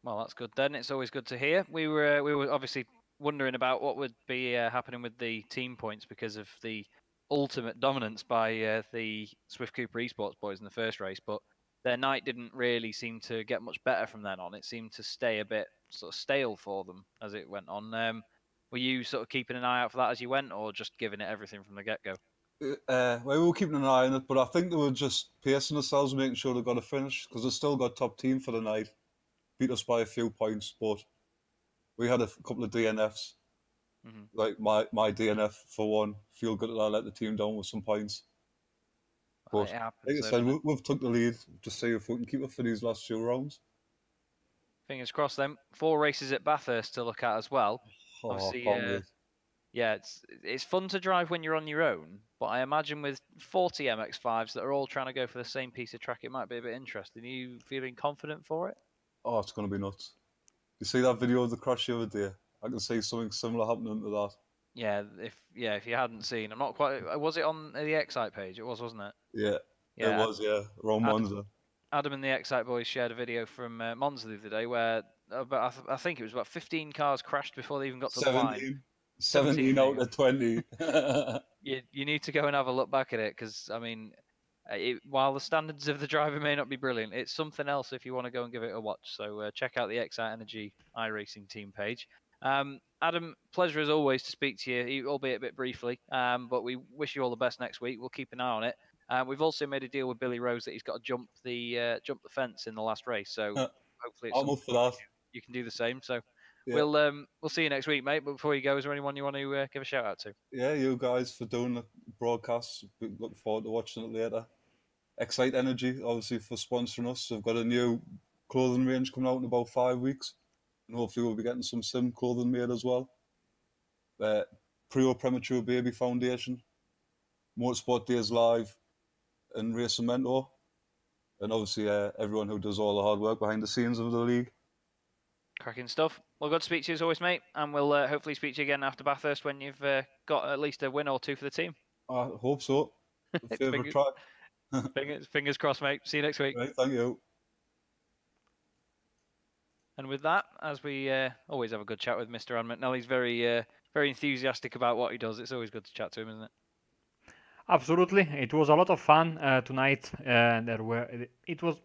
Well, that's good then. It's always good to hear. We were obviously wondering about what would be happening with the team points because of the ultimate dominance by the Swift Cooper Esports boys in the first race, but their night didn't really seem to get much better from then on. It seemed to stay a bit sort of stale for them as it went on. Were you sort of keeping an eye out for that as you went, or just giving it everything from the get-go? Well, we were keeping an eye on it, but I think they were just pacing themselves, making sure they got a finish, because they still got top team for the night. Beat us by a few points, but we had a couple of DNFs. Mm-hmm. Like my DNF for one. Feel good that I let the team down with some points. But like I said, we've took the lead. Just see if we can keep it for these last few rounds. Fingers crossed then. 4 races at Bathurst to look at as well. Oh, obviously, Yeah, it's fun to drive when you're on your own, but I imagine with 40 MX5s that are all trying to go for the same piece of track, it might be a bit interesting. Are you feeling confident for it? Oh, it's going to be nuts. You see that video of the crash the other day? I can see something similar happening to that. Yeah, if you hadn't seen, I'm not quite. Was it on the Excite page? It was, wasn't it? Yeah, Yeah, it was, yeah. Ron Monza. Adam and the Excite boys shared a video from Monza the other day where I think it was about 15 cars crashed before they even got to the line. 17 out of 20. You need to go and have a look back at it because, I mean, while the standards of the driver may not be brilliant, it's something else if you want to go and give it a watch. So check out the Excite Energy iRacing team page. Adam, pleasure as always to speak to you, albeit a bit briefly. But we wish you all the best next week. We'll keep an eye on it. We've also made a deal with Billy Rose that he's got to jump the fence in the last race. So hopefully I'm up for that. you can do the same. So Yeah. we'll see you next week, mate. But before you go, is there anyone you want to give a shout out to? Yeah, you guys for doing the broadcast. Looking forward to watching it later. Excite Energy, obviously, for sponsoring us. They've got a new clothing range coming out in about 5 weeks. And hopefully we'll be getting some sim clothing made as well. Premature Baby Foundation, Motorsport Days Live, and Racing Mentor. And obviously everyone who does all the hard work behind the scenes of the league. Cracking stuff. Well, good to speak to you as always, mate. And we'll hopefully speak to you again after Bathurst when you've got at least a win or two for the team. I hope so. Favourite track. Fingers crossed, mate. See you next week. Right, thank you. And with that, as we always have a good chat with Mr. Ann McNally, he's very enthusiastic about what he does. It's always good to chat to him, isn't it? Absolutely, it was a lot of fun tonight. It was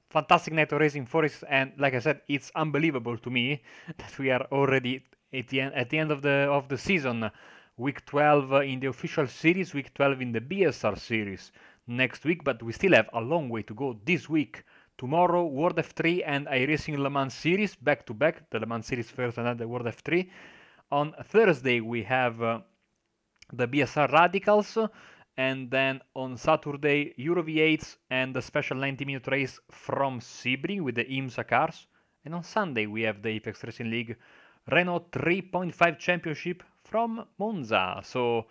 fantastic night of racing for us, and like I said, it's unbelievable to me that we are already at the end of the season. Week 12 in the official series, week 12 in the BSR series next week, but we still have a long way to go this week. Tomorrow, World F3 and iRacing Le Mans series back to back. The Le Mans series first and then the World F3. On Thursday, we have the BSR Radicals. And then on Saturday, Euro V8s and the special 90-minute race from Sebring with the IMSA cars. And on Sunday, we have the Apex Racing League Renault 3.5 Championship from Monza. So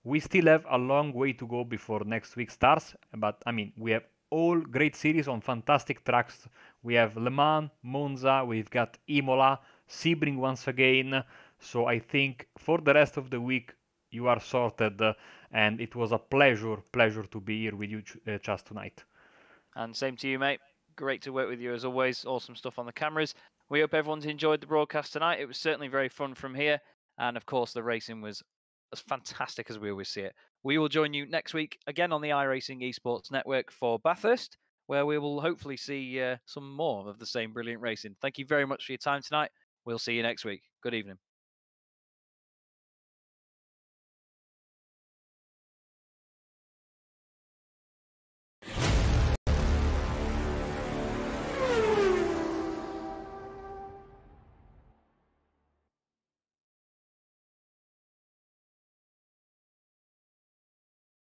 we still have a long way to go before next week starts. But I mean, we have all great series on fantastic tracks. We have Le Mans, Monza, we've got Imola, Sebring once again. So I think for the rest of the week, you are sorted, and it was a pleasure to be here with you just tonight. And same to you, mate. Great to work with you as always. Awesome stuff on the cameras. We hope everyone's enjoyed the broadcast tonight. It was certainly very fun from here. And of course, the racing was as fantastic as we always see it. We will join you next week again on the iRacing Esports Network for Bathurst, where we will hopefully see some more of the same brilliant racing. Thank you very much for your time tonight. We'll see you next week. Good evening.